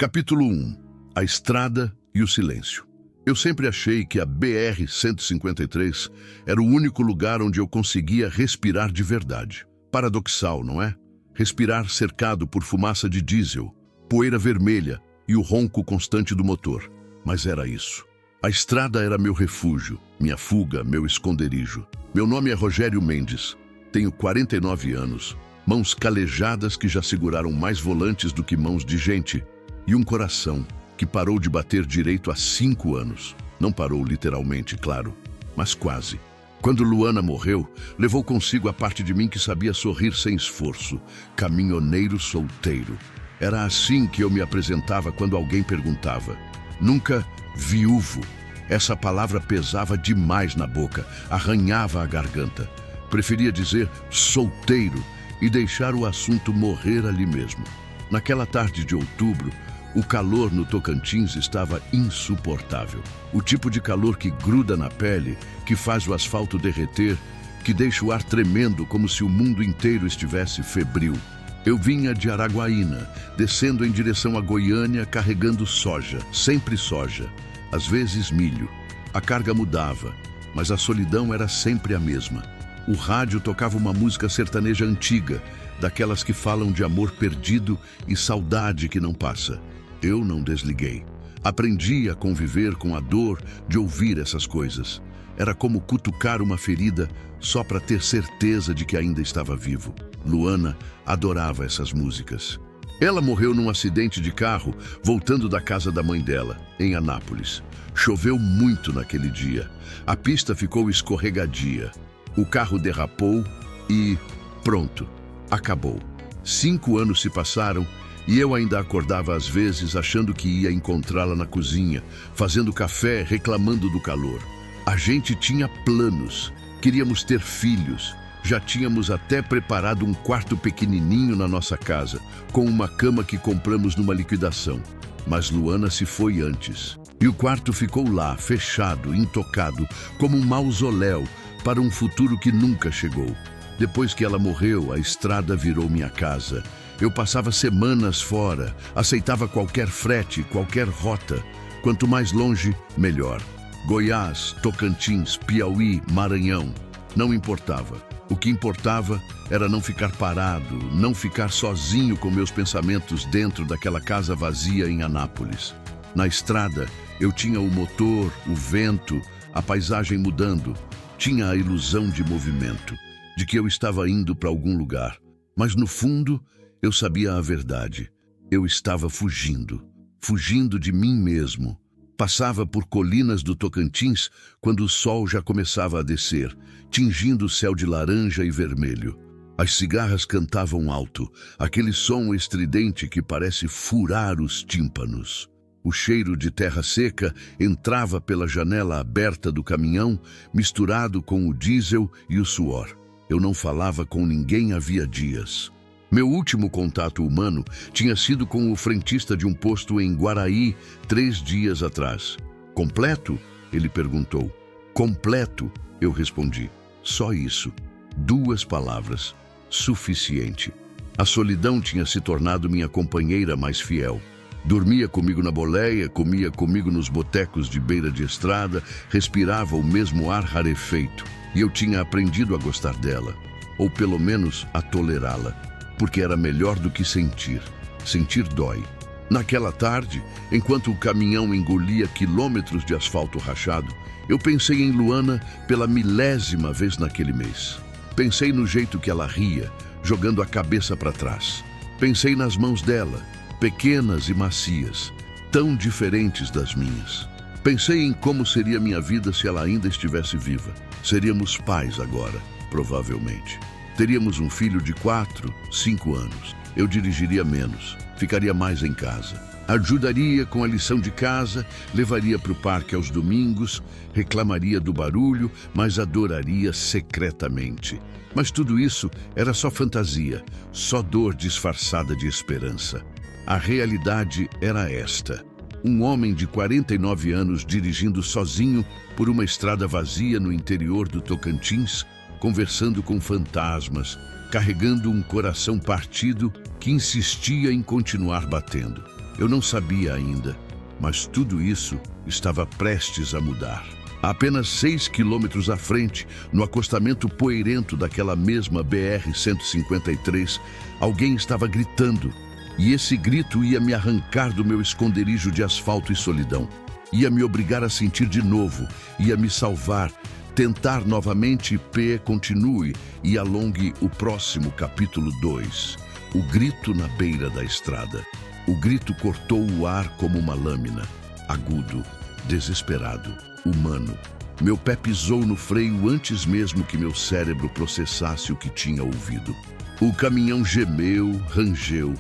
Capítulo 1. A estrada e o silêncio. Eu sempre achei que a BR-153 era o único lugar onde eu conseguia respirar de verdade. Paradoxal, não é? Respirar cercado por fumaça de diesel, poeira vermelha e o ronco constante do motor. Mas era isso. A estrada era meu refúgio, minha fuga, meu esconderijo. Meu nome é Rogério Mendes. Tenho 49 anos, mãos calejadas que já seguraram mais volantes do que mãos de gente. E um coração que parou de bater direito há 5 anos. Não parou literalmente, claro, mas quase. Quando Luana morreu, levou consigo a parte de mim que sabia sorrir sem esforço. Caminhoneiro solteiro. Era assim que eu me apresentava quando alguém perguntava. Nunca viúvo. Essa palavra pesava demais na boca, arranhava a garganta. Preferia dizer solteiro e deixar o assunto morrer ali mesmo. Naquela tarde de outubro, o calor no Tocantins estava insuportável. O tipo de calor que gruda na pele, que faz o asfalto derreter, que deixa o ar tremendo como se o mundo inteiro estivesse febril. Eu vinha de Araguaína, descendo em direção a Goiânia, carregando soja, sempre soja, às vezes milho. A carga mudava, mas a solidão era sempre a mesma. O rádio tocava uma música sertaneja antiga, daquelas que falam de amor perdido e saudade que não passa. Eu não desliguei. Aprendi a conviver com a dor de ouvir essas coisas. Era como cutucar uma ferida só para ter certeza de que ainda estava vivo. Luana adorava essas músicas. Ela morreu num acidente de carro, voltando da casa da mãe dela, em Anápolis. Choveu muito naquele dia. A pista ficou escorregadia. O carro derrapou e pronto, acabou. 5 anos se passaram e eu ainda acordava às vezes achando que ia encontrá-la na cozinha, fazendo café, reclamando do calor. A gente tinha planos, queríamos ter filhos. Já tínhamos até preparado um quarto pequenininho na nossa casa, com uma cama que compramos numa liquidação. Mas Luana se foi antes. E o quarto ficou lá, fechado, intocado, como um mausoléu, para um futuro que nunca chegou. Depois que ela morreu, a estrada virou minha casa. Eu passava semanas fora, aceitava qualquer frete, qualquer rota. Quanto mais longe, melhor. Goiás, Tocantins, Piauí, Maranhão. Não importava. O que importava era não ficar parado, não ficar sozinho com meus pensamentos dentro daquela casa vazia em Anápolis. Na estrada, eu tinha o motor, o vento, a paisagem mudando. Tinha a ilusão de movimento, de que eu estava indo para algum lugar. Mas no fundo, eu sabia a verdade. Eu estava fugindo de mim mesmo. Passava por colinas do Tocantins quando o sol já começava a descer, tingindo o céu de laranja e vermelho. As cigarras cantavam alto, aquele som estridente que parece furar os tímpanos. O cheiro de terra seca entrava pela janela aberta do caminhão, misturado com o diesel e o suor. Eu não falava com ninguém havia dias. Meu último contato humano tinha sido com o frentista de um posto em Guaraí 3 dias atrás. Completo? Ele perguntou. Completo, eu respondi. Só isso. 2 palavras. Suficiente. A solidão tinha se tornado minha companheira mais fiel. Dormia comigo na boleia, comia comigo nos botecos de beira de estrada, respirava o mesmo ar rarefeito. E eu tinha aprendido a gostar dela, ou pelo menos a tolerá-la, porque era melhor do que sentir. Sentir dói. Naquela tarde, enquanto o caminhão engolia quilômetros de asfalto rachado, eu pensei em Luana pela 1000ª vez naquele mês. Pensei no jeito que ela ria, jogando a cabeça para trás. Pensei nas mãos dela, pequenas e macias, tão diferentes das minhas. Pensei em como seria minha vida se ela ainda estivesse viva. Seríamos pais agora, provavelmente. Teríamos um filho de 4, 5 anos. Eu dirigiria menos, ficaria mais em casa. Ajudaria com a lição de casa, levaria para o parque aos domingos, reclamaria do barulho, mas adoraria secretamente. Mas tudo isso era só fantasia, só dor disfarçada de esperança. A realidade era esta. Um homem de 49 anos dirigindo sozinho por uma estrada vazia no interior do Tocantins, conversando com fantasmas, carregando um coração partido que insistia em continuar batendo. Eu não sabia ainda, mas tudo isso estava prestes a mudar. A apenas 6 quilômetros à frente, no acostamento poeirento daquela mesma BR-153, alguém estava gritando. E esse grito ia me arrancar do meu esconderijo de asfalto e solidão. Ia me obrigar a sentir de novo, ia me salvar, tentar novamente. Continue e alongue o próximo capítulo 2. O grito na beira da estrada. O grito cortou o ar como uma lâmina, agudo, desesperado, humano. Meu pé pisou no freio antes mesmo que meu cérebro processasse o que tinha ouvido. O caminhão gemeu, rangeu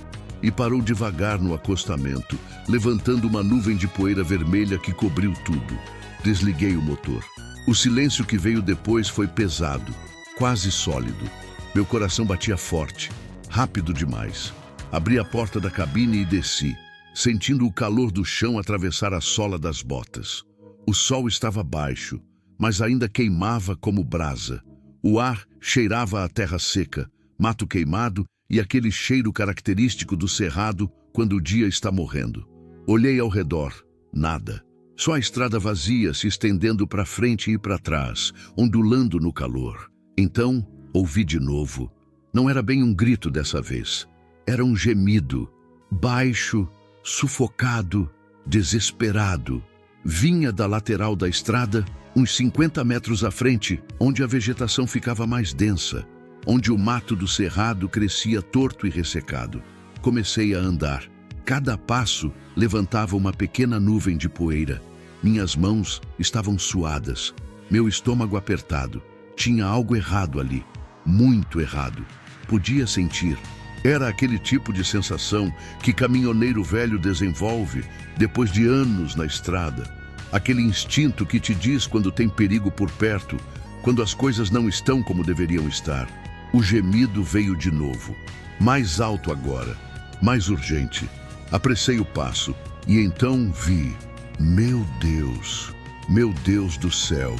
e parou devagar no acostamento, levantando uma nuvem de poeira vermelha que cobriu tudo. Desliguei o motor. O silêncio que veio depois foi pesado, quase sólido. Meu coração batia forte, rápido demais. Abri a porta da cabine e desci, sentindo o calor do chão atravessar a sola das botas. O sol estava baixo, mas ainda queimava como brasa. O ar cheirava a terra seca, mato queimado e aquele cheiro característico do cerrado quando o dia está morrendo. Olhei ao redor, nada. Só a estrada vazia se estendendo para frente e para trás, ondulando no calor. Então, ouvi de novo. Não era bem um grito dessa vez. Era um gemido, baixo, sufocado, desesperado. Vinha da lateral da estrada, uns 50 metros à frente, onde a vegetação ficava mais densa, onde o mato do cerrado crescia torto e ressecado. Comecei a andar. Cada passo levantava uma pequena nuvem de poeira. Minhas mãos estavam suadas, meu estômago apertado. Tinha algo errado ali, muito errado. Podia sentir. Era aquele tipo de sensação que caminhoneiro velho desenvolve depois de anos na estrada. Aquele instinto que te diz quando tem perigo por perto, quando as coisas não estão como deveriam estar. O gemido veio de novo, mais alto agora, mais urgente. Apressei o passo e então vi, meu Deus do céu.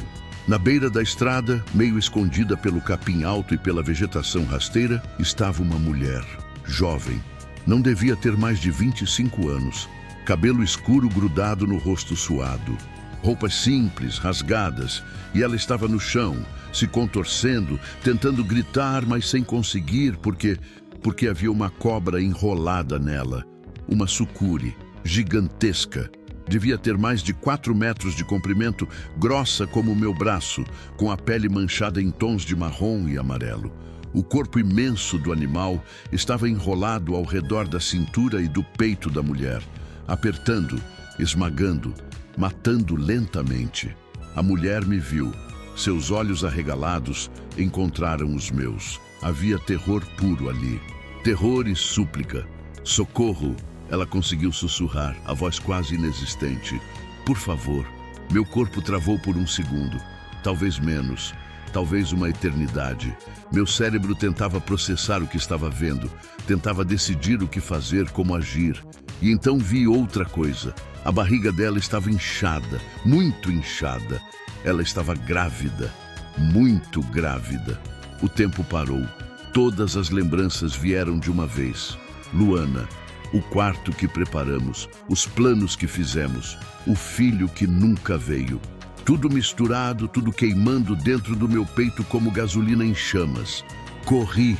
Na beira da estrada, meio escondida pelo capim alto e pela vegetação rasteira, estava uma mulher, jovem. Não devia ter mais de 25 anos. Cabelo escuro grudado no rosto suado. Roupas simples, rasgadas, e ela estava no chão, se contorcendo, tentando gritar, mas sem conseguir, porque havia uma cobra enrolada nela. Uma sucuri, gigantesca. Devia ter mais de 4 metros de comprimento, grossa como o meu braço, com a pele manchada em tons de marrom e amarelo. O corpo imenso do animal estava enrolado ao redor da cintura e do peito da mulher, apertando, esmagando, matando lentamente. A mulher me viu. Seus olhos arregalados encontraram os meus. Havia terror puro ali. Terror e súplica. Socorro! Ela conseguiu sussurrar, a voz quase inexistente. Por favor. Meu corpo travou por um segundo. Talvez menos. Talvez uma eternidade. Meu cérebro tentava processar o que estava vendo. Tentava decidir o que fazer, como agir. E então vi outra coisa. A barriga dela estava inchada, muito inchada. Ela estava grávida, muito grávida. O tempo parou. Todas as lembranças vieram de uma vez. Luana. O quarto que preparamos, os planos que fizemos, o filho que nunca veio. Tudo misturado, tudo queimando dentro do meu peito como gasolina em chamas. Corri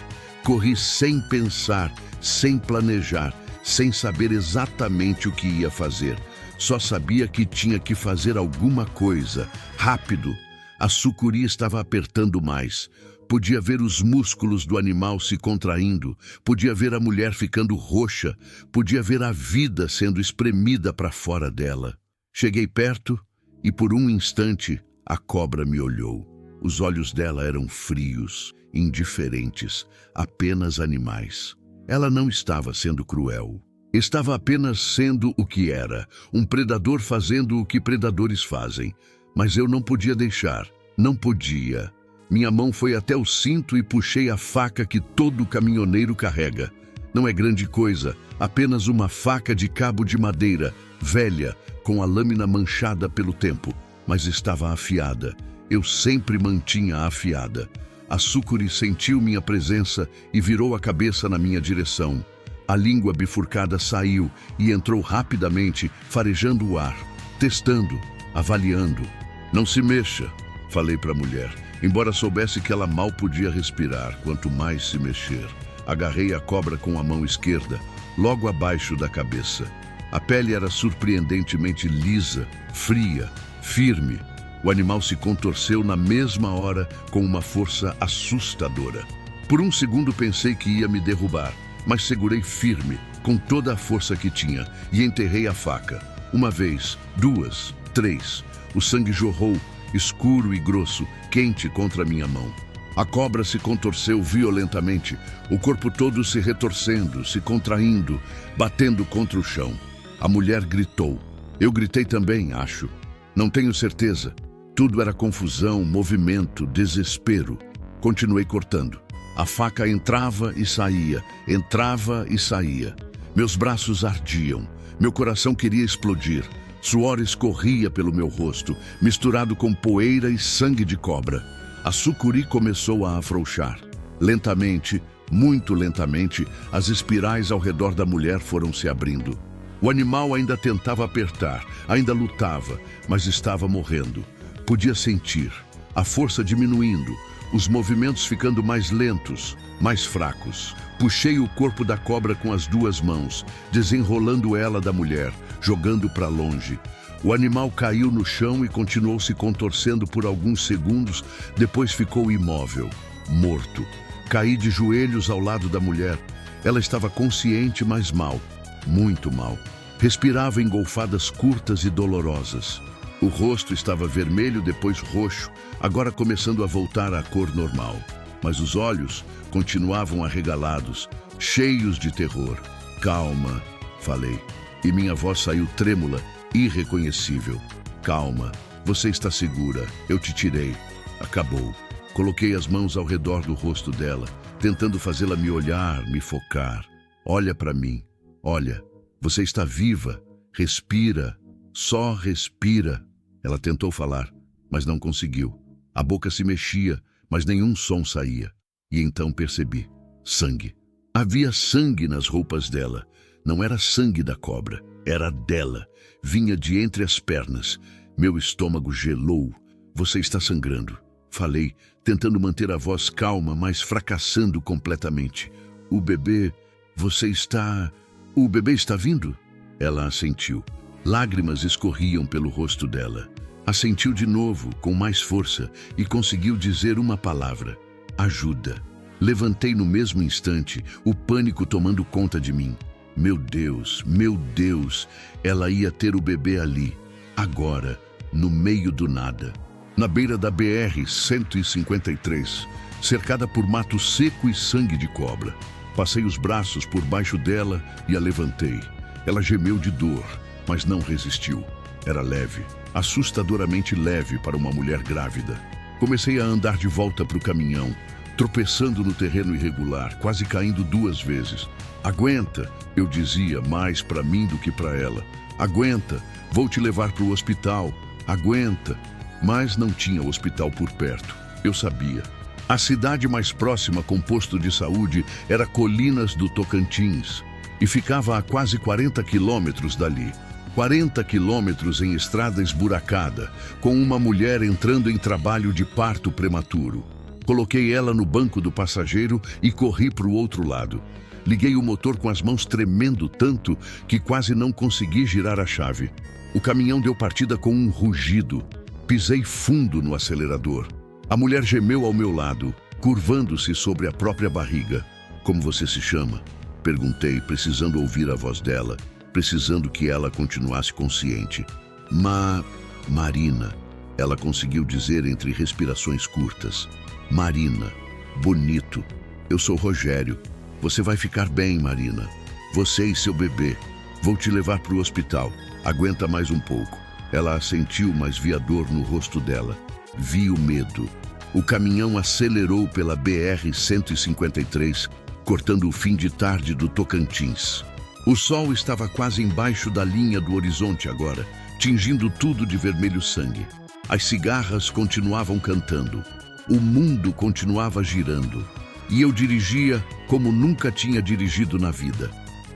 sem pensar, sem planejar, sem saber exatamente o que ia fazer. Só sabia que tinha que fazer alguma coisa, rápido. A sucuri estava apertando mais. Podia ver os músculos do animal se contraindo, podia ver a mulher ficando roxa, podia ver a vida sendo espremida para fora dela. Cheguei perto e por um instante a cobra me olhou. Os olhos dela eram frios, indiferentes, apenas animais. Ela não estava sendo cruel. Estava apenas sendo o que era, um predador fazendo o que predadores fazem. Mas eu não podia deixar, não podia. Minha mão foi até o cinto e puxei a faca que todo caminhoneiro carrega. Não é grande coisa, apenas uma faca de cabo de madeira, velha, com a lâmina manchada pelo tempo, mas estava afiada. Eu sempre mantinha afiada. A sucuri sentiu minha presença e virou a cabeça na minha direção. A língua bifurcada saiu e entrou rapidamente, farejando o ar, testando, avaliando. Não se mexa, falei para a mulher, embora soubesse que ela mal podia respirar, quanto mais se mexer. Agarrei a cobra com a mão esquerda, logo abaixo da cabeça. A pele era surpreendentemente lisa, fria, firme. O animal se contorceu na mesma hora com uma força assustadora. Por um segundo pensei que ia me derrubar, mas segurei firme, com toda a força que tinha, e enterrei a faca. Uma vez, duas, três. O sangue jorrou, escuro e grosso, quente contra minha mão. A cobra se contorceu violentamente, o corpo todo se retorcendo, se contraindo, batendo contra o chão. A mulher gritou. Eu gritei também, acho. Não tenho certeza. Tudo era confusão, movimento, desespero. Continuei cortando. A faca entrava e saía, entrava e saía. Meus braços ardiam. Meu coração queria explodir. Suor escorria pelo meu rosto, misturado com poeira e sangue de cobra. A sucuri começou a afrouxar. Lentamente, muito lentamente, as espirais ao redor da mulher foram se abrindo. O animal ainda tentava apertar, ainda lutava, mas estava morrendo. Podia sentir a força diminuindo, os movimentos ficando mais lentos, mais fracos. Puxei o corpo da cobra com as duas mãos, desenrolando ela da mulher, jogando para longe. O animal caiu no chão e continuou se contorcendo por alguns segundos, depois ficou imóvel, morto. Caí de joelhos ao lado da mulher. Ela estava consciente, mas mal, muito mal. Respirava em golfadas curtas e dolorosas. O rosto estava vermelho, depois roxo, agora começando a voltar à cor normal. Mas os olhos continuavam arregalados, cheios de terror. Calma, falei, e minha voz saiu trêmula, irreconhecível. Calma, você está segura, eu te tirei. Acabou. Coloquei as mãos ao redor do rosto dela, tentando fazê-la me olhar, me focar. Olha para mim, olha, você está viva, respira, só respira. Ela tentou falar, mas não conseguiu. A boca se mexia, mas nenhum som saía. E então percebi, sangue. Havia sangue nas roupas dela. Não era sangue da cobra, era dela. Vinha de entre as pernas. Meu estômago gelou. Você está sangrando, falei, tentando manter a voz calma, mas fracassando completamente. O bebê está vindo? Ela assentiu. Lágrimas escorriam pelo rosto dela. Assentiu de novo, com mais força, e conseguiu dizer uma palavra. Ajuda. Levantei no mesmo instante, o pânico tomando conta de mim. Meu Deus, ela ia ter o bebê ali, agora, no meio do nada. Na beira da BR-153, cercada por mato seco e sangue de cobra. Passei os braços por baixo dela e a levantei. Ela gemeu de dor, mas não resistiu. Era leve, assustadoramente leve para uma mulher grávida. Comecei a andar de volta para o caminhão, tropeçando no terreno irregular, quase caindo 2 vezes. Aguenta, eu dizia, mais para mim do que para ela. Aguenta, vou te levar para o hospital. Aguenta. Mas não tinha hospital por perto. Eu sabia. A cidade mais próxima com posto de saúde era Colinas do Tocantins e ficava a quase 40 quilômetros dali. 40 quilômetros em estrada esburacada, com uma mulher entrando em trabalho de parto prematuro. Coloquei ela no banco do passageiro e corri para o outro lado. Liguei o motor com as mãos tremendo tanto que quase não consegui girar a chave. O caminhão deu partida com um rugido. Pisei fundo no acelerador. A mulher gemeu ao meu lado, curvando-se sobre a própria barriga. Como você se chama? Perguntei, precisando ouvir a voz dela, precisando que ela continuasse consciente. Marina, ela conseguiu dizer entre respirações curtas. Marina, bonito. Eu sou Rogério. Você vai ficar bem, Marina. Você e seu bebê. Vou te levar para o hospital. Aguenta mais um pouco. Ela assentiu, mas vi a dor no rosto dela. Vi o medo. O caminhão acelerou pela BR-153, cortando o fim de tarde do Tocantins. O sol estava quase embaixo da linha do horizonte agora, tingindo tudo de vermelho sangue. As cigarras continuavam cantando. O mundo continuava girando. E eu dirigia como nunca tinha dirigido na vida.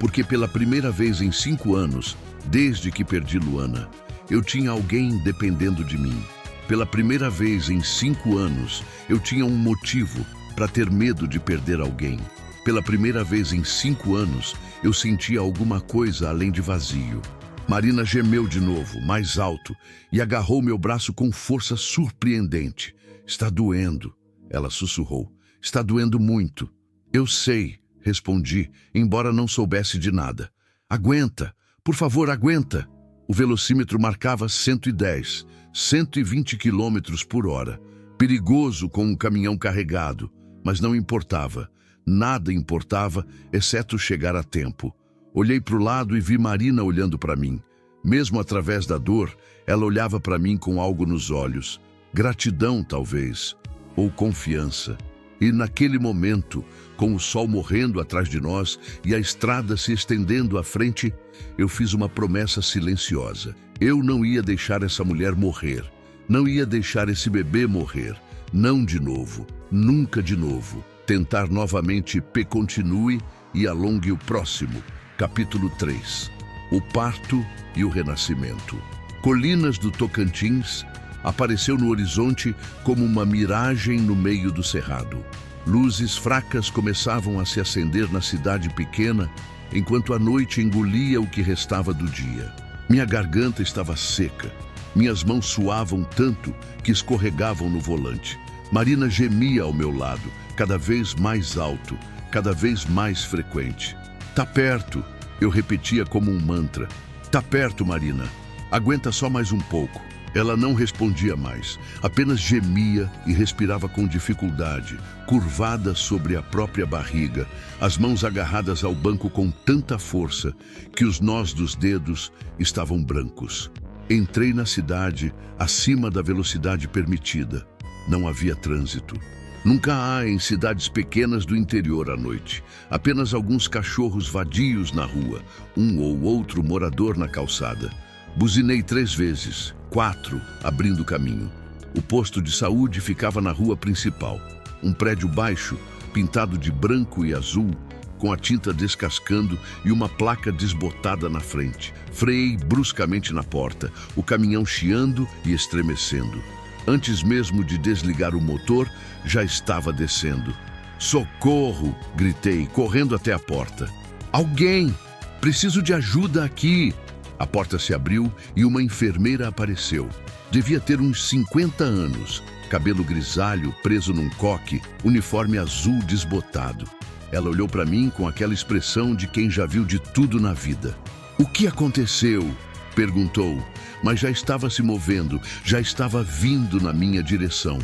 porque pela primeira vez em 5 anos, desde que perdi Luana, eu tinha alguém dependendo de mim. Pela primeira vez em 5 anos, eu tinha um motivo para ter medo de perder alguém. Pela primeira vez em 5 anos, eu sentia alguma coisa além de vazio. Marina gemeu de novo, mais alto, e agarrou meu braço com força surpreendente. Está doendo, ela sussurrou. Está doendo muito. Eu sei, respondi, embora não soubesse de nada. Aguenta, por favor, aguenta. O velocímetro marcava 110, 120 quilômetros por hora. Perigoso com um caminhão carregado, mas não importava. Nada importava, exceto chegar a tempo. Olhei para o lado e vi Marina olhando para mim. Mesmo através da dor, ela olhava para mim com algo nos olhos. Gratidão, talvez, ou confiança. E naquele momento, com o sol morrendo atrás de nós e a estrada se estendendo à frente, eu fiz uma promessa silenciosa. Eu não ia deixar essa mulher morrer. Não ia deixar esse bebê morrer. Não de novo. Nunca de novo. Tentar novamente continue e alongue o próximo. Capítulo 3. O parto e o renascimento. Colinas do Tocantins apareceu no horizonte como uma miragem no meio do cerrado. Luzes fracas começavam a se acender na cidade pequena, enquanto a noite engolia o que restava do dia. Minha garganta estava seca. Minhas mãos suavam tanto que escorregavam no volante. Marina gemia ao meu lado, cada vez mais alto, cada vez mais frequente. Tá perto, eu repetia como um mantra. Tá perto, Marina. Aguenta só mais um pouco. Ela não respondia mais, apenas gemia e respirava com dificuldade, curvada sobre a própria barriga, as mãos agarradas ao banco com tanta força que os nós dos dedos estavam brancos. Entrei na cidade acima da velocidade permitida. Não havia trânsito. Nunca há em cidades pequenas do interior à noite. Apenas alguns cachorros vadios na rua, um ou outro morador na calçada. Buzinei 3 vezes, 4, abrindo caminho. O posto de saúde ficava na rua principal. Um prédio baixo, pintado de branco e azul, com a tinta descascando e uma placa desbotada na frente. Freiei bruscamente na porta, o caminhão chiando e estremecendo. Antes mesmo de desligar o motor, já estava descendo. Socorro! Gritei, correndo até a porta. Alguém! Preciso de ajuda aqui! A porta se abriu e uma enfermeira apareceu. Devia ter uns 50 anos, cabelo grisalho preso num coque, uniforme azul desbotado. Ela olhou para mim com aquela expressão de quem já viu de tudo na vida. O que aconteceu? Perguntou, mas já estava se movendo, já estava vindo na minha direção.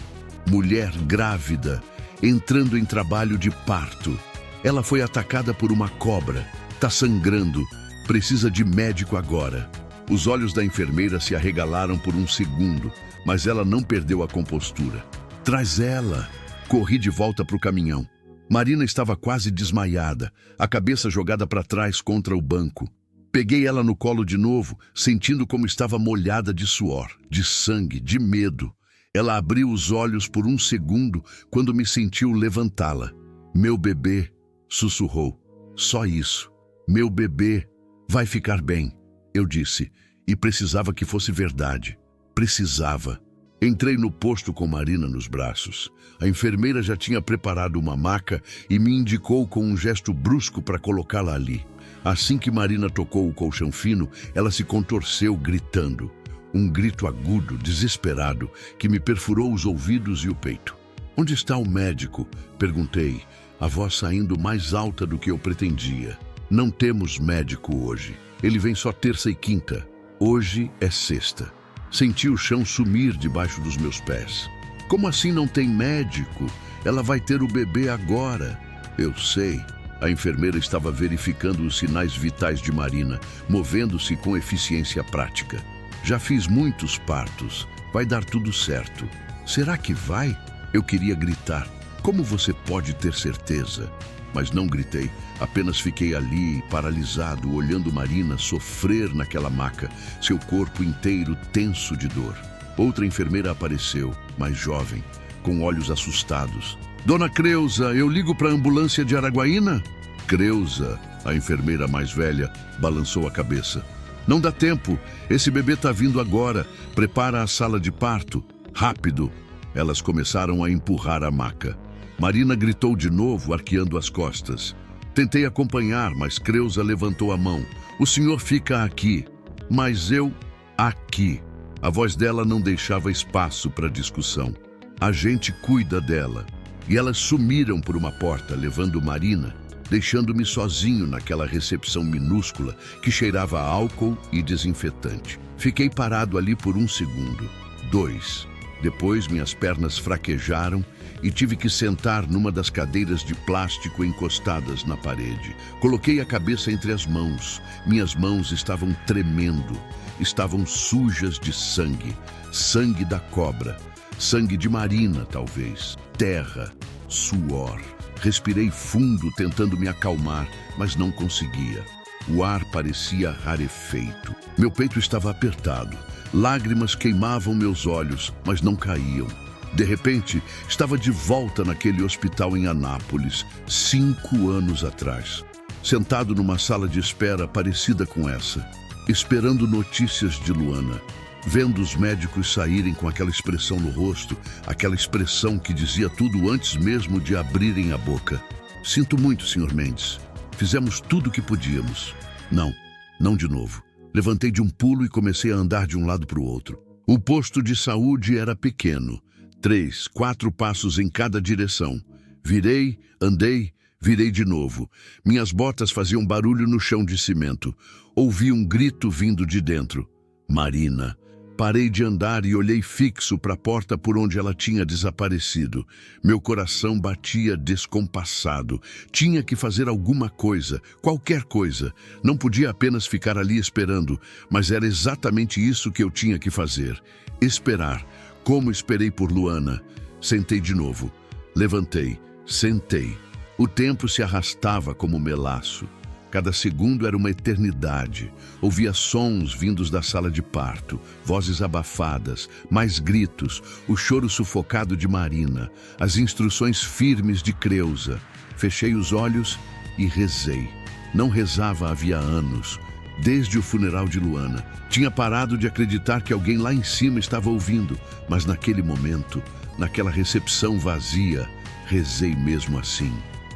Mulher grávida, entrando em trabalho de parto. Ela foi atacada por uma cobra, tá sangrando, precisa de médico agora. Os olhos da enfermeira se arregalaram por um segundo, mas ela não perdeu a compostura. Traz ela! Corri de volta para o caminhão. Marina estava quase desmaiada, a cabeça jogada para trás contra o banco. Peguei ela no colo de novo, sentindo como estava molhada de suor, de sangue, de medo. Ela abriu os olhos por um segundo quando me sentiu levantá-la. Meu bebê, sussurrou. Só isso. Meu bebê vai ficar bem, eu disse, e precisava que fosse verdade. Precisava. Entrei no posto com Marina nos braços. A enfermeira já tinha preparado uma maca e me indicou com um gesto brusco para colocá-la ali. Assim que Marina tocou o colchão fino, ela se contorceu gritando. Um grito agudo, desesperado, que me perfurou os ouvidos e o peito. Onde está o médico? Perguntei, a voz saindo mais alta do que eu pretendia. Não temos médico hoje. Ele vem só terça e quinta. Hoje é sexta. Senti o chão sumir debaixo dos meus pés. Como assim não tem médico? Ela vai ter o bebê agora. Eu sei. A enfermeira estava verificando os sinais vitais de Marina, movendo-se com eficiência prática. Já fiz muitos partos. Vai dar tudo certo. Será que vai? Eu queria gritar. Como você pode ter certeza? Mas não gritei. Apenas fiquei ali, paralisado, olhando Marina sofrer naquela maca, seu corpo inteiro tenso de dor. Outra enfermeira apareceu, mais jovem, com olhos assustados. Dona Creuza, eu ligo para a ambulância de Araguaína? Creuza, A enfermeira mais velha balançou a cabeça. Não dá tempo. Esse bebê tá vindo agora. Prepara a sala de parto. Rápido. Elas começaram a empurrar a maca. Marina gritou de novo, arqueando as costas. Tentei acompanhar, mas Creusa levantou a mão. O senhor fica aqui. Mas eu... aqui. A voz dela não deixava espaço para discussão. A gente cuida dela. E elas sumiram por uma porta, levando Marina, deixando-me sozinho naquela recepção minúscula que cheirava a álcool e desinfetante. Fiquei parado ali por 1 segundo, 2. Depois minhas pernas fraquejaram e tive que sentar numa das cadeiras de plástico encostadas na parede. Coloquei a cabeça entre as mãos. Minhas mãos estavam tremendo. Estavam sujas de sangue. Sangue da cobra. Sangue de Marina, talvez. Terra. Suor. Respirei fundo, tentando me acalmar, mas não conseguia. O ar parecia rarefeito. Meu peito estava apertado. Lágrimas queimavam meus olhos, mas não caíam. De repente, estava de volta naquele hospital em Anápolis, 5 anos atrás. Sentado numa sala de espera parecida com essa, esperando notícias de Luana. Vendo os médicos saírem com aquela expressão no rosto, aquela expressão que dizia tudo antes mesmo de abrirem a boca. Sinto muito, Sr. Mendes. Fizemos tudo o que podíamos. Não de novo. Levantei de um pulo e comecei a andar de um lado para o outro. O posto de saúde era pequeno. 3, 4 passos em cada direção. Virei, andei, virei de novo. Minhas botas faziam barulho no chão de cimento. Ouvi um grito vindo de dentro. Marina. Parei de andar e olhei fixo para a porta por onde ela tinha desaparecido. Meu coração batia descompassado. Tinha que fazer alguma coisa, qualquer coisa. Não podia apenas ficar ali esperando, mas era exatamente isso que eu tinha que fazer. Esperar, como esperei por Luana. Sentei de novo. Levantei, sentei. O tempo se arrastava como melaço. Cada segundo era uma eternidade. Ouvia sons vindos da sala de parto, vozes abafadas, mais gritos, o choro sufocado de Marina, as instruções firmes de Creusa. Fechei os olhos e rezei. Não rezava havia anos, desde o funeral de Luana. Tinha parado de acreditar que alguém lá em cima estava ouvindo, mas naquele momento, naquela recepção vazia, rezei mesmo assim.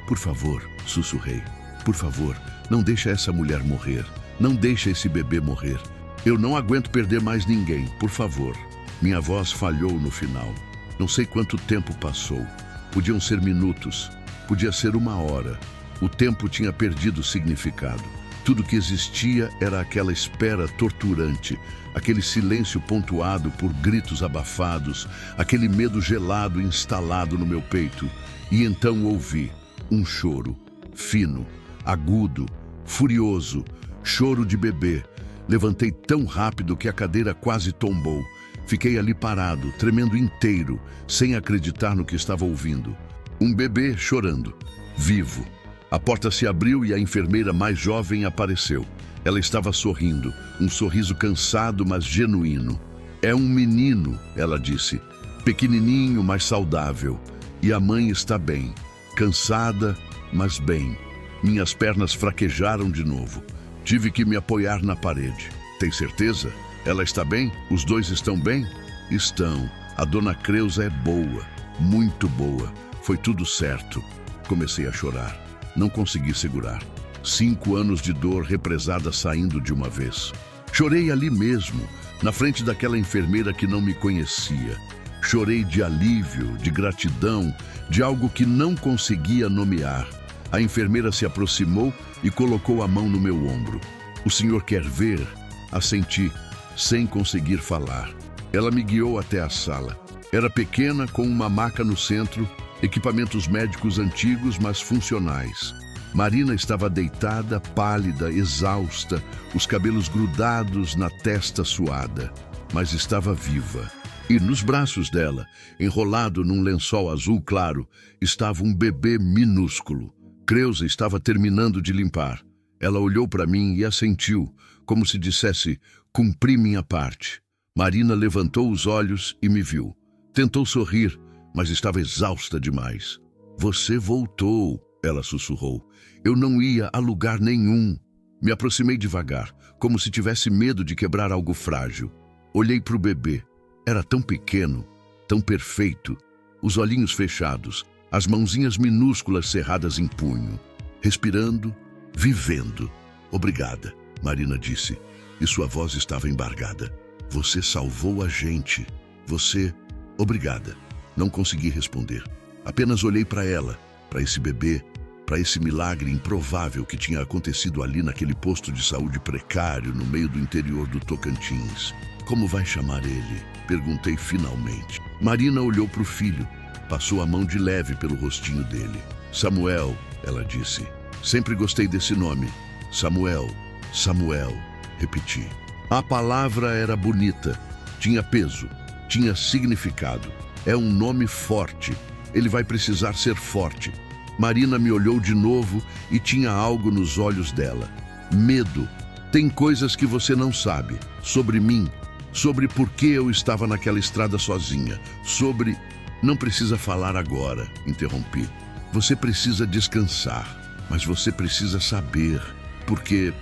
Por favor, sussurrei. Por favor, não deixa essa mulher morrer. Não deixa esse bebê morrer. Eu não aguento perder mais ninguém, por favor. Minha voz falhou no final. Não sei quanto tempo passou. Podiam ser minutos. Podia ser 1 hora. O tempo tinha perdido significado. Tudo que existia era aquela espera torturante, aquele silêncio pontuado por gritos abafados, aquele medo gelado instalado no meu peito. E então ouvi um choro, fino, agudo, furioso, choro de bebê. Levantei tão rápido que a cadeira quase tombou. Fiquei ali parado, tremendo inteiro, sem acreditar no que estava ouvindo. Um bebê chorando, vivo. A porta se abriu e a enfermeira mais jovem apareceu. Ela estava sorrindo, um sorriso cansado, mas genuíno. É um menino, ela disse, pequenininho, mas saudável. E a mãe está bem, cansada, mas bem. Minhas pernas fraquejaram de novo. Tive que me apoiar na parede. Tem certeza? Ela está bem? Os dois estão bem? Estão. A dona Creusa é boa. Muito boa. Foi tudo certo. Comecei a chorar. Não consegui segurar. 5 anos de dor represada saindo de uma vez. Chorei ali mesmo, na frente daquela enfermeira que não me conhecia. Chorei de alívio, de gratidão, de algo que não conseguia nomear. A enfermeira se aproximou e colocou a mão no meu ombro. O senhor quer ver? Assenti, sem conseguir falar. Ela me guiou até a sala. Era pequena, com uma maca no centro, equipamentos médicos antigos, mas funcionais. Marina estava deitada, pálida, exausta, os cabelos grudados na testa suada, mas estava viva. E nos braços dela, enrolado num lençol azul claro, estava um bebê minúsculo. Creusa estava terminando de limpar. Ela olhou para mim e assentiu, como se dissesse, cumpri minha parte. Marina levantou os olhos e me viu. Tentou sorrir, mas estava exausta demais. Você voltou, ela sussurrou. Eu não ia a lugar nenhum. Me aproximei devagar, como se tivesse medo de quebrar algo frágil. Olhei para o bebê. Era tão pequeno, tão perfeito. Os olhinhos fechados, as mãozinhas minúsculas cerradas em punho. Respirando, vivendo. Obrigada, Marina disse, e sua voz estava embargada. Você salvou a gente. Você... Obrigada. Não consegui responder. Apenas olhei para ela, para esse bebê, para esse milagre improvável que tinha acontecido ali naquele posto de saúde precário no meio do interior do Tocantins. Como vai chamar ele? Perguntei finalmente. Marina olhou para o filho, passou a mão de leve pelo rostinho dele. Samuel, ela disse. Sempre gostei desse nome. Samuel, Samuel, repeti. A palavra era bonita, tinha peso, tinha significado. É um nome forte. Ele vai precisar ser forte. Marina me olhou de novo e tinha algo nos olhos dela. Medo. Tem coisas que você não sabe. Sobre mim. Sobre por que eu estava naquela estrada sozinha. Sobre... Não precisa falar agora, interrompi. Você precisa descansar. Mas você precisa saber. Porque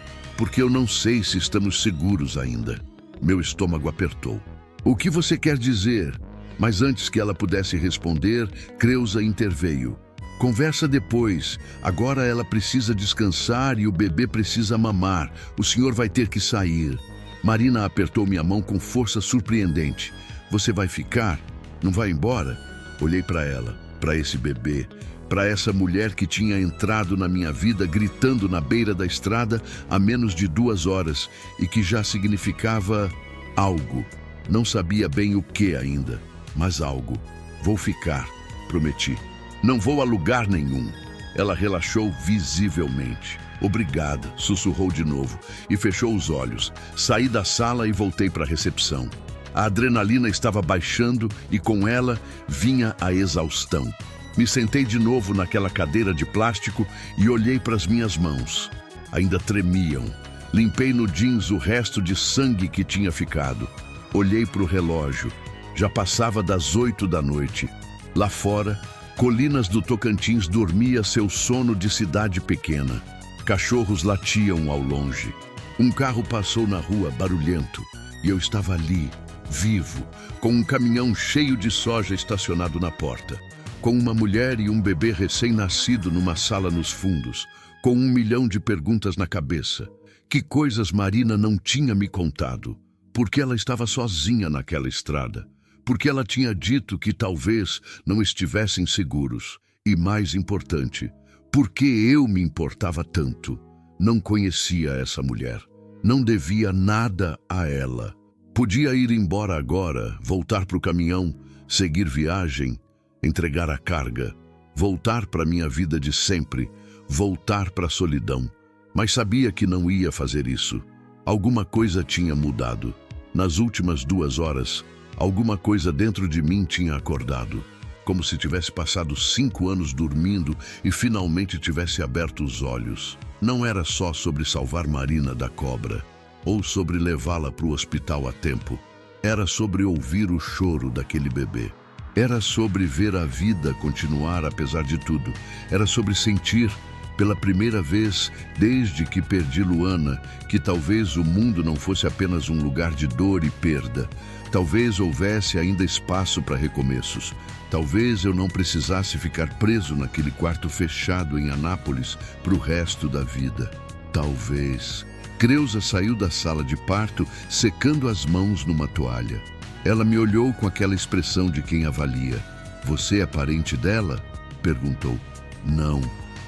eu não sei se estamos seguros ainda. Meu estômago apertou. O que você quer dizer? Mas antes que ela pudesse responder, Creusa interveio. Conversa depois. Agora ela precisa descansar e o bebê precisa mamar. O senhor vai ter que sair. Marina apertou minha mão com força surpreendente. Você vai ficar? Não vai embora? Olhei para ela, para esse bebê, para essa mulher que tinha entrado na minha vida gritando na beira da estrada há menos de 2 horas e que já significava algo. Não sabia bem o que ainda, mas algo. Vou ficar, prometi. Não vou a lugar nenhum. Ela relaxou visivelmente. Obrigada, sussurrou de novo e fechou os olhos. Saí da sala e voltei para a recepção. A adrenalina estava baixando e com ela vinha a exaustão. Me sentei de novo naquela cadeira de plástico e olhei para as minhas mãos. Ainda tremiam. Limpei no jeans o resto de sangue que tinha ficado. Olhei para o relógio. Já passava das 8 da noite. Lá fora, colinas do Tocantins dormia seu sono de cidade pequena. Cachorros latiam ao longe. Um carro passou na rua barulhento e eu estava ali, vivo, com um caminhão cheio de soja estacionado na porta, com uma mulher e um bebê recém-nascido numa sala nos fundos, com 1 milhão de perguntas na cabeça. Que coisas Marina não tinha me contado? Por que ela estava sozinha naquela estrada? Porque ela tinha dito que talvez não estivessem seguros. E mais importante, por que eu me importava tanto? Não conhecia essa mulher. Não devia nada a ela. Podia ir embora agora, voltar para o caminhão, seguir viagem, entregar a carga, voltar para minha vida de sempre, voltar para a solidão. Mas sabia que não ia fazer isso. Alguma coisa tinha mudado. Nas últimas 2 horas, alguma coisa dentro de mim tinha acordado, como se tivesse passado 5 anos dormindo e finalmente tivesse aberto os olhos. Não era só sobre salvar Marina da cobra, ou sobre levá-la para o hospital a tempo. Era sobre ouvir o choro daquele bebê. Era sobre ver a vida continuar apesar de tudo. Era sobre sentir, pela primeira vez desde que perdi Luana, que talvez o mundo não fosse apenas um lugar de dor e perda. Talvez houvesse ainda espaço para recomeços. Talvez eu não precisasse ficar preso naquele quarto fechado em Anápolis para o resto da vida. Talvez. Creusa saiu da sala de parto secando as mãos numa toalha. Ela me olhou com aquela expressão de quem avalia. Você é parente dela? Perguntou. Não.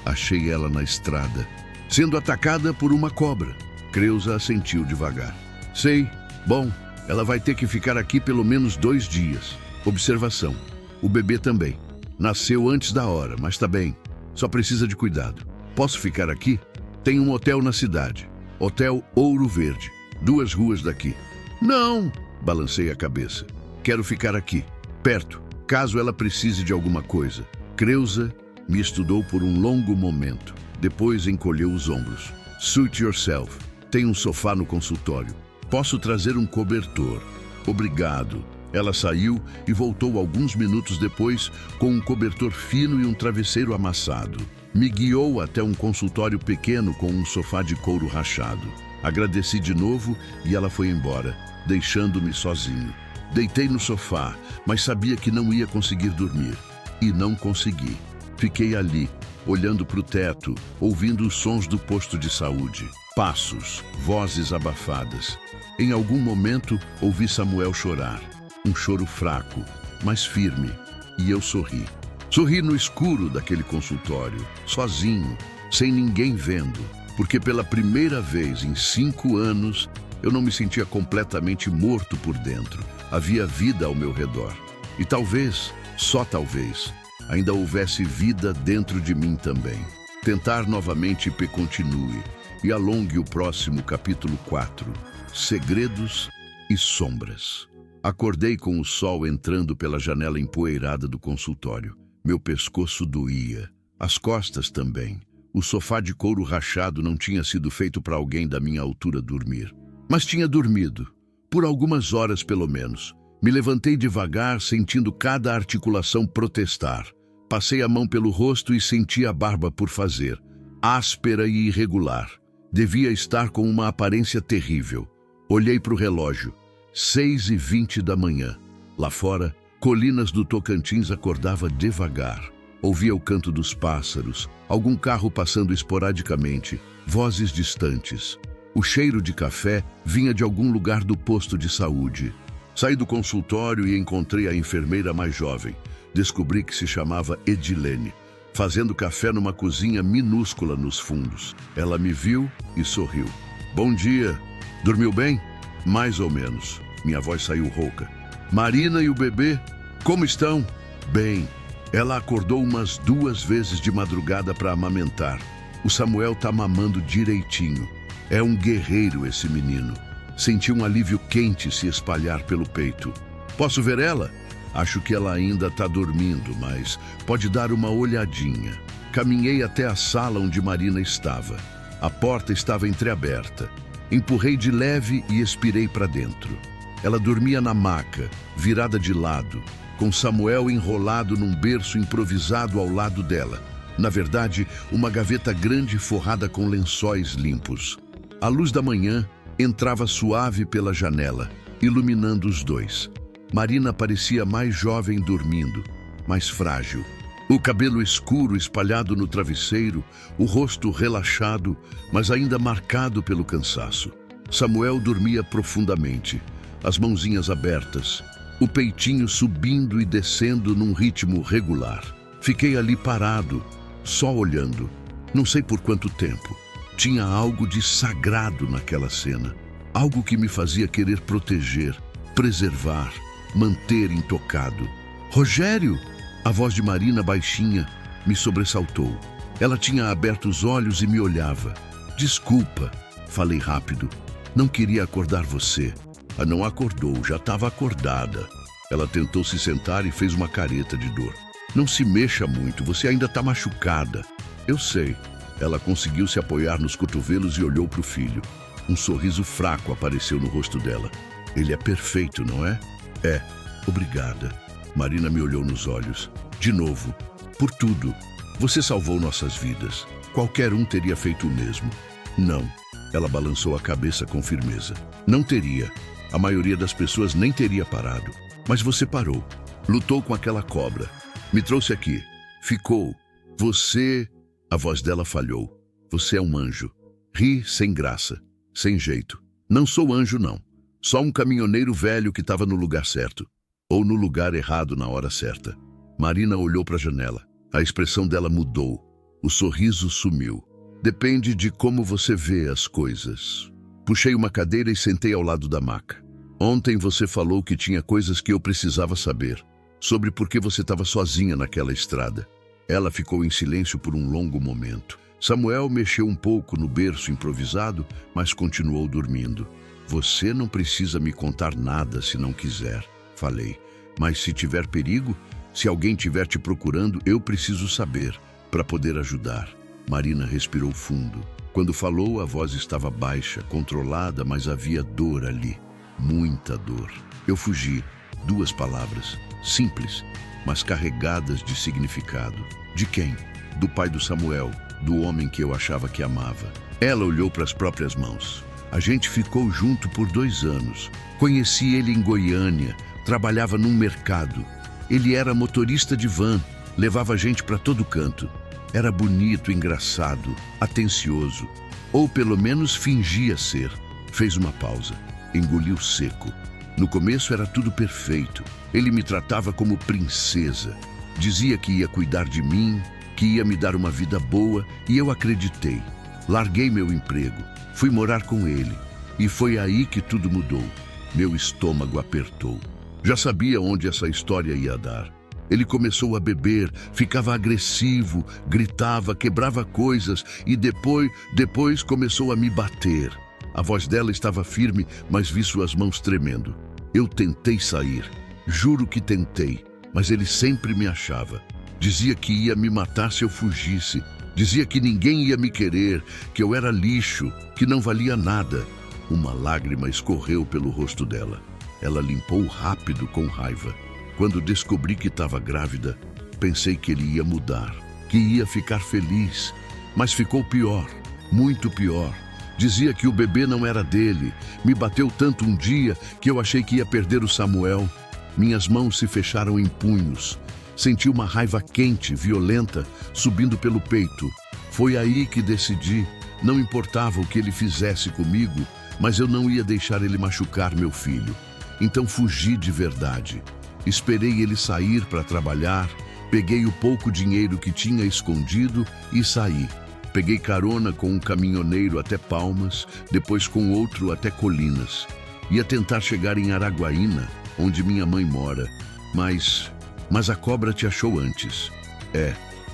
Achei ela na estrada, sendo atacada por uma cobra. Creusa assentiu devagar. Sei. Bom, ela vai ter que ficar aqui pelo menos 2 dias. Observação. O bebê também. Nasceu antes da hora, mas tá bem. Só precisa de cuidado. Posso ficar aqui? Tem um hotel na cidade. Hotel Ouro Verde. 2 ruas daqui. Não! Balancei a cabeça. Quero ficar aqui, perto, caso ela precise de alguma coisa. Creusa me estudou por um longo momento. Depois encolheu os ombros. Suit yourself. Tem um sofá no consultório. Posso trazer um cobertor. Obrigado. Ela saiu e voltou alguns minutos depois com um cobertor fino e um travesseiro amassado. Me guiou até um consultório pequeno com um sofá de couro rachado. Agradeci de novo e ela foi embora, deixando-me sozinho. Deitei no sofá, mas sabia que não ia conseguir dormir. E não consegui. Fiquei ali, olhando para o teto, ouvindo os sons do posto de saúde. Passos, vozes abafadas. Em algum momento, ouvi Samuel chorar. Um choro fraco, mas firme. E eu sorri. Sorri no escuro daquele consultório, sozinho, sem ninguém vendo. Porque pela primeira vez em 5 anos, eu não me sentia completamente morto por dentro. Havia vida ao meu redor. E talvez, só talvez, ainda houvesse vida dentro de mim também. Tentar novamente IP continue e alongue o próximo capítulo 4, Segredos e Sombras. Acordei com o sol entrando pela janela empoeirada do consultório. Meu pescoço doía, as costas também. O sofá de couro rachado não tinha sido feito para alguém da minha altura dormir. Mas tinha dormido, por algumas horas pelo menos. Me levantei devagar, sentindo cada articulação protestar. Passei a mão pelo rosto e senti a barba por fazer, áspera e irregular. Devia estar com uma aparência terrível. Olhei para o relógio, 6h20 da manhã. Lá fora, Colinas do Tocantins acordava devagar. Ouvia o canto dos pássaros, algum carro passando esporadicamente, vozes distantes. O cheiro de café vinha de algum lugar do posto de saúde. Saí do consultório e encontrei a enfermeira mais jovem. Descobri que se chamava Edilene, fazendo café numa cozinha minúscula nos fundos. Ela me viu e sorriu. Bom dia. Dormiu bem? Mais ou menos. Minha voz saiu rouca. Marina e o bebê? Como estão? Bem. Ela acordou umas 2 vezes de madrugada para amamentar. O Samuel tá mamando direitinho. É um guerreiro esse menino. Senti um alívio quente se espalhar pelo peito. Posso ver ela? Acho que ela ainda está dormindo, mas pode dar uma olhadinha. Caminhei até a sala onde Marina estava. A porta estava entreaberta. Empurrei de leve e expirei para dentro. Ela dormia na maca, virada de lado, com Samuel enrolado num berço improvisado ao lado dela. Na verdade, uma gaveta grande forrada com lençóis limpos. A luz da manhã entrava suave pela janela, iluminando os dois. Marina parecia mais jovem dormindo, mais frágil. O cabelo escuro espalhado no travesseiro, o rosto relaxado, mas ainda marcado pelo cansaço. Samuel dormia profundamente, as mãozinhas abertas, o peitinho subindo e descendo num ritmo regular. Fiquei ali parado, só olhando. Não sei por quanto tempo. Tinha algo de sagrado naquela cena. Algo que me fazia querer proteger, preservar, manter intocado. Rogério! A voz de Marina, baixinha, me sobressaltou. Ela tinha aberto os olhos e me olhava. Desculpa, falei rápido. Não queria acordar você. Ah, não acordou, já estava acordada. Ela tentou se sentar e fez uma careta de dor. Não se mexa muito, você ainda está machucada. Eu sei. Ela conseguiu se apoiar nos cotovelos e olhou para o filho. Um sorriso fraco apareceu no rosto dela. Ele é perfeito, não é? É. Obrigada. Marina me olhou nos olhos. De novo. Por tudo. Você salvou nossas vidas. Qualquer um teria feito o mesmo. Não. Ela balançou a cabeça com firmeza. Não teria. A maioria das pessoas nem teria parado. Mas você parou. Lutou com aquela cobra. Me trouxe aqui. Ficou. Você... A voz dela falhou. Você é um anjo. Ri sem graça. Sem jeito. Não sou anjo, não. Só um caminhoneiro velho que estava no lugar certo. Ou no lugar errado na hora certa. Marina olhou para a janela. A expressão dela mudou. O sorriso sumiu. Depende de como você vê as coisas. Puxei uma cadeira e sentei ao lado da maca. Ontem você falou que tinha coisas que eu precisava saber. Sobre por que você estava sozinha naquela estrada. Ela ficou em silêncio por um longo momento. Samuel mexeu um pouco no berço improvisado, mas continuou dormindo. Você não precisa me contar nada se não quiser, falei. Mas se tiver perigo, se alguém estiver te procurando, eu preciso saber, para poder ajudar. Marina respirou fundo. Quando falou, a voz estava baixa, controlada, mas havia dor ali. Muita dor. Eu fugi. 2 palavras, simples, mas carregadas de significado. De quem? do pai do Samuel, do homem que eu achava que amava. Ela olhou para as próprias mãos. A gente ficou junto por 2 anos. Conheci ele em Goiânia, trabalhava num mercado. Ele era motorista de van, levava a gente para todo canto. Era bonito, engraçado, atencioso. Ou pelo menos fingia ser. Fez uma pausa, engoliu seco. No começo era tudo perfeito. Ele me tratava como princesa. Dizia que ia cuidar de mim, que ia me dar uma vida boa, e eu acreditei. Larguei meu emprego, fui morar com ele. E foi aí que tudo mudou. Meu estômago apertou. Já sabia onde essa história ia dar. Ele começou a beber, ficava agressivo, gritava, quebrava coisas e depois começou a me bater. A voz dela estava firme, mas vi suas mãos tremendo. Eu tentei sair. Juro que tentei, mas ele sempre me achava. Dizia que ia me matar se eu fugisse. Dizia que ninguém ia me querer, que eu era lixo, que não valia nada. Uma lágrima escorreu pelo rosto dela. Ela limpou rápido com raiva. Quando descobri que estava grávida, pensei que ele ia mudar, que ia ficar feliz. Mas ficou pior, muito pior. Dizia que o bebê não era dele. Me bateu tanto um dia que eu achei que ia perder o Samuel. Minhas mãos se fecharam em punhos. Senti uma raiva quente, violenta, subindo pelo peito. Foi aí que decidi, não importava o que ele fizesse comigo, mas eu não ia deixar ele machucar meu filho. Então fugi de verdade. Esperei ele sair para trabalhar, peguei o pouco dinheiro que tinha escondido e saí. Peguei carona com um caminhoneiro até Palmas, depois com outro até Colinas. Ia tentar chegar em Araguaína, onde minha mãe mora, mas a cobra te achou antes.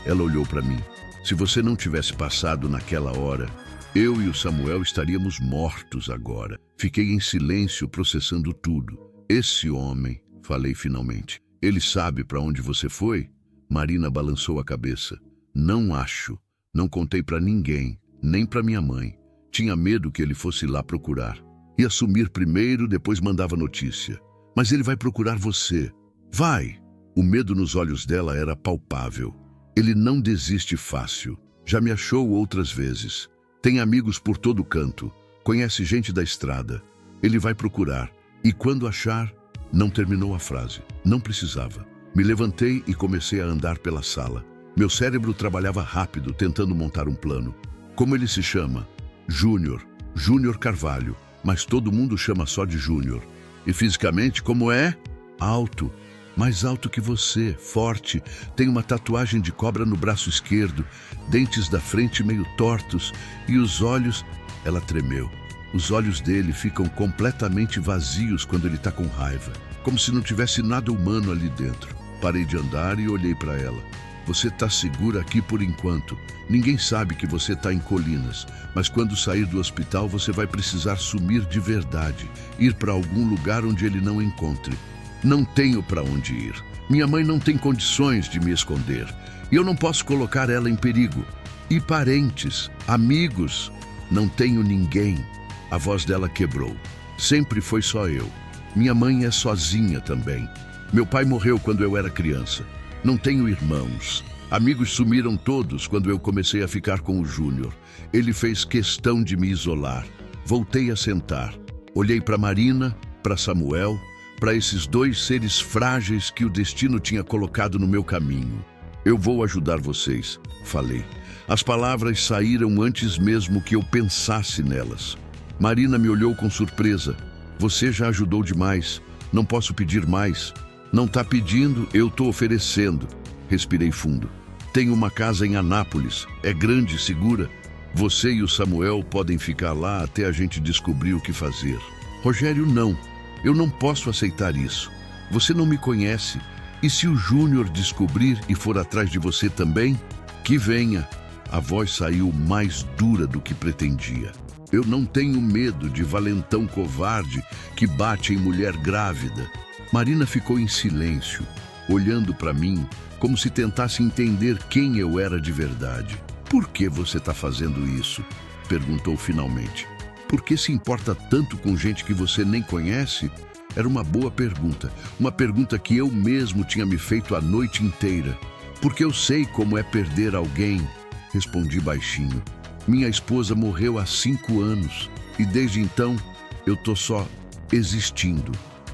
Ela olhou para mim. Se você não tivesse passado naquela hora, eu e o Samuel estaríamos mortos agora. Fiquei em silêncio, processando tudo. Esse homem, falei finalmente, ele sabe para onde você foi? Marina balançou a cabeça. Não acho. Não contei para ninguém, nem para minha mãe. Tinha medo que ele fosse lá procurar. Ia sumir primeiro, depois mandava notícia. Mas ele vai procurar você. Vai! O medo nos olhos dela era palpável. Ele não desiste fácil. Já me achou outras vezes. Tem amigos por todo canto. Conhece gente da estrada. Ele vai procurar. E quando achar... Não terminou a frase. Não precisava. Me levantei e comecei a andar pela sala. Meu cérebro trabalhava rápido, tentando montar um plano. Como ele se chama? Júnior. Júnior Carvalho. Mas todo mundo chama só de Júnior. E fisicamente, como é? Alto. Mais alto que você, forte. Tem uma tatuagem de cobra no braço esquerdo, dentes da frente meio tortos e os olhos... Ela tremeu. Os olhos dele ficam completamente vazios quando ele está com raiva, como se não tivesse nada humano ali dentro. Parei de andar e olhei para ela. Você está segura aqui por enquanto. Ninguém sabe que você está em Colinas, mas quando sair do hospital você vai precisar sumir de verdade, ir para algum lugar onde ele não encontre. Não tenho para onde ir. Minha mãe não tem condições de me esconder. E eu não posso colocar ela em perigo. E parentes, amigos, não tenho ninguém. A voz dela quebrou. Sempre foi só eu. Minha mãe é sozinha também. Meu pai morreu quando eu era criança. Não tenho irmãos. Amigos sumiram todos quando eu comecei a ficar com o Júnior. Ele fez questão de me isolar. Voltei a sentar. Olhei para Marina, para Samuel, para esses 2 seres frágeis que o destino tinha colocado no meu caminho. Eu vou ajudar vocês, falei. As palavras saíram antes mesmo que eu pensasse nelas. Marina me olhou com surpresa. Você já ajudou demais. Não posso pedir mais. Não está pedindo, eu estou oferecendo. Respirei fundo. Tenho uma casa em Anápolis. É grande e segura. Você e o Samuel podem ficar lá até a gente descobrir o que fazer. Rogério, não. Eu não posso aceitar isso. Você não me conhece. E se o Júnior descobrir e for atrás de você também? Que venha. A voz saiu mais dura do que pretendia. Eu não tenho medo de valentão covarde que bate em mulher grávida. Marina ficou em silêncio, olhando para mim como se tentasse entender quem eu era de verdade. Por que você está fazendo isso? Perguntou finalmente. Por que se importa tanto com gente que você nem conhece? Era uma boa pergunta, uma pergunta que eu mesmo tinha me feito a noite inteira. Porque eu sei como é perder alguém, respondi baixinho. Minha esposa morreu há 5 anos e desde então eu tô só existindo,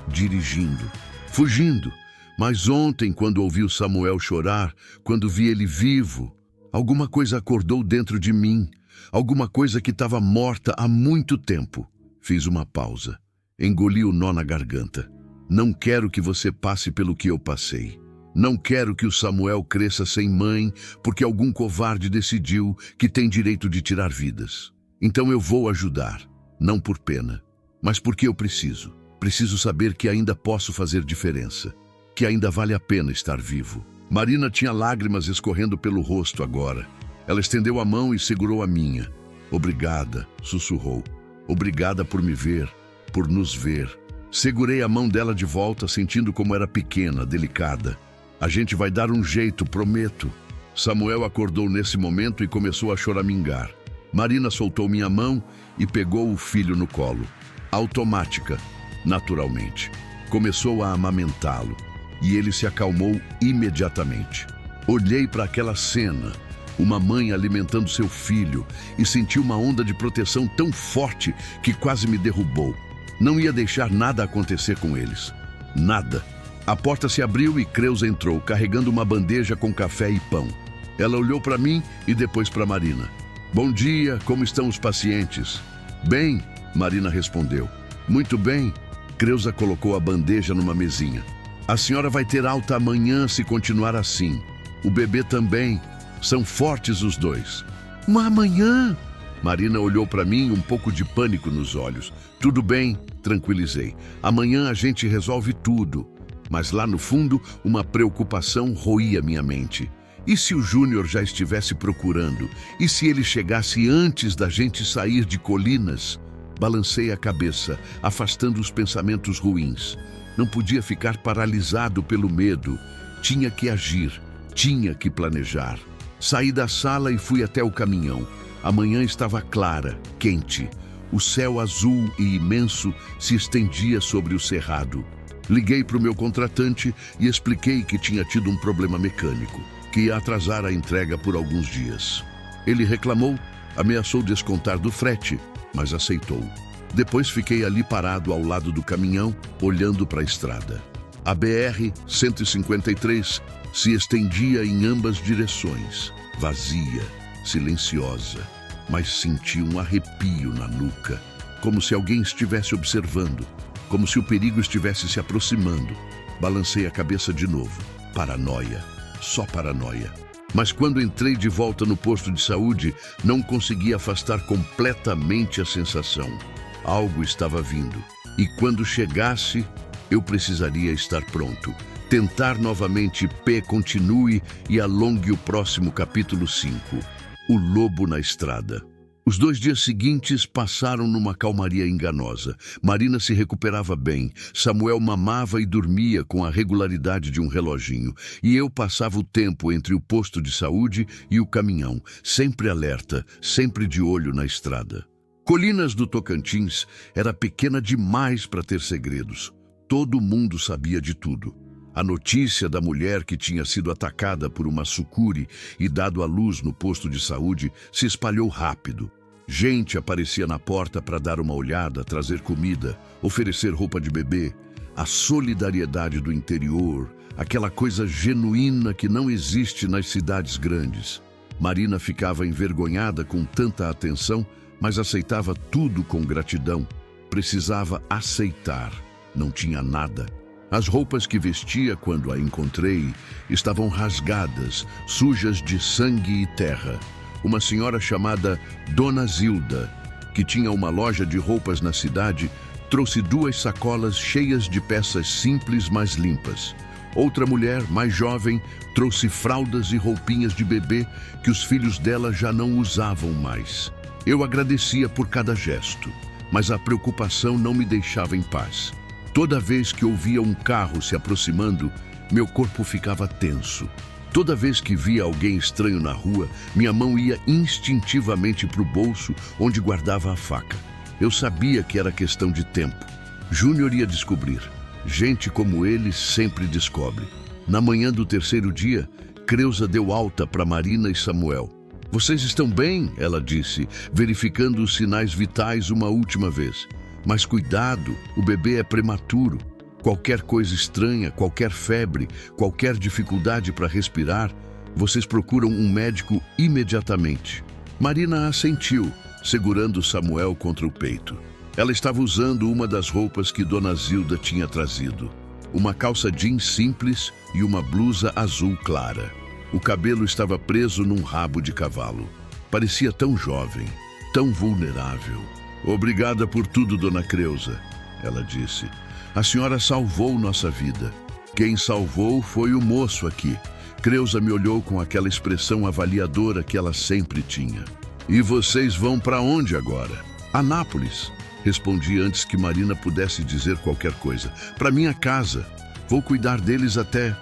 dirigindo, fugindo. Mas ontem, quando ouvi o Samuel chorar, quando vi ele vivo, alguma coisa acordou dentro de mim, alguma coisa que estava morta há muito tempo. Fiz uma pausa, engoli o nó na garganta. Não quero que você passe pelo que eu passei. Não quero que o Samuel cresça sem mãe, porque algum covarde decidiu que tem direito de tirar vidas. Então eu vou ajudar, não por pena, mas porque eu preciso. Preciso saber que ainda posso fazer diferença, que ainda vale a pena estar vivo. Marina tinha lágrimas escorrendo pelo rosto agora. Ela estendeu a mão e segurou a minha. Obrigada, sussurrou. Obrigada por me ver, por nos ver. Segurei a mão dela de volta, sentindo como era pequena, delicada. A gente vai dar um jeito, prometo. Samuel acordou nesse momento e começou a choramingar. Marina soltou minha mão e pegou o filho no colo. Automática, naturalmente. Começou a amamentá-lo e ele se acalmou imediatamente. Olhei para aquela cena, uma mãe alimentando seu filho, e senti uma onda de proteção tão forte que quase me derrubou. Não ia deixar nada acontecer com eles. Nada. A porta se abriu e Creuza entrou, carregando uma bandeja com café e pão. Ela olhou para mim e depois para Marina. Bom dia, como estão os pacientes? Bem, Marina respondeu. Muito bem. Creuza colocou a bandeja numa mesinha. A senhora vai ter alta amanhã se continuar assim. O bebê também. São fortes os dois. Mas amanhã? Marina olhou para mim, um pouco de pânico nos olhos. Tudo bem, tranquilizei. Amanhã a gente resolve tudo. Mas lá no fundo, uma preocupação roía minha mente. E se o Júnior já estivesse procurando? E se ele chegasse antes da gente sair de Colinas? Balancei a cabeça, afastando os pensamentos ruins. Não podia ficar paralisado pelo medo. Tinha que agir, tinha que planejar. Saí da sala e fui até o caminhão. A manhã estava clara, quente. O céu azul e imenso se estendia sobre o cerrado. Liguei para o meu contratante e expliquei que tinha tido um problema mecânico, que ia atrasar a entrega por alguns dias. Ele reclamou, ameaçou descontar do frete, mas aceitou. Depois fiquei ali parado ao lado do caminhão, olhando para a estrada. A BR-153 se estendia em ambas direções, vazia, silenciosa, mas senti um arrepio na nuca, como se alguém estivesse observando. Como se o perigo estivesse se aproximando. Balancei a cabeça de novo. Paranoia. Só paranoia. Mas quando entrei de volta no posto de saúde, não consegui afastar completamente a sensação. Algo estava vindo. E quando chegasse, eu precisaria estar pronto. Tentar novamente continue e alongue o próximo capítulo 5. O lobo na estrada. Os 2 dias seguintes passaram numa calmaria enganosa. Marina se recuperava bem, Samuel mamava e dormia com a regularidade de um reloginho, e eu passava o tempo entre o posto de saúde e o caminhão, sempre alerta, sempre de olho na estrada. Colinas do Tocantins era pequena demais para ter segredos. Todo mundo sabia de tudo. A notícia da mulher que tinha sido atacada por uma sucuri e dado à luz no posto de saúde se espalhou rápido. Gente aparecia na porta para dar uma olhada, trazer comida, oferecer roupa de bebê. A solidariedade do interior, aquela coisa genuína que não existe nas cidades grandes. Marina ficava envergonhada com tanta atenção, mas aceitava tudo com gratidão. Precisava aceitar. Não tinha nada. As roupas que vestia quando a encontrei estavam rasgadas, sujas de sangue e terra. Uma senhora chamada Dona Zilda, que tinha uma loja de roupas na cidade, trouxe 2 sacolas cheias de peças simples, mas limpas. Outra mulher, mais jovem, trouxe fraldas e roupinhas de bebê que os filhos dela já não usavam mais. Eu agradecia por cada gesto, mas a preocupação não me deixava em paz. Toda vez que ouvia um carro se aproximando, meu corpo ficava tenso. Toda vez que via alguém estranho na rua, minha mão ia instintivamente para o bolso onde guardava a faca. Eu sabia que era questão de tempo. Júnior ia descobrir. Gente como ele sempre descobre. Na manhã do terceiro dia, Creuza deu alta para Marina e Samuel. Vocês estão bem? Ela disse, verificando os sinais vitais uma última vez. Mas cuidado, o bebê é prematuro. Qualquer coisa estranha, qualquer febre, qualquer dificuldade para respirar, vocês procuram um médico imediatamente. Marina assentiu, segurando Samuel contra o peito. Ela estava usando uma das roupas que Dona Zilda tinha trazido. Uma calça jeans simples e uma blusa azul clara. O cabelo estava preso num rabo de cavalo. Parecia tão jovem, tão vulnerável. Obrigada por tudo, Dona Creuza, ela disse. A senhora salvou nossa vida. Quem salvou foi o moço aqui. Creuza me olhou com aquela expressão avaliadora que ela sempre tinha. E vocês vão para onde agora? Anápolis. Respondi antes que Marina pudesse dizer qualquer coisa. Para minha casa. Vou cuidar deles até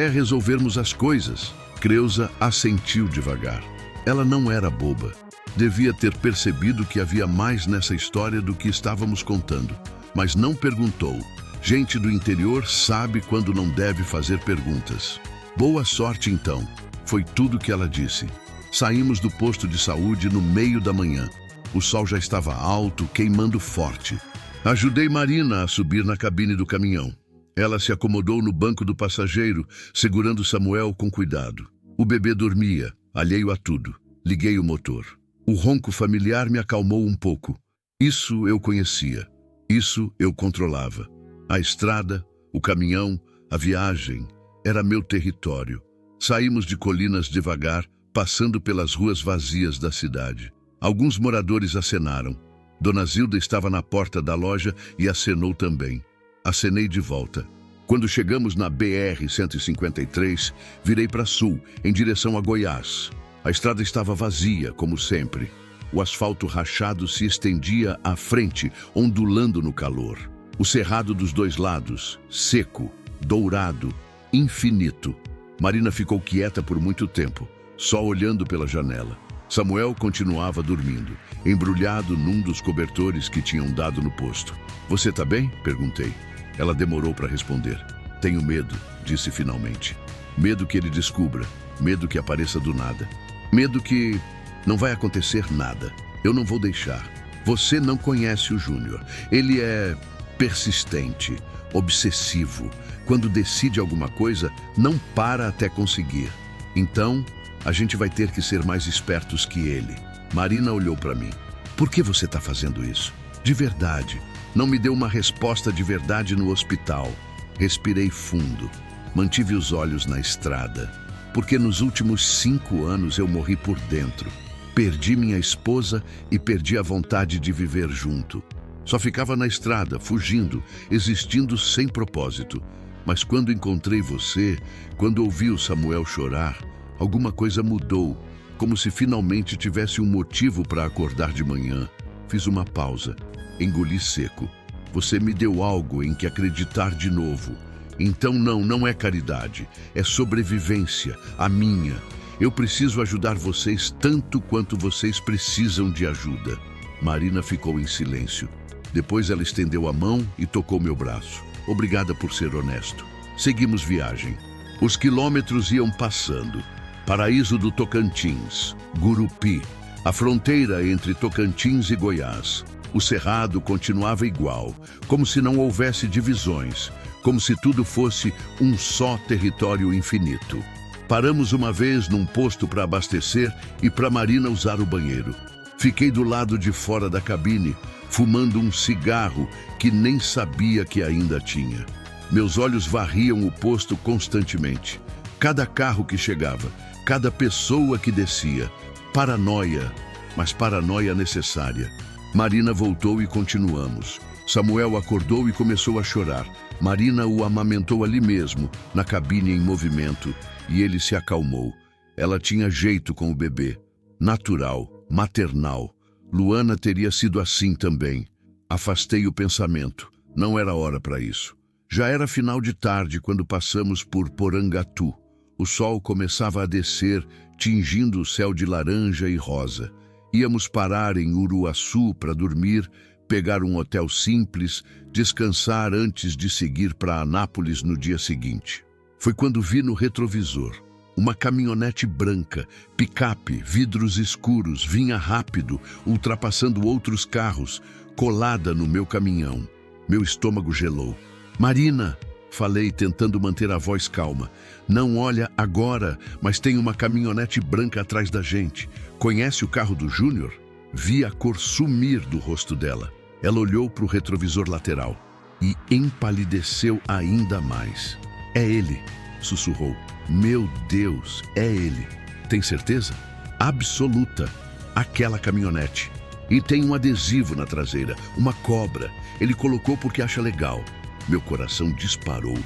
resolvermos as coisas. Creuza assentiu devagar. Ela não era boba. Devia ter percebido que havia mais nessa história do que estávamos contando. Mas não perguntou. Gente do interior sabe quando não deve fazer perguntas. Boa sorte então. Foi tudo que ela disse. Saímos do posto de saúde no meio da manhã. O sol já estava alto, queimando forte. Ajudei Marina a subir na cabine do caminhão. Ela se acomodou no banco do passageiro, segurando Samuel com cuidado. O bebê dormia, alheio a tudo. Liguei o motor. O ronco familiar me acalmou um pouco. Isso eu conhecia. Isso eu controlava. A estrada, o caminhão, a viagem, era meu território. Saímos de Colinas devagar, passando pelas ruas vazias da cidade. Alguns moradores acenaram. Dona Zilda estava na porta da loja e acenou também. Acenei de volta. Quando chegamos na BR-153, virei para sul, em direção a Goiás. A estrada estava vazia, como sempre. O asfalto rachado se estendia à frente, ondulando no calor. O cerrado dos dois lados, seco, dourado, infinito. Marina ficou quieta por muito tempo, só olhando pela janela. Samuel continuava dormindo, embrulhado num dos cobertores que tinham dado no posto. Você tá bem? Perguntei. Ela demorou para responder. Tenho medo, disse finalmente. Medo que ele descubra, medo que apareça do nada. Medo que não vai acontecer nada. Eu não vou deixar. Você não conhece o Júnior. Ele é persistente, obsessivo. Quando decide alguma coisa, não para até conseguir. Então, a gente vai ter que ser mais espertos que ele. Marina olhou para mim. Por que você está fazendo isso? De verdade. Não me deu uma resposta de verdade no hospital. Respirei fundo. Mantive os olhos na estrada. Porque nos últimos 5 anos eu morri por dentro. Perdi minha esposa e perdi a vontade de viver junto. Só ficava na estrada, fugindo, existindo sem propósito. Mas quando encontrei você, quando ouvi o Samuel chorar, alguma coisa mudou, como se finalmente tivesse um motivo para acordar de manhã. Fiz uma pausa, engoli seco. Você me deu algo em que acreditar de novo. Então não é caridade, é sobrevivência, a minha. Eu preciso ajudar vocês tanto quanto vocês precisam de ajuda. Marina ficou em silêncio. Depois ela estendeu a mão e tocou meu braço. Obrigada por ser honesto. Seguimos viagem. Os quilômetros iam passando. Paraíso do Tocantins, Gurupi, a fronteira entre Tocantins e Goiás. O cerrado continuava igual, como se não houvesse divisões, como se tudo fosse um só território infinito. Paramos uma vez num posto para abastecer e para Marina usar o banheiro. Fiquei do lado de fora da cabine, fumando um cigarro que nem sabia que ainda tinha. Meus olhos varriam o posto constantemente. Cada carro que chegava, cada pessoa que descia. Paranoia, mas paranoia necessária. Marina voltou e continuamos. Samuel acordou e começou a chorar. Marina o amamentou ali mesmo, na cabine em movimento, e ele se acalmou. Ela tinha jeito com o bebê. Natural, maternal. Luana teria sido assim também. Afastei o pensamento. Não era hora para isso. Já era final de tarde quando passamos por Porangatu. O sol começava a descer, tingindo o céu de laranja e rosa. Íamos parar em Uruaçu para dormir, pegar um hotel simples, descansar antes de seguir para Anápolis no dia seguinte. Foi quando vi no retrovisor. Uma caminhonete branca, picape, vidros escuros, vinha rápido, ultrapassando outros carros, colada no meu caminhão. Meu estômago gelou. Marina, falei, tentando manter a voz calma. Não olha agora, mas tem uma caminhonete branca atrás da gente. Conhece o carro do Júnior? Vi a cor sumir do rosto dela. Ela olhou para o retrovisor lateral e empalideceu ainda mais. É ele, sussurrou. Meu Deus, é ele. Tem certeza? Absoluta. Aquela caminhonete. E tem um adesivo na traseira, uma cobra. Ele colocou porque acha legal. Meu coração disparou.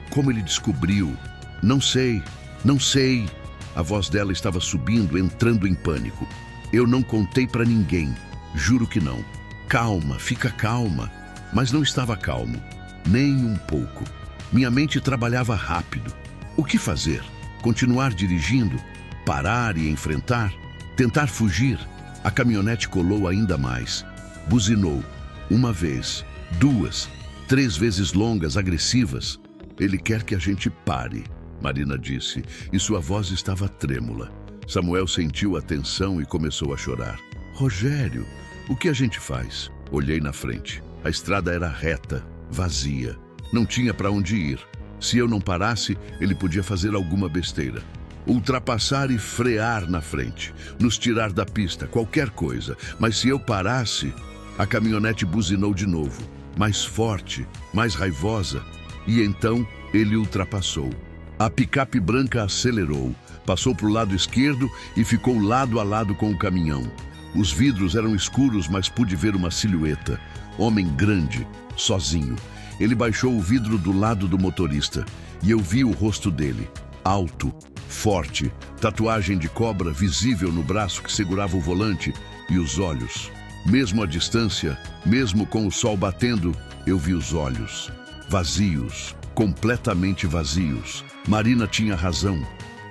Como ele descobriu? Não sei, não sei. A voz dela estava subindo, entrando em pânico. Eu não contei para ninguém. Juro que não. Calma, fica calma. Mas não estava calmo. Nem um pouco. Minha mente trabalhava rápido. O que fazer? Continuar dirigindo? Parar e enfrentar? Tentar fugir? A caminhonete colou ainda mais. Buzinou. Uma vez, duas, 3 vezes longas, agressivas. Ele quer que a gente pare, Marina disse, e sua voz estava trêmula. Samuel sentiu a tensão e começou a chorar. Rogério, o que a gente faz? Olhei na frente. A estrada era reta, vazia. Não tinha para onde ir. Se eu não parasse, ele podia fazer alguma besteira. Ultrapassar e frear na frente, nos tirar da pista, qualquer coisa. Mas se eu parasse, a caminhonete buzinou de novo, mais forte, mais raivosa, e então ele ultrapassou. A picape branca acelerou, passou para o lado esquerdo e ficou lado a lado com o caminhão. Os vidros eram escuros, mas pude ver uma silhueta. Homem grande, sozinho. Ele baixou o vidro do lado do motorista e eu vi o rosto dele, alto, forte, tatuagem de cobra visível no braço que segurava o volante e os olhos. Mesmo à distância, mesmo com o sol batendo, eu vi os olhos. Vazios, completamente vazios. Marina tinha razão.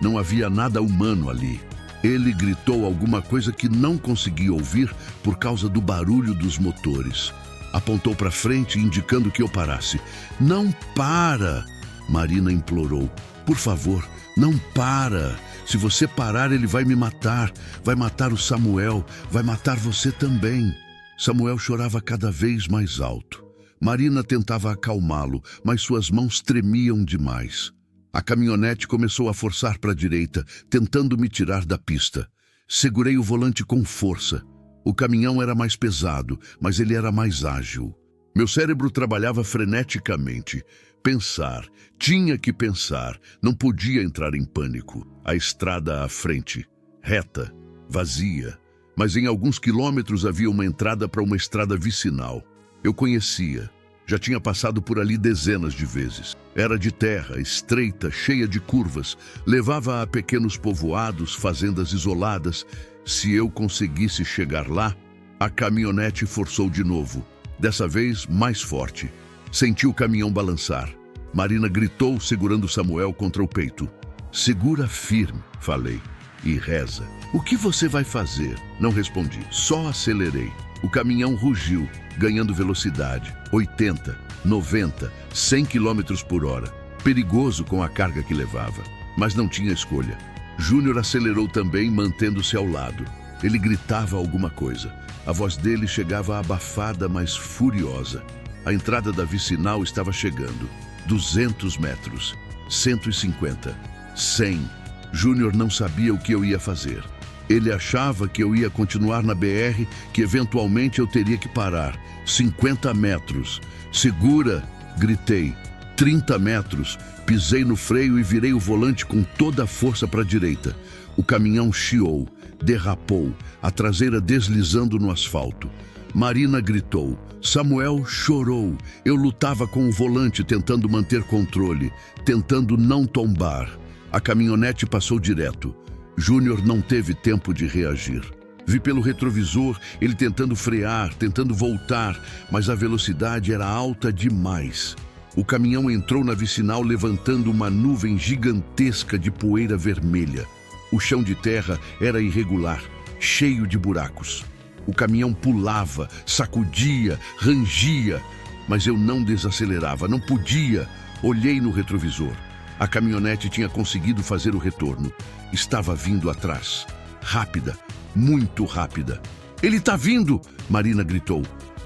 Não havia nada humano ali. Ele gritou alguma coisa que não consegui ouvir por causa do barulho dos motores. Apontou para frente, indicando que eu parasse. Não para! Marina implorou. Por favor, não para! Se você parar, ele vai me matar. Vai matar o Samuel. Vai matar você também. Samuel chorava cada vez mais alto. Marina tentava acalmá-lo, mas suas mãos tremiam demais. A caminhonete começou a forçar para a direita, tentando me tirar da pista. Segurei o volante com força. O caminhão era mais pesado, mas ele era mais ágil. Meu cérebro trabalhava freneticamente. Pensar, tinha que pensar, não podia entrar em pânico. A estrada à frente, reta, vazia, mas em alguns quilômetros havia uma entrada para uma estrada vicinal. Eu conhecia, já tinha passado por ali dezenas de vezes. Era de terra, estreita, cheia de curvas, levava a pequenos povoados, fazendas isoladas. Se eu conseguisse chegar lá, a caminhonete forçou de novo, dessa vez mais forte. Senti o caminhão balançar. Marina gritou, segurando Samuel contra o peito. Segura firme, falei, e reza. O que você vai fazer? Não respondi, só acelerei. O caminhão rugiu, ganhando velocidade, 80, 90, 100 km por hora. Perigoso com a carga que levava, mas não tinha escolha. Júnior acelerou também, mantendo-se ao lado. Ele gritava alguma coisa. A voz dele chegava abafada, mas furiosa. A entrada da vicinal estava chegando. 200 metros, 150, 100. Júnior não sabia o que eu ia fazer. Ele achava que eu ia continuar na BR, que eventualmente eu teria que parar. 50 metros. Segura, gritei. 30 metros. Pisei no freio e virei o volante com toda a força para a direita. O caminhão chiou, derrapou, a traseira deslizando no asfalto. Marina gritou. Samuel chorou. Eu lutava com o volante tentando manter controle, tentando não tombar. A caminhonete passou direto. Júnior não teve tempo de reagir. Vi pelo retrovisor ele tentando frear, tentando voltar, mas a velocidade era alta demais. O caminhão entrou na vicinal levantando uma nuvem gigantesca de poeira vermelha. O chão de terra era irregular, cheio de buracos. O caminhão pulava, sacudia, rangia, mas eu não desacelerava, não podia. Olhei no retrovisor. A caminhonete tinha conseguido fazer o retorno. Estava vindo atrás. Rápida, muito rápida. "Ele está vindo!" Marina gritou.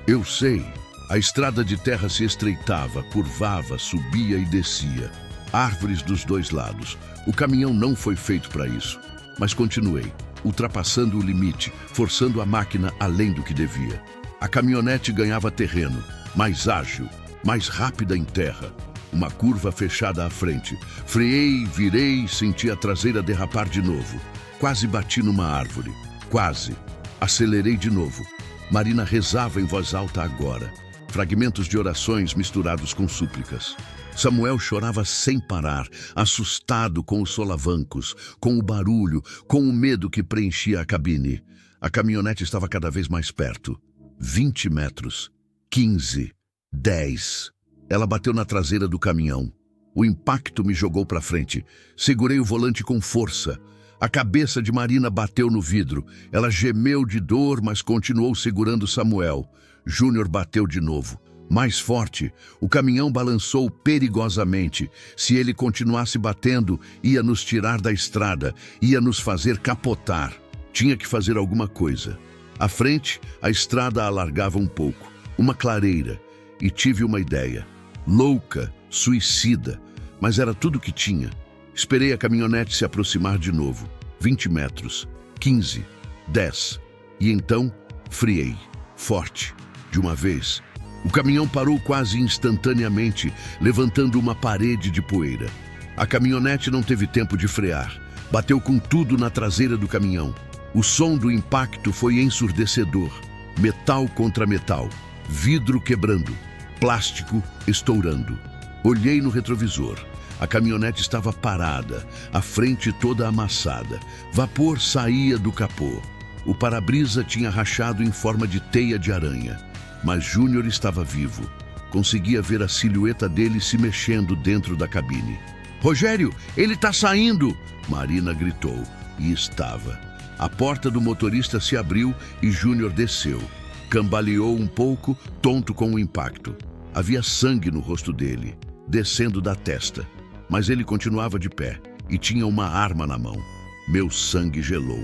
Eu sei. A estrada de terra se estreitava, curvava, subia e descia. Árvores dos dois lados. O caminhão não foi feito para isso. Mas continuei, ultrapassando o limite, forçando a máquina além do que devia. A caminhonete ganhava terreno, mais ágil, mais rápida em terra. Uma curva fechada à frente. Freiei, virei, senti a traseira derrapar de novo. Quase bati numa árvore. Quase. Acelerei de novo. Marina rezava em voz alta agora. Fragmentos de orações misturados com súplicas. Samuel chorava sem parar, assustado com os solavancos, com o barulho, com o medo que preenchia a cabine. A caminhonete estava cada vez mais perto. 20 metros. 15. 10. Ela bateu na traseira do caminhão. O impacto me jogou para frente. Segurei o volante com força. A cabeça de Marina bateu no vidro. Ela gemeu de dor, mas continuou segurando Samuel. Júnior bateu de novo. Mais forte, o caminhão balançou perigosamente. Se ele continuasse batendo, ia nos tirar da estrada, ia nos fazer capotar. Tinha que fazer alguma coisa. À frente, a estrada alargava um pouco, uma clareira, e tive uma ideia. Louca, suicida, mas era tudo que tinha. Esperei a caminhonete se aproximar de novo. 20 metros, 15, 10. E então, friei, forte, de uma vez. O caminhão parou quase instantaneamente, levantando uma parede de poeira. A caminhonete não teve tempo de frear. Bateu com tudo na traseira do caminhão. O som do impacto foi ensurdecedor. Metal contra metal. Vidro quebrando. Plástico estourando. Olhei no retrovisor. A caminhonete estava parada, a frente toda amassada. Vapor saía do capô. O para-brisa tinha rachado em forma de teia de aranha. Mas Júnior estava vivo. Conseguia ver a silhueta dele se mexendo dentro da cabine. "Rogério, ele está saindo!" Marina gritou. E estava. A porta do motorista se abriu e Júnior desceu. Cambaleou um pouco, tonto com o impacto. Havia sangue no rosto dele, descendo da testa. Mas ele continuava de pé e tinha uma arma na mão. Meu sangue gelou.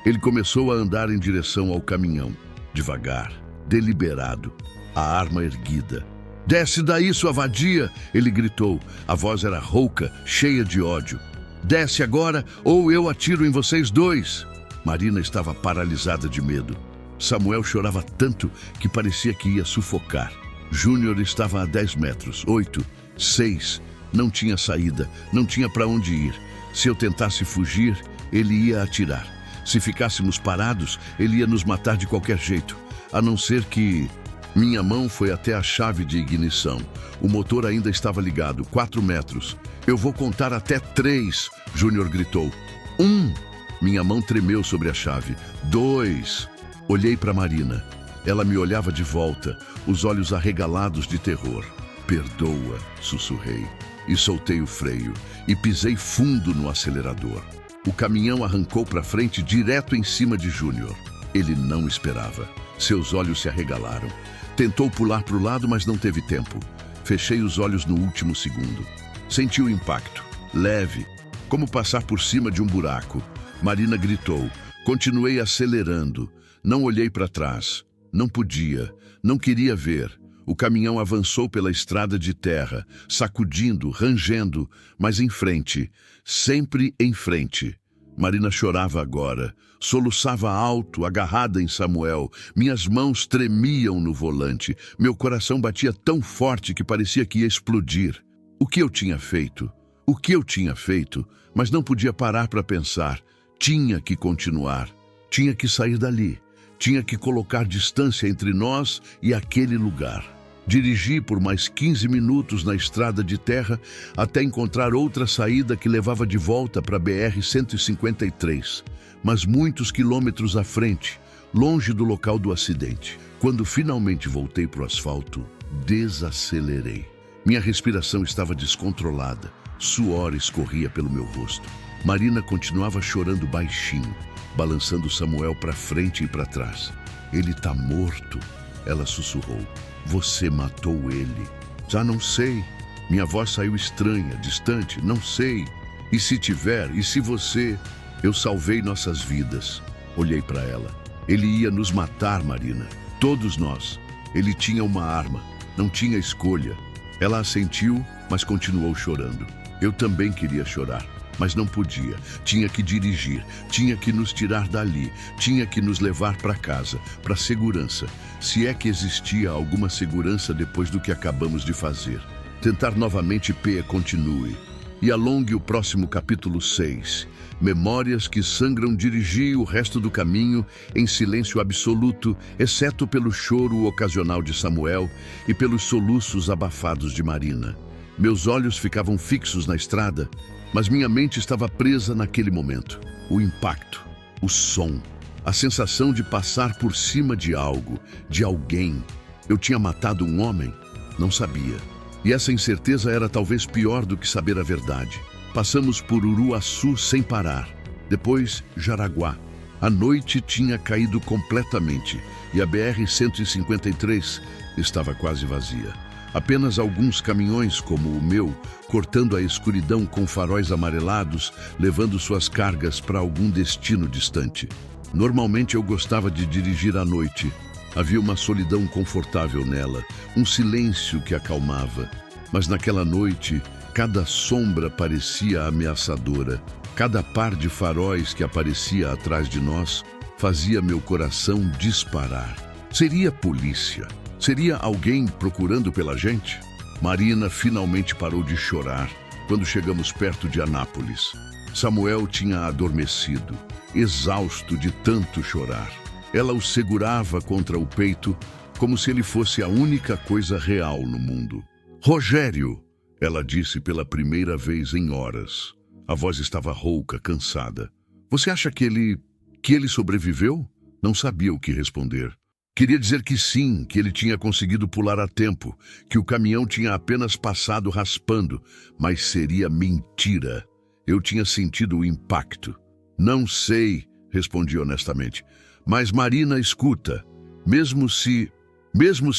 Ele começou a andar em direção ao caminhão, devagar, deliberado, a arma erguida. "Desce daí, sua vadia!" ele gritou. A voz era rouca, cheia de ódio. "Desce agora ou eu atiro em vocês dois!" Marina estava paralisada de medo. Samuel chorava tanto que parecia que ia sufocar. Júnior estava a 10 metros, 8, 6. Não tinha saída, não tinha para onde ir. Se eu tentasse fugir, ele ia atirar. Se ficássemos parados, ele ia nos matar de qualquer jeito. A não ser que... Minha mão foi até a chave de ignição. O motor ainda estava ligado, 4 metros. "Eu vou contar até 3, Júnior gritou. 1. Minha mão tremeu sobre a chave. 2. Olhei para Marina. Ela me olhava de volta, os olhos arregalados de terror. "Perdoa", sussurrei. E soltei o freio e pisei fundo no acelerador. O caminhão arrancou para frente direto em cima de Júnior. Ele não esperava. Seus olhos se arregalaram. Tentou pular para o lado, mas não teve tempo. Fechei os olhos no último segundo. Senti o impacto. Leve, como passar por cima de um buraco. Marina gritou. Continuei acelerando. Não olhei para trás. Não podia. Não queria ver. O caminhão avançou pela estrada de terra, sacudindo, rangendo, mas em frente, sempre em frente. Marina chorava agora, soluçava alto, agarrada em Samuel. Minhas mãos tremiam no volante. Meu coração batia tão forte que parecia que ia explodir. O que eu tinha feito? O que eu tinha feito? Mas não podia parar para pensar. Tinha que continuar. Tinha que sair dali. Tinha que colocar distância entre nós e aquele lugar. Dirigi por mais 15 minutos na estrada de terra até encontrar outra saída que levava de volta para a BR-153, mas muitos quilômetros à frente, longe do local do acidente. Quando finalmente voltei para o asfalto, desacelerei. Minha respiração estava descontrolada, suor escorria pelo meu rosto. Marina continuava chorando baixinho, balançando Samuel para frente e para trás. "Ele está morto", ela sussurrou. "Você matou ele." "Já não sei." Minha voz saiu estranha, distante, não sei. E se tiver, e se você... Eu salvei nossas vidas. Olhei para ela. Ele ia nos matar, Marina. Todos nós. Ele tinha uma arma. Não tinha escolha. Ela assentiu, mas continuou chorando. Eu também queria chorar, mas não podia. Tinha que dirigir, tinha que nos tirar dali, tinha que nos levar para casa, para segurança. Se é que existia alguma segurança depois do que acabamos de fazer. Tentar novamente continue. E alongue o próximo capítulo 6. Memórias que sangram. Dirigi o resto do caminho em silêncio absoluto, exceto pelo choro ocasional de Samuel e pelos soluços abafados de Marina. Meus olhos ficavam fixos na estrada, mas minha mente estava presa naquele momento. O impacto, o som, a sensação de passar por cima de algo, de alguém. Eu tinha matado um homem? Não sabia. E essa incerteza era talvez pior do que saber a verdade. Passamos por Uruaçu sem parar. Depois, Jaraguá. A noite tinha caído completamente e a BR-153 estava quase vazia. Apenas alguns caminhões, como o meu, cortando a escuridão com faróis amarelados, levando suas cargas para algum destino distante. Normalmente eu gostava de dirigir à noite. Havia uma solidão confortável nela, um silêncio que acalmava. Mas naquela noite, cada sombra parecia ameaçadora. Cada par de faróis que aparecia atrás de nós fazia meu coração disparar. Seria polícia? Seria alguém procurando pela gente? Marina finalmente parou de chorar quando chegamos perto de Anápolis. Samuel tinha adormecido, exausto de tanto chorar. Ela o segurava contra o peito como se ele fosse a única coisa real no mundo. Rogério, ela disse pela primeira vez em horas. A voz estava rouca, cansada. Você acha que ele sobreviveu? Não sabia o que responder. Queria dizer que sim, que ele tinha conseguido pular a tempo, que o caminhão tinha apenas passado raspando, mas seria mentira. Eu tinha sentido o impacto. Não sei, respondi honestamente. Mas Marina, escuta, mesmo se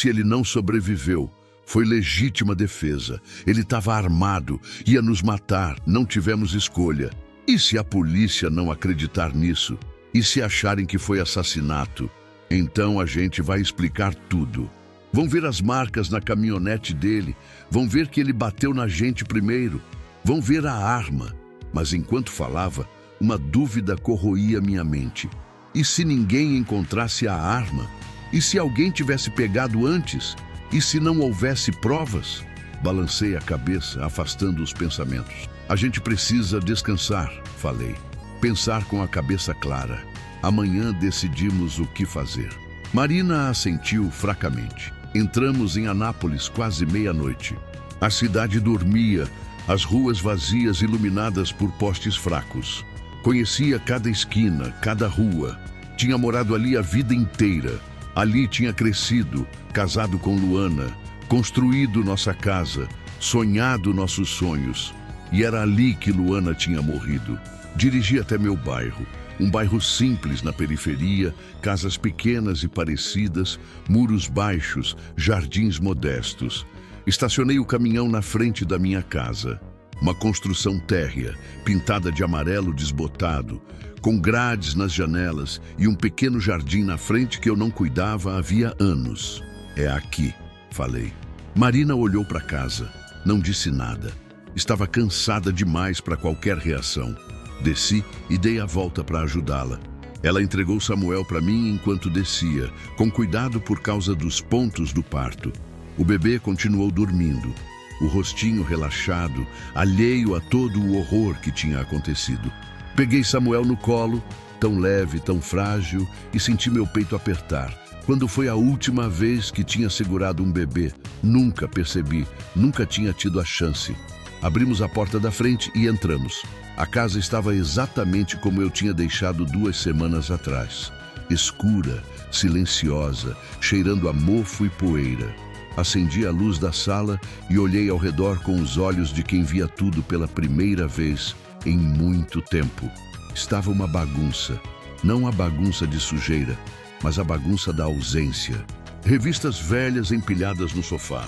ele não sobreviveu, foi legítima defesa. Ele estava armado, ia nos matar, não tivemos escolha. E se a polícia não acreditar nisso? E se acharem que foi assassinato? Então a gente vai explicar tudo. Vão ver as marcas na caminhonete dele, vão ver que ele bateu na gente primeiro, vão ver a arma. Mas enquanto falava, uma dúvida corroía minha mente. E se ninguém encontrasse a arma? E se alguém tivesse pegado antes? E se não houvesse provas? Balancei a cabeça, afastando os pensamentos. A gente precisa descansar, falei. Pensar com a cabeça clara. Amanhã decidimos o que fazer. Marina assentiu fracamente. Entramos em Anápolis quase meia-noite. A cidade dormia, as ruas vazias iluminadas por postes fracos. Conhecia cada esquina, cada rua. Tinha morado ali a vida inteira. Ali tinha crescido, casado com Luana, construído nossa casa, sonhado nossos sonhos. E era ali que Luana tinha morrido. Dirigi até meu bairro. Um bairro simples na periferia, casas pequenas e parecidas, muros baixos, jardins modestos. Estacionei o caminhão na frente da minha casa. Uma construção térrea, pintada de amarelo desbotado, com grades nas janelas e um pequeno jardim na frente que eu não cuidava havia anos. É aqui, falei. Marina olhou para casa, não disse nada. Estava cansada demais para qualquer reação. Desci e dei a volta para ajudá-la. Ela entregou Samuel para mim enquanto descia, com cuidado por causa dos pontos do parto. O bebê continuou dormindo, o rostinho relaxado, alheio a todo o horror que tinha acontecido. Peguei Samuel no colo, tão leve, tão frágil, e senti meu peito apertar. Quando foi a última vez que tinha segurado um bebê? Nunca percebi, nunca tinha tido a chance. Abrimos a porta da frente e entramos. A casa estava exatamente como eu tinha deixado 2 semanas atrás. Escura, silenciosa, cheirando a mofo e poeira. Acendi a luz da sala e olhei ao redor com os olhos de quem via tudo pela primeira vez em muito tempo. Estava uma bagunça. Não a bagunça de sujeira, mas a bagunça da ausência. Revistas velhas empilhadas no sofá.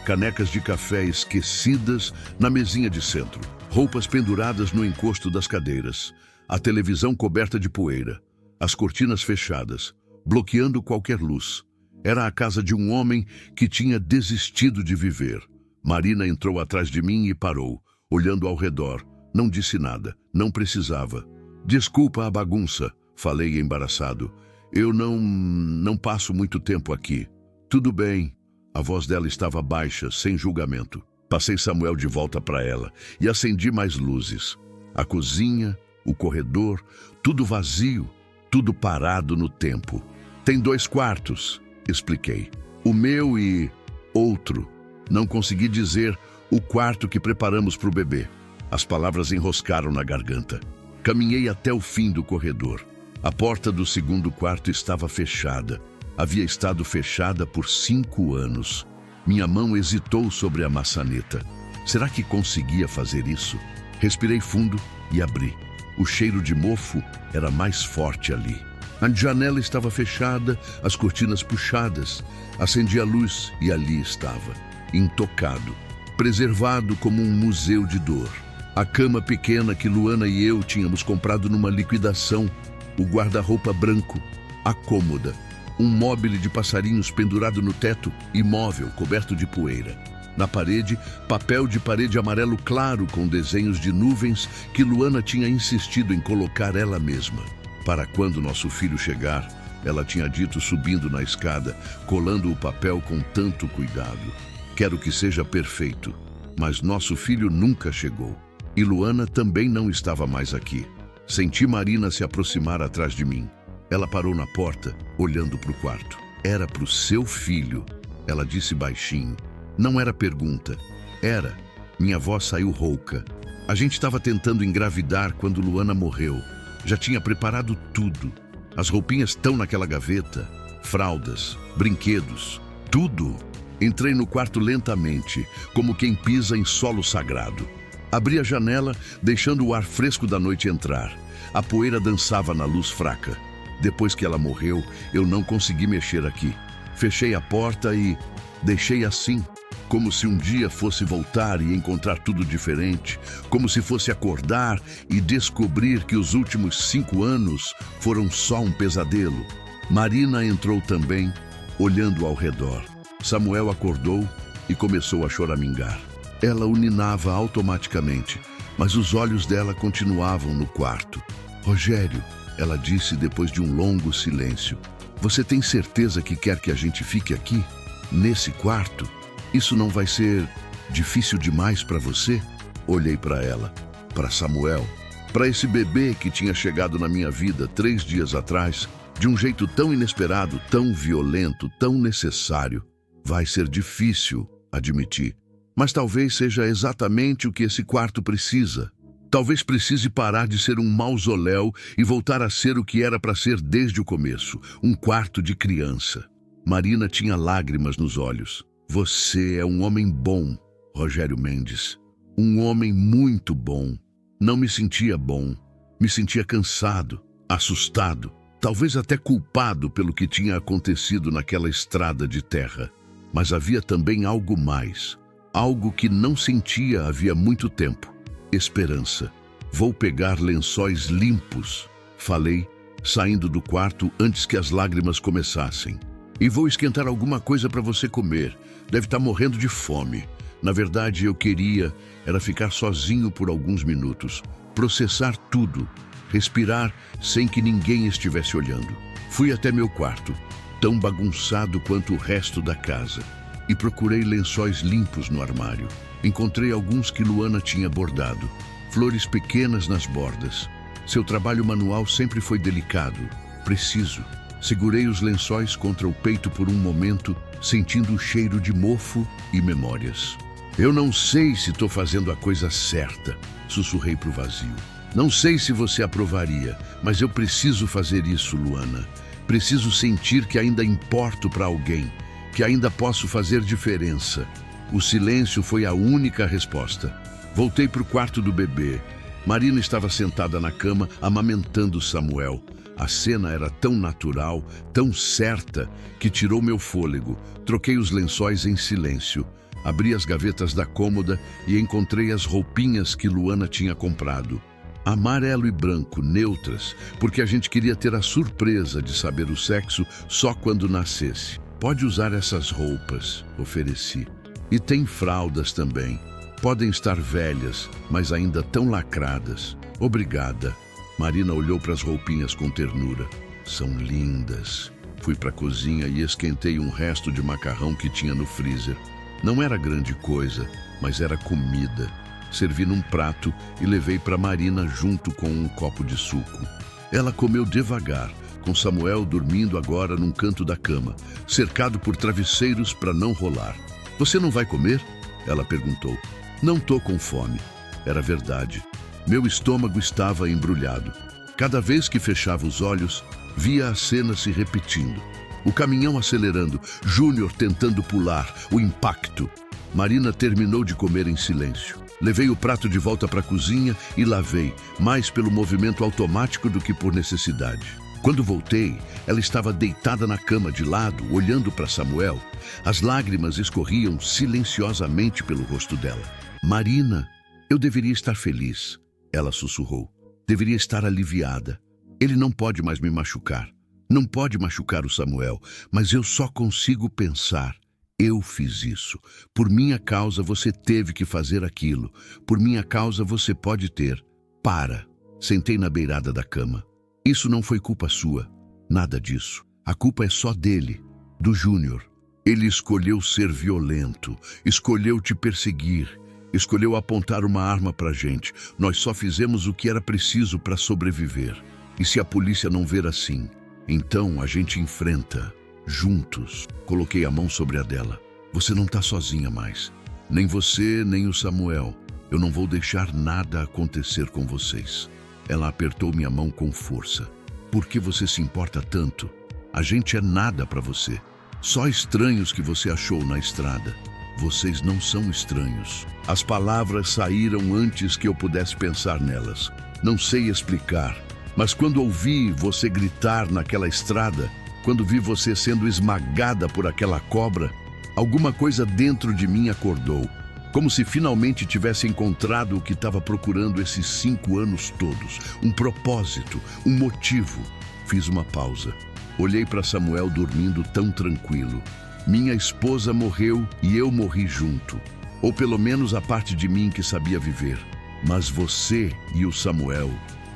canecas de café esquecidas na mesinha de centro, roupas penduradas no encosto das cadeiras, a televisão coberta de poeira, as cortinas fechadas, bloqueando qualquer luz. Era a casa de um homem que tinha desistido de viver. Marina entrou atrás de mim e parou, olhando ao redor. Não disse nada, não precisava. Desculpa a bagunça, falei embaraçado. Eu não passo muito tempo aqui. Tudo bem. A voz dela estava baixa, sem julgamento. Passei Samuel de volta para ela e acendi mais luzes. A cozinha, o corredor, tudo vazio, tudo parado no tempo. Tem 2 quartos, expliquei. O meu e outro. Não consegui dizer o quarto que preparamos para o bebê. As palavras enroscaram na garganta. Caminhei até o fim do corredor. A porta do segundo quarto estava fechada. Havia estado fechada por 5 anos. Minha mão hesitou sobre a maçaneta. Será que conseguia fazer isso? Respirei fundo e abri. O cheiro de mofo era mais forte ali. A janela estava fechada, as cortinas puxadas. Acendi a luz e ali estava, intocado, preservado como um museu de dor. A cama pequena que Luana e eu tínhamos comprado numa liquidação, o guarda-roupa branco, a cômoda, um móbile de passarinhos pendurado no teto, imóvel, coberto de poeira. Na parede, papel de parede amarelo claro com desenhos de nuvens que Luana tinha insistido em colocar ela mesma. Para quando nosso filho chegar, ela tinha dito subindo na escada, colando o papel com tanto cuidado. Quero que seja perfeito, mas nosso filho nunca chegou. E Luana também não estava mais aqui. Senti Marina se aproximar atrás de mim. Ela parou na porta, olhando para o quarto. Era para o seu filho, ela disse baixinho. Não era pergunta. Era. Minha voz saiu rouca. A gente estava tentando engravidar quando Luana morreu. Já tinha preparado tudo. As roupinhas estão naquela gaveta. Fraldas, brinquedos, tudo. Entrei no quarto lentamente, como quem pisa em solo sagrado. Abri a janela, deixando o ar fresco da noite entrar. A poeira dançava na luz fraca. Depois que ela morreu, eu não consegui mexer aqui. Fechei a porta e deixei assim, como se um dia fosse voltar e encontrar tudo diferente, como se fosse acordar e descobrir que os últimos 5 anos foram só um pesadelo. Marina entrou também, olhando ao redor. Samuel acordou e começou a choramingar. Ela uninava automaticamente, mas os olhos dela continuavam no quarto. Rogério, ela disse depois de um longo silêncio. Você tem certeza que quer que a gente fique aqui? Nesse quarto? Isso não vai ser difícil demais para você? Olhei para ela, para Samuel, para esse bebê que tinha chegado na minha vida 3 dias atrás, de um jeito tão inesperado, tão violento, tão necessário. Vai ser difícil, admiti. Mas talvez seja exatamente o que esse quarto precisa. Talvez precise parar de ser um mausoléu e voltar a ser o que era para ser desde o começo, um quarto de criança. Marina tinha lágrimas nos olhos. Você é um homem bom, Rogério Mendes. Um homem muito bom. Não me sentia bom. Me sentia cansado, assustado, talvez até culpado pelo que tinha acontecido naquela estrada de terra. Mas havia também algo mais. Algo que não sentia havia muito tempo. Esperança. Vou pegar lençóis limpos, falei, saindo do quarto antes que as lágrimas começassem. E vou esquentar alguma coisa para você comer. Deve estar morrendo de fome. Na verdade, eu queria era ficar sozinho por alguns minutos, processar tudo, respirar sem que ninguém estivesse olhando. Fui até meu quarto, tão bagunçado quanto o resto da casa, e procurei lençóis limpos no armário. Encontrei alguns que Luana tinha bordado, flores pequenas nas bordas. Seu trabalho manual sempre foi delicado, preciso. Segurei os lençóis contra o peito por um momento, sentindo o cheiro de mofo e memórias. Eu não sei se estou fazendo a coisa certa, sussurrei para o vazio. Não sei se você aprovaria, mas eu preciso fazer isso, Luana. Preciso sentir que ainda importo para alguém, que ainda posso fazer diferença. O silêncio foi a única resposta. Voltei para o quarto do bebê. Marina estava sentada na cama, amamentando Samuel. A cena era tão natural, tão certa, que tirou meu fôlego. Troquei os lençóis em silêncio. Abri as gavetas da cômoda e encontrei as roupinhas que Luana tinha comprado. Amarelo e branco, neutras, porque a gente queria ter a surpresa de saber o sexo só quando nascesse. Pode usar essas roupas, ofereci. E tem fraldas também. Podem estar velhas, mas ainda tão lacradas. Obrigada. Marina olhou para as roupinhas com ternura. São lindas. Fui para a cozinha e esquentei um resto de macarrão que tinha no freezer. Não era grande coisa, mas era comida. Servi num prato e levei para Marina junto com um copo de suco. Ela comeu devagar, com Samuel dormindo agora num canto da cama, cercado por travesseiros para não rolar. Você não vai comer? Ela perguntou. Não tô com fome. Era verdade. Meu estômago estava embrulhado. Cada vez que fechava os olhos, via a cena se repetindo. O caminhão acelerando, Júnior tentando pular, o impacto. Marina terminou de comer em silêncio. Levei o prato de volta para a cozinha e lavei, mais pelo movimento automático do que por necessidade. Quando voltei, ela estava deitada na cama de lado, olhando para Samuel. As lágrimas escorriam silenciosamente pelo rosto dela. Marina, eu deveria estar feliz, ela sussurrou. Deveria estar aliviada. Ele não pode mais me machucar. Não pode machucar o Samuel, mas eu só consigo pensar. Eu fiz isso. Por minha causa você teve que fazer aquilo. Por minha causa você pode ter. Para. Sentei na beirada da cama. Isso não foi culpa sua. Nada disso. A culpa é só dele, do Júnior. Ele escolheu ser violento, escolheu te perseguir, escolheu apontar uma arma pra gente. Nós só fizemos o que era preciso para sobreviver. E se a polícia não ver assim, então a gente enfrenta, juntos. Coloquei a mão sobre a dela. Você não tá sozinha mais. Nem você, nem o Samuel. Eu não vou deixar nada acontecer com vocês. Ela apertou minha mão com força. Por que você se importa tanto? A gente é nada para você. Só estranhos que você achou na estrada. Vocês não são estranhos. As palavras saíram antes que eu pudesse pensar nelas. Não sei explicar, mas quando ouvi você gritar naquela estrada, quando vi você sendo esmagada por aquela cobra, alguma coisa dentro de mim acordou. Como se finalmente tivesse encontrado o que estava procurando esses 5 anos todos. Um propósito, um motivo. Fiz uma pausa. Olhei para Samuel dormindo tão tranquilo. Minha esposa morreu e eu morri junto. Ou pelo menos a parte de mim que sabia viver. Mas você e o Samuel,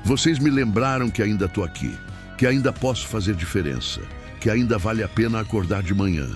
vocês me lembraram que ainda estou aqui. Que ainda posso fazer diferença. Que ainda vale a pena acordar de manhã.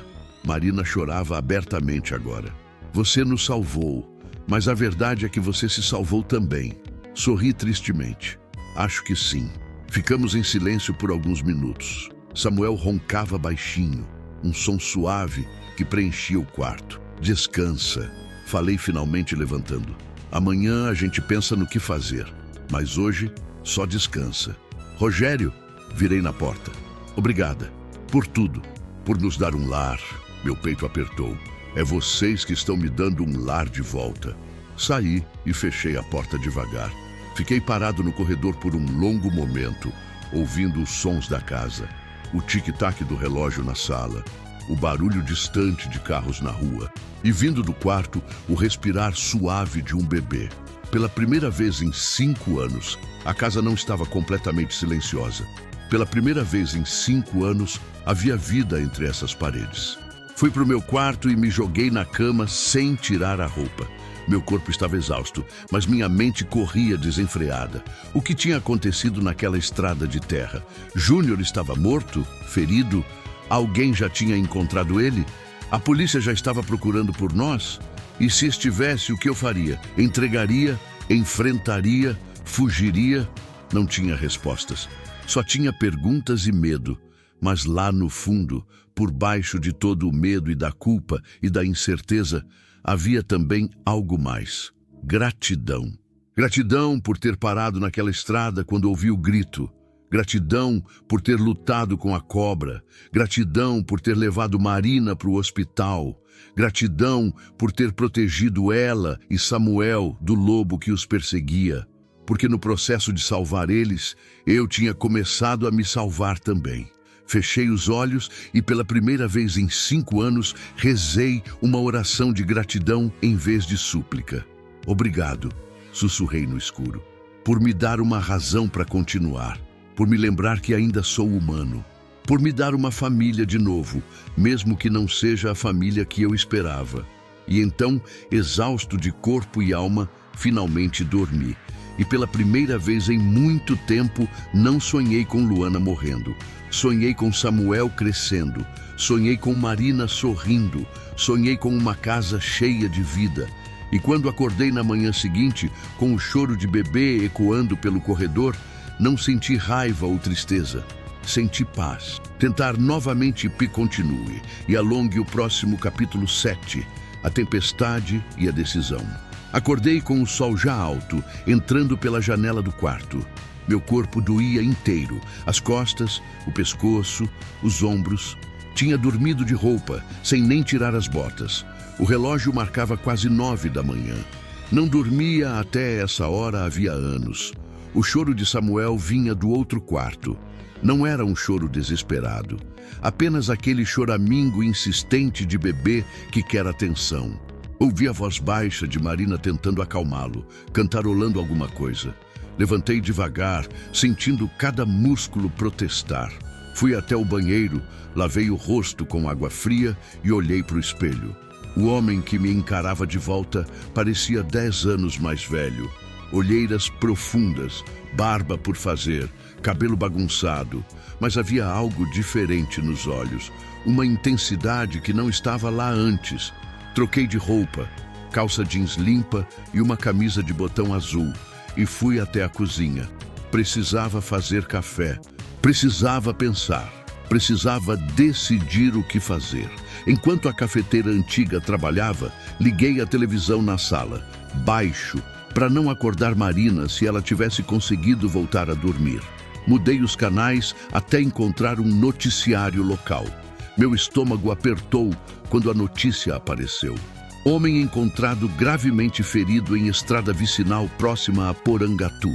Marina chorava abertamente agora. Você nos salvou, mas a verdade é que você se salvou também. Sorri tristemente. Acho que sim. Ficamos em silêncio por alguns minutos. Samuel roncava baixinho, um som suave que preenchia o quarto. Descansa, falei finalmente levantando. Amanhã a gente pensa no que fazer, mas hoje só descansa. Rogério, virei na porta. Obrigada, por tudo, por nos dar um lar. Meu peito apertou. É vocês que estão me dando um lar de volta. Saí e fechei a porta devagar. Fiquei parado no corredor por um longo momento, ouvindo os sons da casa, o tic-tac do relógio na sala, o barulho distante de carros na rua e, vindo do quarto, o respirar suave de um bebê. Pela primeira vez em 5 anos, a casa não estava completamente silenciosa. Pela primeira vez em 5 anos, havia vida entre essas paredes. Fui para o meu quarto e me joguei na cama sem tirar a roupa. Meu corpo estava exausto, mas minha mente corria desenfreada. O que tinha acontecido naquela estrada de terra? Júnior estava morto? Ferido? Alguém já tinha encontrado ele? A polícia já estava procurando por nós? E se estivesse, o que eu faria? Entregaria? Enfrentaria? Fugiria? Não tinha respostas. Só tinha perguntas e medo. Mas lá no fundo, por baixo de todo o medo e da culpa e da incerteza, havia também algo mais. Gratidão. Gratidão por ter parado naquela estrada quando ouvi o grito. Gratidão por ter lutado com a cobra. Gratidão por ter levado Marina para o hospital. Gratidão por ter protegido ela e Samuel do lobo que os perseguia. Porque no processo de salvar eles, eu tinha começado a me salvar também. Fechei os olhos e pela primeira vez em 5 anos rezei uma oração de gratidão em vez de súplica. Obrigado, sussurrei no escuro, por me dar uma razão para continuar, por me lembrar que ainda sou humano, por me dar uma família de novo, mesmo que não seja a família que eu esperava. E então, exausto de corpo e alma, finalmente dormi. E pela primeira vez em muito tempo, não sonhei com Luana morrendo. Sonhei com Samuel crescendo. Sonhei com Marina sorrindo. Sonhei com uma casa cheia de vida. E quando acordei na manhã seguinte, com o choro de bebê ecoando pelo corredor, não senti raiva ou tristeza. Senti paz. Tentar novamente continue e alongue o próximo capítulo 7, a tempestade e a decisão. Acordei com o sol já alto, entrando pela janela do quarto. Meu corpo doía inteiro, as costas, o pescoço, os ombros. Tinha dormido de roupa, sem nem tirar as botas. O relógio marcava quase 9 da manhã. Não dormia até essa hora havia anos. O choro de Samuel vinha do outro quarto. Não era um choro desesperado, apenas aquele choramingo insistente de bebê que quer atenção. Ouvi a voz baixa de Marina tentando acalmá-lo, cantarolando alguma coisa. Levantei devagar, sentindo cada músculo protestar. Fui até o banheiro, lavei o rosto com água fria e olhei para o espelho. O homem que me encarava de volta parecia 10 anos mais velho. Olheiras profundas, barba por fazer, cabelo bagunçado, mas havia algo diferente nos olhos, uma intensidade que não estava lá antes. Troquei de roupa, calça jeans limpa e uma camisa de botão azul, e fui até a cozinha. Precisava fazer café, precisava pensar, precisava decidir o que fazer. Enquanto a cafeteira antiga trabalhava, liguei a televisão na sala, baixo, para não acordar Marina se ela tivesse conseguido voltar a dormir. Mudei os canais até encontrar um noticiário local. Meu estômago apertou quando a notícia apareceu. Homem encontrado gravemente ferido em estrada vicinal próxima a Porangatu.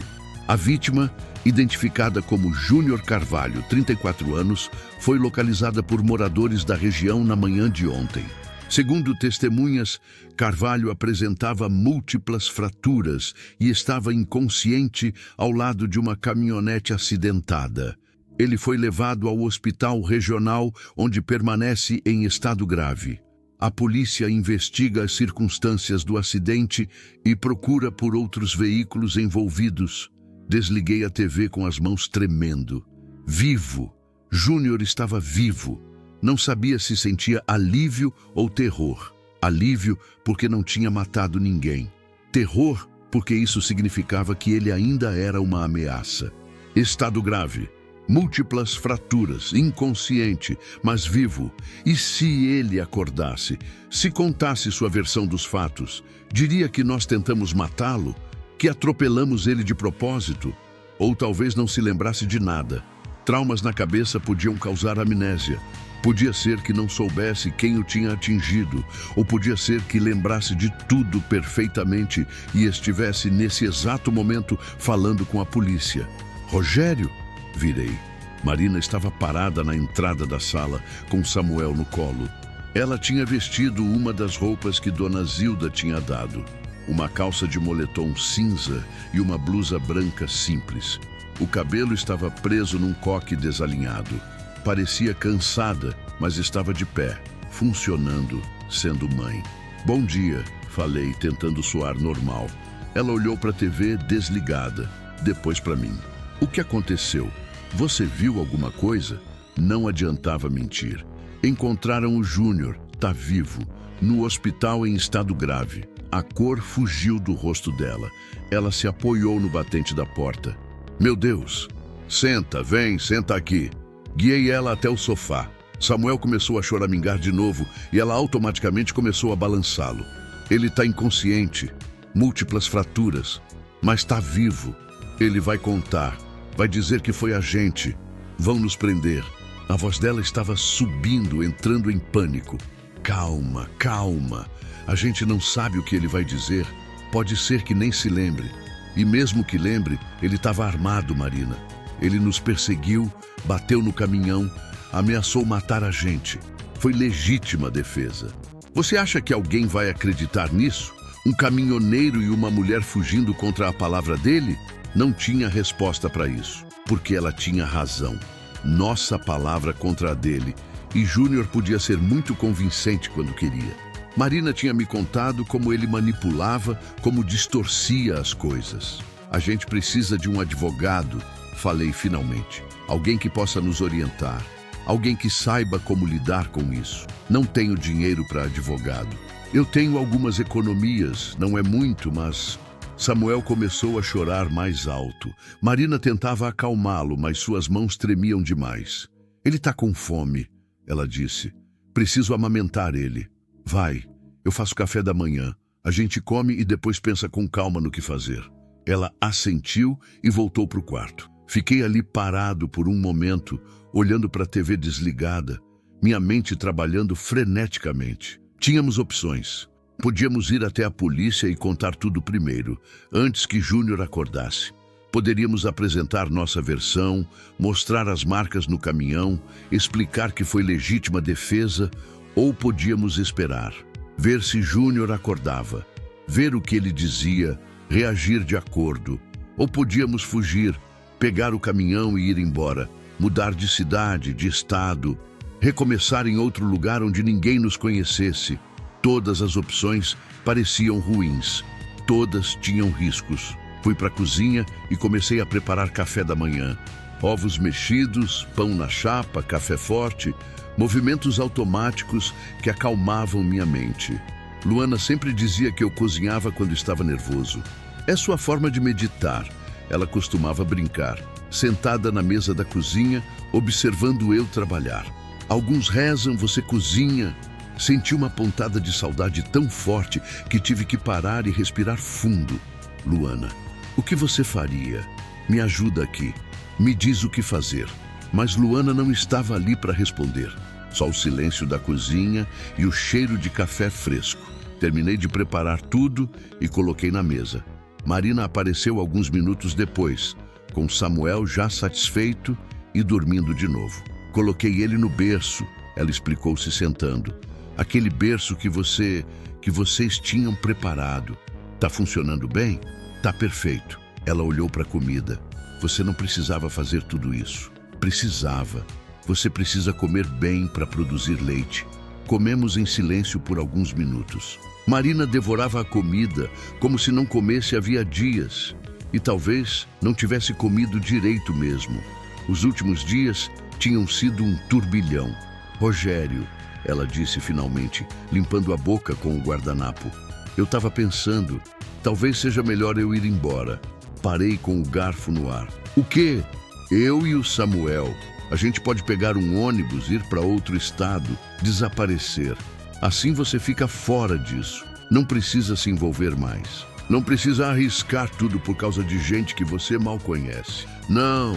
A vítima, identificada como Júnior Carvalho, 34 anos, foi localizada por moradores da região na manhã de ontem. Segundo testemunhas, Carvalho apresentava múltiplas fraturas e estava inconsciente ao lado de uma caminhonete acidentada. Ele foi levado ao hospital regional, onde permanece em estado grave. A polícia investiga as circunstâncias do acidente e procura por outros veículos envolvidos. Desliguei a TV com as mãos tremendo. Vivo! Júnior estava vivo. Não sabia se sentia alívio ou terror. Alívio porque não tinha matado ninguém. Terror porque isso significava que ele ainda era uma ameaça. Estado grave. Múltiplas fraturas, inconsciente, mas vivo. E se ele acordasse, se contasse sua versão dos fatos, diria que nós tentamos matá-lo, que atropelamos ele de propósito, ou talvez não se lembrasse de nada. Traumas na cabeça podiam causar amnésia. Podia ser que não soubesse quem o tinha atingido, ou podia ser que lembrasse de tudo perfeitamente e estivesse nesse exato momento falando com a polícia. Rogério? Virei. Marina estava parada na entrada da sala, com Samuel no colo. Ela tinha vestido uma das roupas que Dona Zilda tinha dado. Uma calça de moletom cinza e uma blusa branca simples. O cabelo estava preso num coque desalinhado. Parecia cansada, mas estava de pé, funcionando, sendo mãe. Bom dia, falei, tentando soar normal. Ela olhou para a TV desligada, depois para mim. O que aconteceu? Você viu alguma coisa? Não adiantava mentir. Encontraram o Júnior, tá vivo, no hospital em estado grave. A cor fugiu do rosto dela. Ela se apoiou no batente da porta. Meu Deus! Senta, vem, senta aqui. Guiei ela até o sofá. Samuel começou a choramingar de novo e ela automaticamente começou a balançá-lo. Ele está inconsciente, múltiplas fraturas, mas está vivo. Ele vai contar, vai dizer que foi a gente. Vão nos prender. A voz dela estava subindo, entrando em pânico. Calma, calma. A gente não sabe o que ele vai dizer. Pode ser que nem se lembre. E mesmo que lembre, ele estava armado, Marina. Ele nos perseguiu, bateu no caminhão, Ameaçou matar a gente. Foi legítima defesa. Você acha que alguém vai acreditar nisso? Um caminhoneiro e uma mulher fugindo contra a palavra dele? Não tinha resposta para isso, porque ela tinha razão. Nossa palavra contra a dele. E Júnior podia ser muito convincente quando queria. Marina tinha me contado como ele manipulava, como distorcia as coisas. A gente precisa de um advogado, falei finalmente. Alguém que possa nos orientar. Alguém que saiba como lidar com isso. Não tenho dinheiro para advogado. Eu tenho algumas economias, não é muito, mas... Samuel começou a chorar mais alto. Marina tentava acalmá-lo, mas suas mãos tremiam demais. Ele está com fome, ela disse. Preciso amamentar ele. Vai, eu faço café da manhã. A gente come e depois pensa com calma no que fazer. Ela assentiu e voltou para o quarto. Fiquei ali parado por um momento, olhando para a TV desligada, minha mente trabalhando freneticamente. Tínhamos opções. Podíamos ir até a polícia e contar tudo primeiro, antes que Júnior acordasse. Poderíamos apresentar nossa versão, mostrar as marcas no caminhão, explicar que foi legítima defesa, ou podíamos esperar, ver se Júnior acordava, ver o que ele dizia, reagir de acordo. Ou podíamos fugir, pegar o caminhão e ir embora, mudar de cidade, de estado, recomeçar em outro lugar onde ninguém nos conhecesse. Todas as opções pareciam ruins. Todas tinham riscos. Fui para a cozinha e comecei a preparar café da manhã. Ovos mexidos, pão na chapa, café forte, movimentos automáticos que acalmavam minha mente. Luana sempre dizia que eu cozinhava quando estava nervoso. É sua forma de meditar. Ela costumava brincar, sentada na mesa da cozinha, observando eu trabalhar. Alguns rezam, você cozinha. Senti uma pontada de saudade tão forte que tive que parar e respirar fundo. Luana, o que você faria? Me ajuda aqui. Me diz o que fazer. Mas Luana não estava ali para responder. Só o silêncio da cozinha e o cheiro de café fresco. Terminei de preparar tudo e coloquei na mesa. Marina apareceu alguns minutos depois, com Samuel já satisfeito e dormindo de novo. Coloquei ele no berço, ela explicou se sentando. Aquele berço que vocês tinham preparado. Tá funcionando bem? Tá perfeito. Ela olhou para a comida. Você não precisava fazer tudo isso. Precisava. Você precisa comer bem para produzir leite. Comemos em silêncio por alguns minutos. Marina devorava a comida como se não comesse havia dias. E talvez não tivesse comido direito mesmo. Os últimos dias tinham sido um turbilhão. Rogério, ela disse finalmente, limpando a boca com o guardanapo. Eu estava pensando, talvez seja melhor eu ir embora. Parei com o garfo no ar. O quê? Eu e o Samuel. A gente pode pegar um ônibus, ir para outro estado, desaparecer. Assim você fica fora disso. Não precisa se envolver mais. Não precisa arriscar tudo por causa de gente que você mal conhece. Não,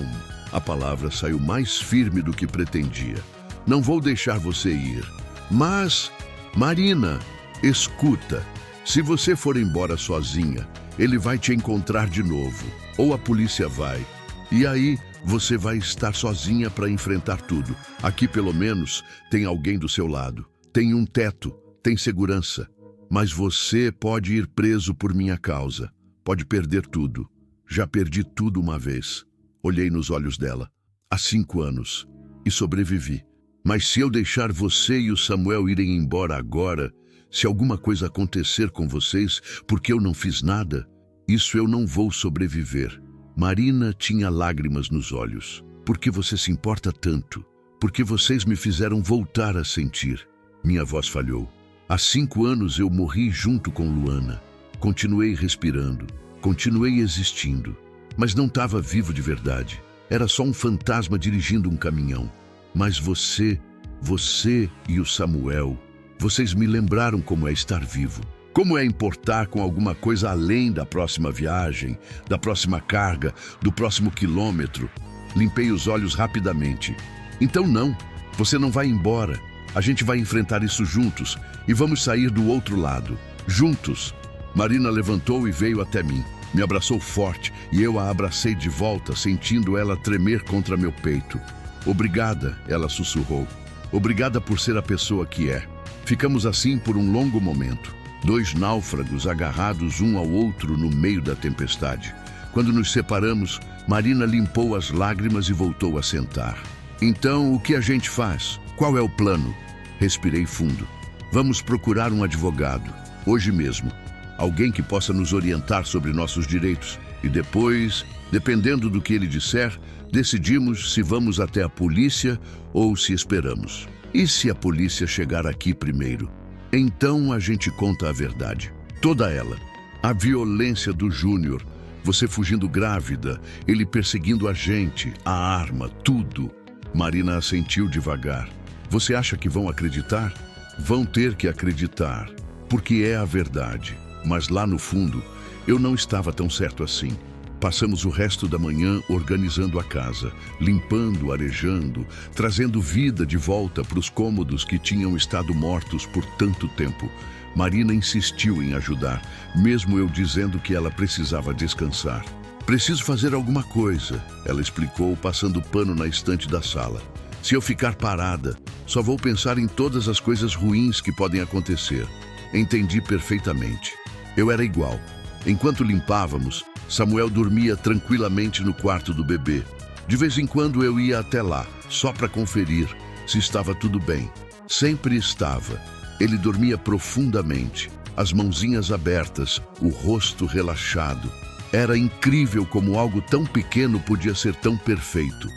a palavra saiu mais firme do que pretendia. Não vou deixar você ir. Mas, Marina, escuta. Se você for embora sozinha, ele vai te encontrar de novo. Ou a polícia vai. E aí, você vai estar sozinha para enfrentar tudo. Aqui, pelo menos, tem alguém do seu lado. Tem um teto, tem segurança. Mas você pode ir preso por minha causa. Pode perder tudo. Já perdi tudo uma vez. Olhei nos olhos dela. Há 5 anos. E sobrevivi. Mas se eu deixar você e o Samuel irem embora agora, se alguma coisa acontecer com vocês porque eu não fiz nada, isso eu não vou sobreviver. Marina tinha lágrimas nos olhos. Por que você se importa tanto? Porque vocês me fizeram voltar a sentir. Minha voz falhou. Há 5 anos eu morri junto com Luana. Continuei respirando, continuei existindo. Mas não estava vivo de verdade. Era só um fantasma dirigindo um caminhão. Mas você e o Samuel, vocês me lembraram como é estar vivo. Como é importar com alguma coisa além da próxima viagem, da próxima carga, do próximo quilômetro. Limpei os olhos rapidamente. Então não, você não vai embora. A gente vai enfrentar isso juntos e vamos sair do outro lado. Juntos. Marina levantou e veio até mim. Me abraçou forte e eu a abracei de volta, sentindo ela tremer contra meu peito. Obrigada, ela sussurrou. Obrigada por ser a pessoa que é. Ficamos assim por um longo momento. Dois náufragos agarrados um ao outro no meio da tempestade. Quando nos separamos, Marina limpou as lágrimas e voltou a sentar. Então, o que a gente faz? Qual é o plano? Respirei fundo. Vamos procurar um advogado, hoje mesmo. Alguém que possa nos orientar sobre nossos direitos. E depois, dependendo do que ele disser, decidimos se vamos até a polícia ou se esperamos. E se a polícia chegar aqui primeiro? Então a gente conta a verdade. Toda ela. A violência do Júnior, você fugindo grávida, ele perseguindo a gente, a arma, tudo. Marina assentiu devagar. Você acha que vão acreditar? Vão ter que acreditar, porque é a verdade. Mas lá no fundo, eu não estava tão certo assim. Passamos o resto da manhã organizando a casa, limpando, arejando, trazendo vida de volta para os cômodos que tinham estado mortos por tanto tempo. Marina insistiu em ajudar, mesmo eu dizendo que ela precisava descansar. Preciso fazer alguma coisa, ela explicou, passando pano na estante da sala. Se eu ficar parada, só vou pensar em todas as coisas ruins que podem acontecer. Entendi perfeitamente. Eu era igual. Enquanto limpávamos, Samuel dormia tranquilamente no quarto do bebê. De vez em quando eu ia até lá, só para conferir se estava tudo bem. Sempre estava. Ele dormia profundamente, as mãozinhas abertas, o rosto relaxado. Era incrível como algo tão pequeno podia ser tão perfeito.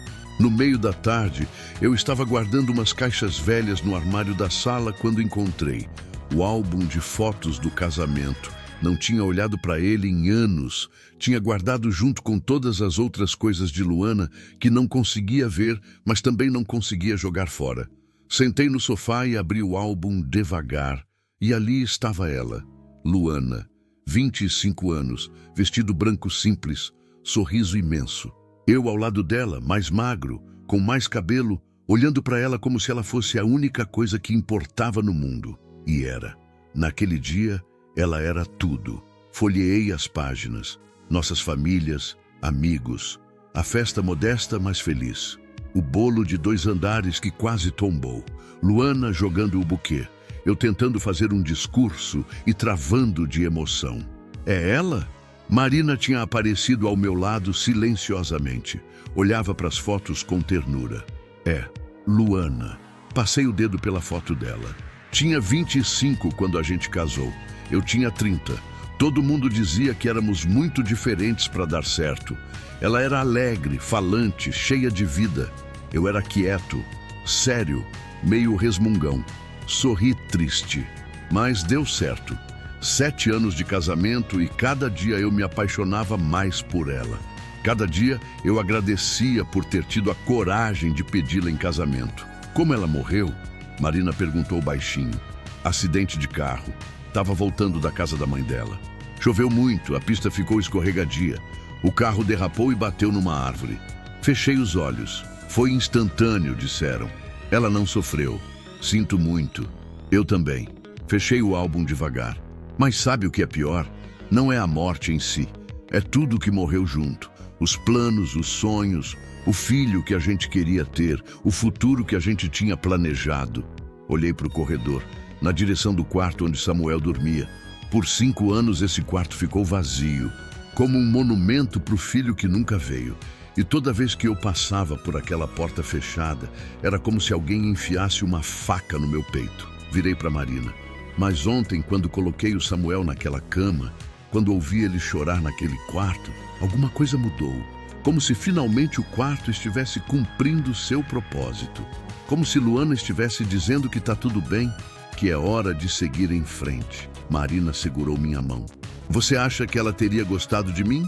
No meio da tarde, eu estava guardando umas caixas velhas no armário da sala quando encontrei o álbum de fotos do casamento. Não tinha olhado para ele em anos. Tinha guardado junto com todas as outras coisas de Luana que não conseguia ver, mas também não conseguia jogar fora. Sentei no sofá e abri o álbum devagar. E ali estava ela, Luana, 25 anos, vestido branco simples, sorriso imenso. Eu ao lado dela, mais magro, com mais cabelo, olhando para ela como se ela fosse a única coisa que importava no mundo. E era. Naquele dia, ela era tudo. Folheei as páginas, nossas famílias, amigos, a festa modesta, mas feliz. O bolo de 2 andares que quase tombou. Luana jogando o buquê. Eu tentando fazer um discurso e travando de emoção. É ela? Marina tinha aparecido ao meu lado silenciosamente. Olhava para as fotos com ternura. É, Luana. Passei o dedo pela foto dela. Tinha 25 quando a gente casou. Eu tinha 30. Todo mundo dizia que éramos muito diferentes para dar certo. Ela era alegre, falante, cheia de vida. Eu era quieto, sério, meio resmungão. Sorri triste. Mas deu certo. 7 anos de casamento e cada dia eu me apaixonava mais por ela. Cada dia eu agradecia por ter tido a coragem de pedi-la em casamento. Como ela morreu? Marina perguntou baixinho. Acidente de carro. Estava voltando da casa da mãe dela. Choveu muito, a pista ficou escorregadia. O carro derrapou e bateu numa árvore. Fechei os olhos. Foi instantâneo, disseram. Ela não sofreu. Sinto muito. Eu também. Fechei o álbum devagar. Mas sabe o que é pior? Não é a morte em si. É tudo que morreu junto. Os planos, os sonhos, o filho que a gente queria ter, o futuro que a gente tinha planejado. Olhei para o corredor, na direção do quarto onde Samuel dormia. Por 5 anos esse quarto ficou vazio, como um monumento para o filho que nunca veio. E toda vez que eu passava por aquela porta fechada, era como se alguém enfiasse uma faca no meu peito. Virei para Marina. Mas ontem, quando coloquei o Samuel naquela cama, quando ouvi ele chorar naquele quarto, alguma coisa mudou. Como se finalmente o quarto estivesse cumprindo seu propósito. Como se Luana estivesse dizendo que está tudo bem, que é hora de seguir em frente. Marina segurou minha mão. Você acha que ela teria gostado de mim?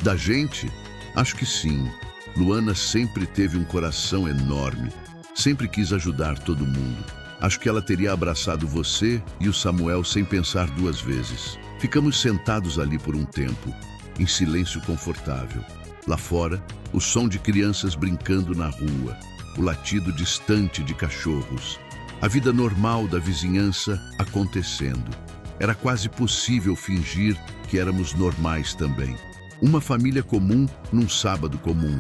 Da gente? Acho que sim. Luana sempre teve um coração enorme. Sempre quis ajudar todo mundo. Acho que ela teria abraçado você e o Samuel sem pensar 2 vezes. Ficamos sentados ali por um tempo, em silêncio confortável. Lá fora, o som de crianças brincando na rua, o latido distante de cachorros, a vida normal da vizinhança acontecendo. Era quase possível fingir que éramos normais também. Uma família comum num sábado comum,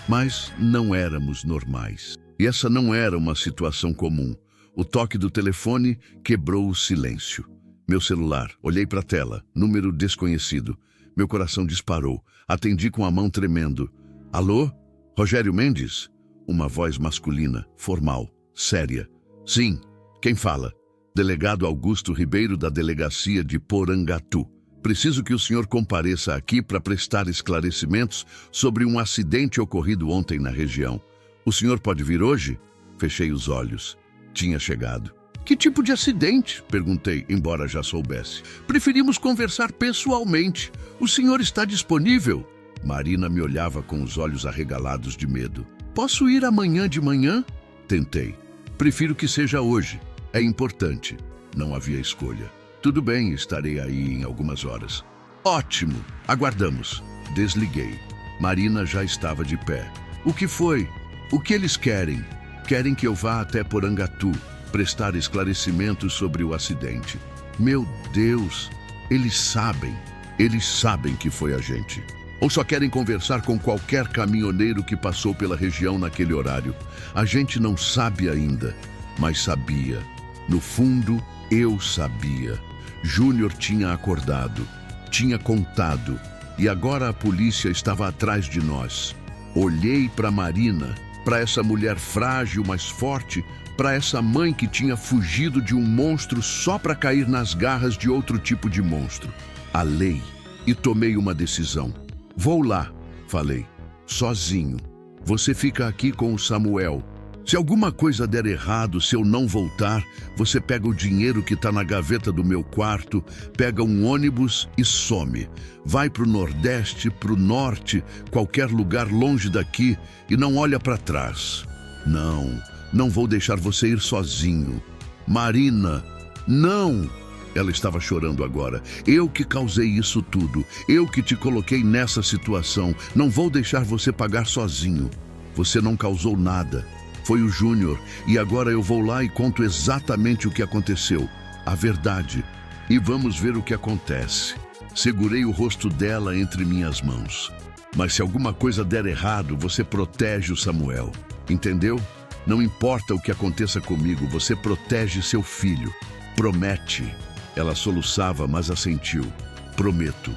mas não éramos normais. E essa não era uma situação comum. O toque do telefone quebrou o silêncio. Meu celular, olhei para a tela, número desconhecido. Meu coração disparou. Atendi com a mão tremendo. Alô? Rogério Mendes? Uma voz masculina, formal, séria. Sim, quem fala? Delegado Augusto Ribeiro, da delegacia de Porangatu. Preciso que o senhor compareça aqui para prestar esclarecimentos sobre um acidente ocorrido ontem na região. O senhor pode vir hoje? Fechei os olhos. Tinha chegado. Que tipo de acidente? Perguntei, embora já soubesse. Preferimos conversar pessoalmente. O senhor está disponível? Marina me olhava com os olhos arregalados de medo. Posso ir amanhã de manhã? Tentei. Prefiro que seja hoje. É importante. Não havia escolha. Tudo bem, estarei aí em algumas horas. Ótimo. Aguardamos. Desliguei. Marina já estava de pé. O que foi? O que eles querem? Querem que eu vá até Porangatu, prestar esclarecimentos sobre o acidente. Meu Deus, eles sabem que foi a gente. Ou só querem conversar com qualquer caminhoneiro que passou pela região naquele horário. A gente não sabe ainda, mas sabia. No fundo, eu sabia. Júnior tinha acordado, tinha contado, e agora a polícia estava atrás de nós. Olhei para Marina, para essa mulher frágil, mas forte, para essa mãe que tinha fugido de um monstro só para cair nas garras de outro tipo de monstro. A lei. E tomei uma decisão. Vou lá, falei, sozinho. Você fica aqui com o Samuel. Se alguma coisa der errado, se eu não voltar, você pega o dinheiro que está na gaveta do meu quarto, pega um ônibus e some. Vai para o Nordeste, para o Norte, qualquer lugar longe daqui e não olha para trás. Não vou deixar você ir sozinho. Marina, não! Ela estava chorando agora. Eu que causei isso tudo. Eu que te coloquei nessa situação. Não vou deixar você pagar sozinho. Você não causou nada. Foi o Júnior, e agora eu vou lá e conto exatamente o que aconteceu, a verdade, e vamos ver o que acontece. Segurei o rosto dela entre minhas mãos. Mas se alguma coisa der errado, você protege o Samuel, entendeu? Não importa o que aconteça comigo, você protege seu filho. Promete. Ela soluçava, mas assentiu. Prometo.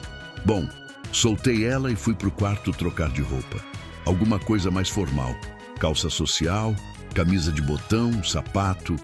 Bom, soltei ela e fui pro quarto trocar de roupa. Alguma coisa mais formal. Calça social, camisa de botão, sapato.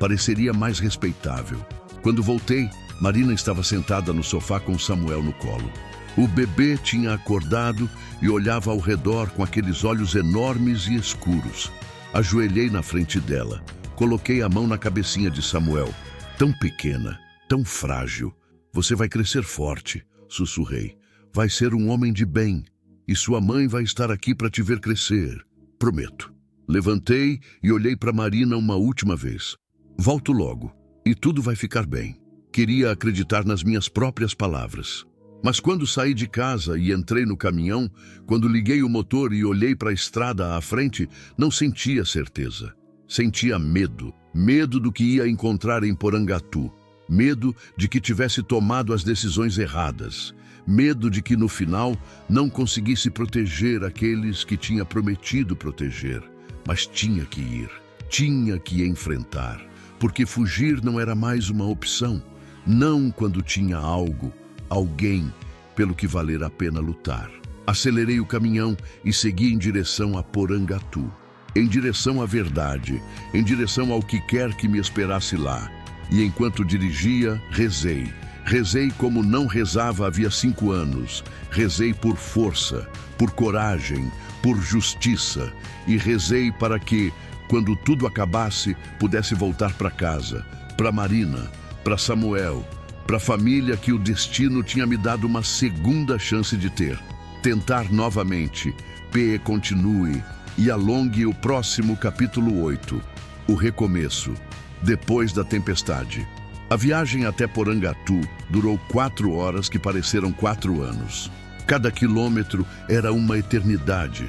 Pareceria mais respeitável. Quando voltei, Marina estava sentada no sofá com Samuel no colo. O bebê tinha acordado e olhava ao redor com aqueles olhos enormes e escuros. Ajoelhei na frente dela. Coloquei a mão na cabecinha de Samuel. Tão pequena, tão frágil. Você vai crescer forte, sussurrei. Vai ser um homem de bem. E sua mãe vai estar aqui para te ver crescer. Prometo. Levantei e olhei para Marina uma última vez. Volto logo, e tudo vai ficar bem. Queria acreditar nas minhas próprias palavras. Mas quando saí de casa e entrei no caminhão, quando liguei o motor e olhei para a estrada à frente, não sentia certeza. Sentia medo. Medo do que ia encontrar em Porangatu. Medo de que tivesse tomado as decisões erradas. Medo de que, no final, não conseguisse proteger aqueles que tinha prometido proteger. Mas tinha que ir, tinha que enfrentar, porque fugir não era mais uma opção. Não quando tinha algo, alguém, pelo que valer a pena lutar. Acelerei o caminhão e segui em direção a Porangatu. Em direção à verdade, em direção ao que quer que me esperasse lá. E enquanto dirigia, rezei. Rezei como não rezava havia 5 anos. Rezei por força, por coragem, por justiça. E rezei para que, quando tudo acabasse, pudesse voltar para casa, para Marina, para Samuel, para a família que o destino tinha me dado uma segunda chance de ter. Tentar novamente. P. Continue e alongue o próximo capítulo 8. O recomeço. Depois da tempestade. A viagem até Porangatu durou 4 horas que pareceram 4 anos. Cada quilômetro era uma eternidade.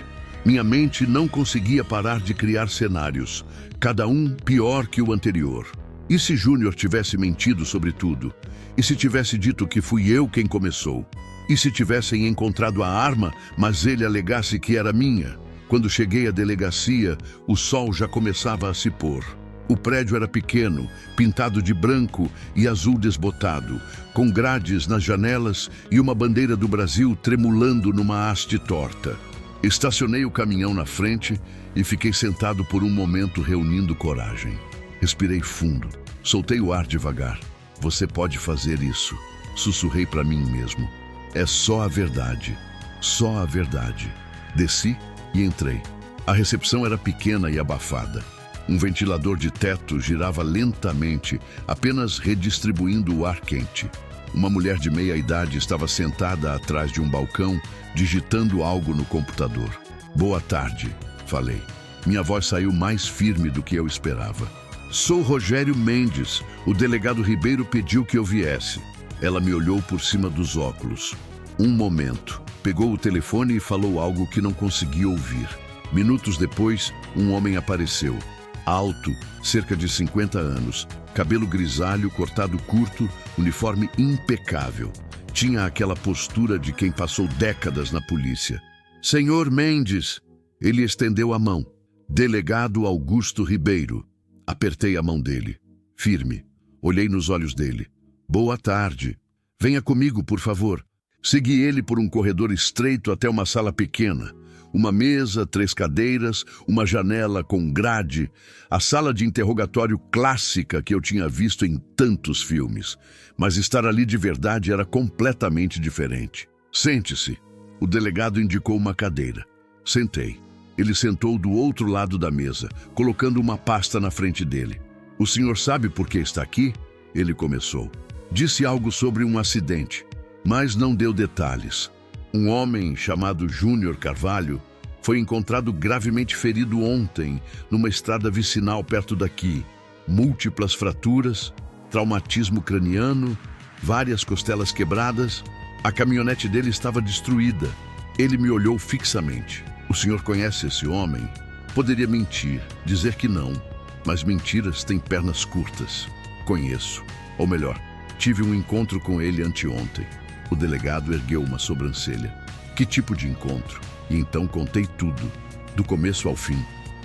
Minha mente não conseguia parar de criar cenários, cada um pior que o anterior. E se Júnior tivesse mentido sobre tudo? E se tivesse dito que fui eu quem começou? E se tivessem encontrado a arma, mas ele alegasse que era minha? Quando cheguei à delegacia, o sol já começava a se pôr. O prédio era pequeno, pintado de branco e azul desbotado, com grades nas janelas e uma bandeira do Brasil tremulando numa haste torta. Estacionei o caminhão na frente e fiquei sentado por um momento reunindo coragem. Respirei fundo, soltei o ar devagar. Você pode fazer isso, sussurrei para mim mesmo. É só a verdade, só a verdade. Desci e entrei. A recepção era pequena e abafada. Um ventilador de teto girava lentamente, apenas redistribuindo o ar quente. Uma mulher de meia idade estava sentada atrás de um balcão, digitando algo no computador. Boa tarde, falei. Minha voz saiu mais firme do que eu esperava. Sou Rogério Mendes. O delegado Ribeiro pediu que eu viesse. Ela me olhou por cima dos óculos. Um momento. Pegou o telefone e falou algo que não consegui ouvir. Minutos depois, um homem apareceu. Alto, cerca de 50 anos, cabelo grisalho, cortado curto, uniforme impecável. Tinha aquela postura de quem passou décadas na polícia. Senhor Mendes, ele estendeu a mão. Delegado Augusto Ribeiro. Apertei a mão dele. Firme. Olhei nos olhos dele. Boa tarde. Venha comigo, por favor. Segui ele por um corredor estreito até uma sala pequena. Uma mesa, 3 cadeiras, uma janela com grade. A sala de interrogatório clássica que eu tinha visto em tantos filmes. Mas estar ali de verdade era completamente diferente. Sente-se. O delegado indicou uma cadeira. Sentei. Ele sentou do outro lado da mesa, colocando uma pasta na frente dele. O senhor sabe por que está aqui? Ele começou. Disse algo sobre um acidente, mas não deu detalhes. Um homem chamado Júnior Carvalho foi encontrado gravemente ferido ontem numa estrada vicinal perto daqui. Múltiplas fraturas, traumatismo craniano, várias costelas quebradas. A caminhonete dele estava destruída. Ele me olhou fixamente. O senhor conhece esse homem? Poderia mentir, dizer que não, mas mentiras têm pernas curtas. Conheço. Ou melhor, tive um encontro com ele anteontem. O delegado ergueu uma sobrancelha. Que tipo de encontro? E então contei tudo, do começo ao fim.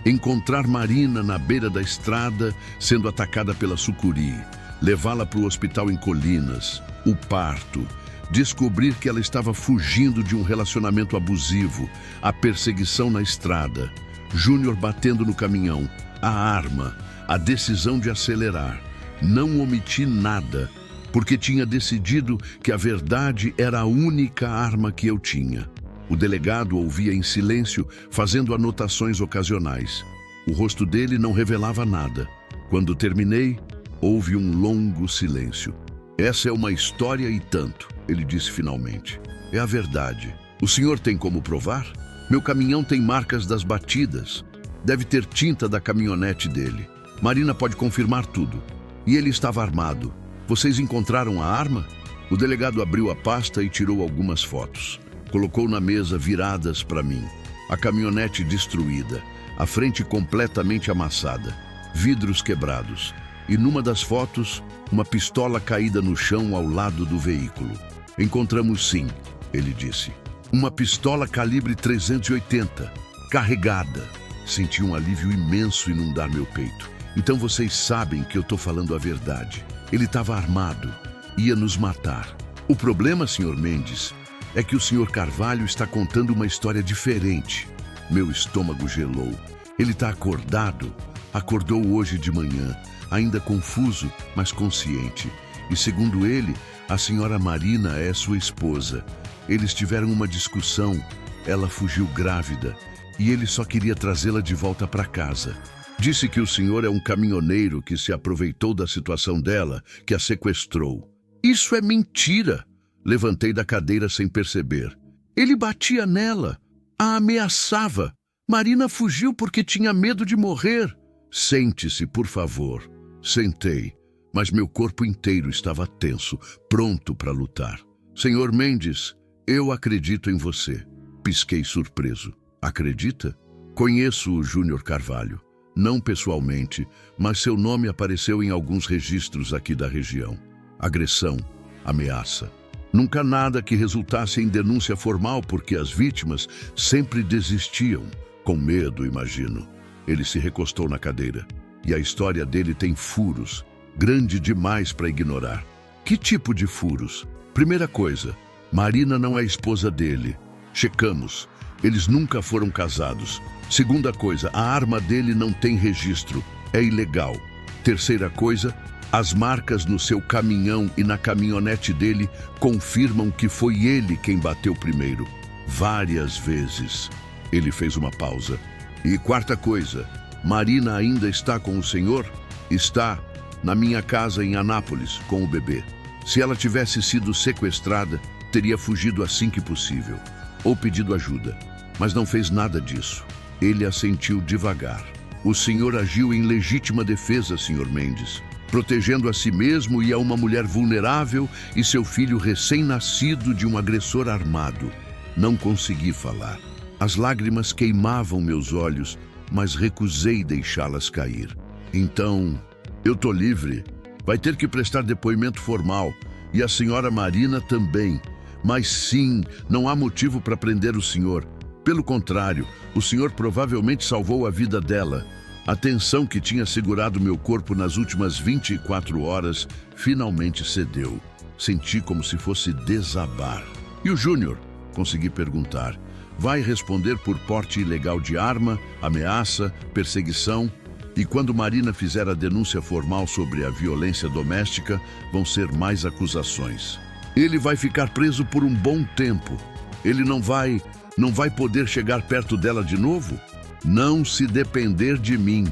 Encontrar Marina na beira da estrada, sendo atacada pela sucuri. Levá-la para o hospital em Colinas. O parto. Descobrir que ela estava fugindo de um relacionamento abusivo. A perseguição na estrada. Júnior batendo no caminhão. A arma. A decisão de acelerar. Não omiti nada, porque tinha decidido que a verdade era a única arma que eu tinha. O delegado ouvia em silêncio, fazendo anotações ocasionais. O rosto dele não revelava nada. Quando terminei, houve um longo silêncio. Essa é uma história e tanto, ele disse finalmente. É a verdade. O senhor tem como provar? Meu caminhão tem marcas das batidas. Deve ter tinta da caminhonete dele. Marina pode confirmar tudo. E ele estava armado. Vocês encontraram a arma? O delegado abriu a pasta e tirou algumas fotos. Colocou na mesa viradas para mim. A caminhonete destruída, a frente completamente amassada, vidros quebrados. E numa das fotos, uma pistola caída no chão ao lado do veículo. Encontramos sim, ele disse. Uma pistola calibre 380, carregada. Senti um alívio imenso inundar meu peito. Então vocês sabem que eu estou falando a verdade. Ele estava armado, ia nos matar. O problema, Sr. Mendes, é que o Sr. Carvalho está contando uma história diferente. Meu estômago gelou. Ele está acordado. Acordou hoje de manhã, ainda confuso, mas consciente. E segundo ele, a senhora Marina é sua esposa. Eles tiveram uma discussão, ela fugiu grávida e ele só queria trazê-la de volta para casa. Disse que o senhor é um caminhoneiro que se aproveitou da situação dela, que a sequestrou. Isso é mentira! Levantei da cadeira sem perceber. Ele batia nela, a ameaçava. Marina fugiu porque tinha medo de morrer. Sente-se, por favor. Sentei, mas meu corpo inteiro estava tenso, pronto para lutar. Senhor Mendes, eu acredito em você. Pisquei surpreso. Acredita? Conheço o Júnior Carvalho. Não pessoalmente, mas seu nome apareceu em alguns registros aqui da região. Agressão, ameaça. Nunca nada que resultasse em denúncia formal porque as vítimas sempre desistiam, Com medo, imagino. Ele se recostou na cadeira. E a história dele tem furos, grande demais para ignorar. Que tipo de furos? Primeira coisa, Marina não é esposa dele. Checamos. Eles nunca foram casados. Segunda coisa, a arma dele não tem registro. É ilegal. Terceira coisa, as marcas no seu caminhão e na caminhonete dele confirmam que foi ele quem bateu primeiro. Várias vezes. Ele fez uma pausa. E quarta coisa, Marina ainda está com o senhor? Está na minha casa em Anápolis, com o bebê. Se ela tivesse sido sequestrada, teria fugido assim que possível. Ou pedido ajuda. Mas não fez nada disso. Ele assentiu devagar. O senhor agiu em legítima defesa, senhor Mendes, protegendo a si mesmo e a uma mulher vulnerável e seu filho recém-nascido de um agressor armado. Não consegui falar. As lágrimas queimavam meus olhos, mas recusei deixá-las cair. Então, eu tô livre. Vai ter que prestar depoimento formal. E a senhora Marina também. Mas sim, não há motivo para prender o senhor. Pelo contrário, o senhor provavelmente salvou a vida dela. A tensão que tinha segurado meu corpo nas últimas 24 horas finalmente cedeu. Senti como se fosse desabar. E o Júnior? Consegui perguntar. Vai responder por porte ilegal de arma, ameaça, perseguição. E quando Marina fizer a denúncia formal sobre a violência doméstica, vão ser mais acusações. Ele vai ficar preso por um bom tempo. Ele não vai poder chegar perto dela de novo? Não se depender de mim.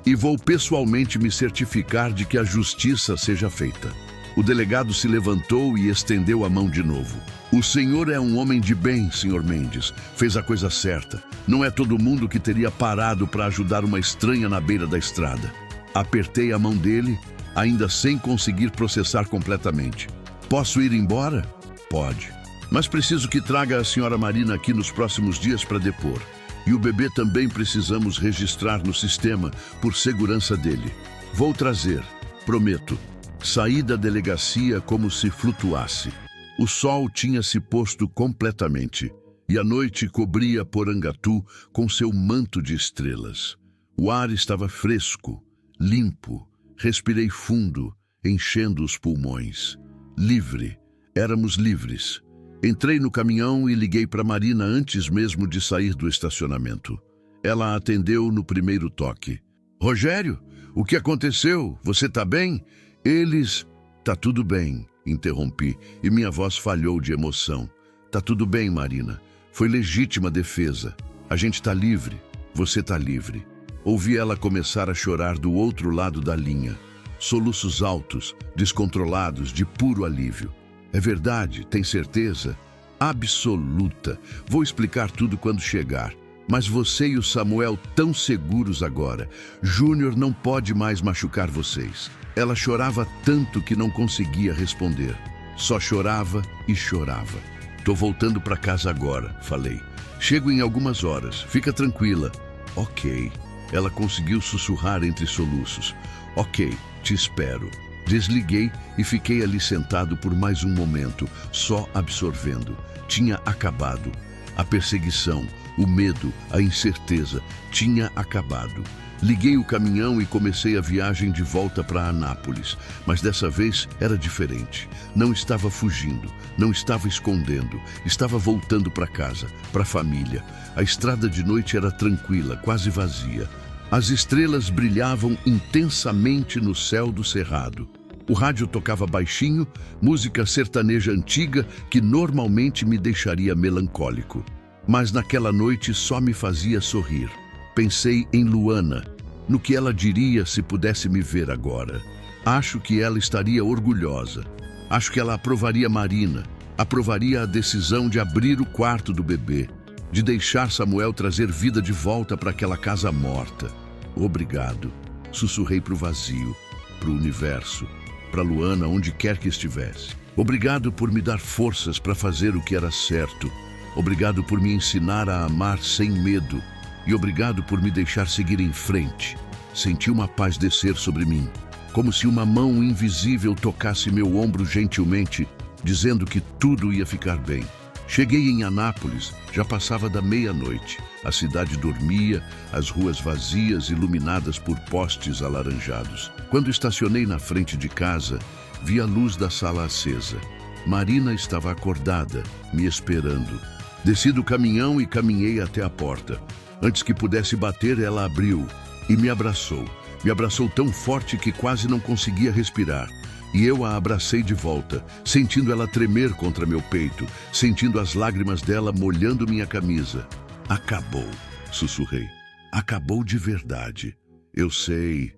E vou pessoalmente me certificar de que a justiça seja feita. O delegado se levantou e estendeu a mão de novo. O senhor é um homem de bem, senhor Mendes. Fez a coisa certa. Não é todo mundo que teria parado para ajudar uma estranha na beira da estrada. Apertei a mão dele, ainda sem conseguir processar completamente. Posso ir embora? Pode. Mas preciso que traga a senhora Marina aqui nos próximos dias para depor. E o bebê também precisamos registrar no sistema por segurança dele. Vou trazer, prometo. Saí da delegacia como se flutuasse. O sol tinha se posto completamente e a noite cobria Porangatu com seu manto de estrelas. O ar estava fresco, limpo. Respirei fundo, enchendo os pulmões. Livre. Éramos livres. Entrei no caminhão e liguei para Marina antes mesmo de sair do estacionamento. Ela atendeu no primeiro toque. Rogério, o que aconteceu? Você tá bem? Eles... Tá tudo bem, interrompi, e minha voz falhou de emoção. Tá tudo bem, Marina. Foi legítima defesa. A gente tá livre. Você tá livre. Ouvi ela começar a chorar do outro lado da linha. Soluços altos, descontrolados, de puro alívio. É verdade, tem certeza? Absoluta. Vou explicar tudo quando chegar. Mas você e o Samuel tão seguros agora. Júnior não pode mais machucar vocês. Ela chorava tanto que não conseguia responder. Só chorava e chorava. Tô voltando para casa agora, falei. Chego em algumas horas. Fica tranquila. Ok. Ela conseguiu sussurrar entre soluços. Ok, te espero. Desliguei e fiquei ali sentado por mais um momento, só absorvendo. Tinha acabado. A perseguição, o medo, a incerteza, tinha acabado. Liguei o caminhão e comecei a viagem de volta para Anápolis, mas dessa vez era diferente. Não estava fugindo, não estava escondendo, estava voltando para casa, para a família. A estrada de noite era tranquila, quase vazia. As estrelas brilhavam intensamente no céu do cerrado. O rádio tocava baixinho, música sertaneja antiga que normalmente me deixaria melancólico. Mas naquela noite só me fazia sorrir. Pensei em Luana, no que ela diria se pudesse me ver agora. Acho que ela estaria orgulhosa. Acho que ela aprovaria Marina, aprovaria a decisão de abrir o quarto do bebê, de deixar Samuel trazer vida de volta para aquela casa morta. Obrigado, sussurrei para o vazio, para o universo, para Luana onde quer que estivesse. Obrigado por me dar forças para fazer o que era certo. Obrigado por me ensinar a amar sem medo. E obrigado por me deixar seguir em frente. Senti uma paz descer sobre mim, como se uma mão invisível tocasse meu ombro gentilmente, dizendo que tudo ia ficar bem. Cheguei em Anápolis, já passava da meia-noite. A cidade dormia, as ruas vazias, iluminadas por postes alaranjados. Quando estacionei na frente de casa, vi a luz da sala acesa. Marina estava acordada, me esperando. Desci do caminhão e caminhei até a porta. Antes que pudesse bater, ela abriu e me abraçou. Me abraçou tão forte que quase não conseguia respirar. E eu a abracei de volta, sentindo ela tremer contra meu peito, sentindo as lágrimas dela molhando minha camisa. Acabou, sussurrei. Acabou de verdade. Eu sei.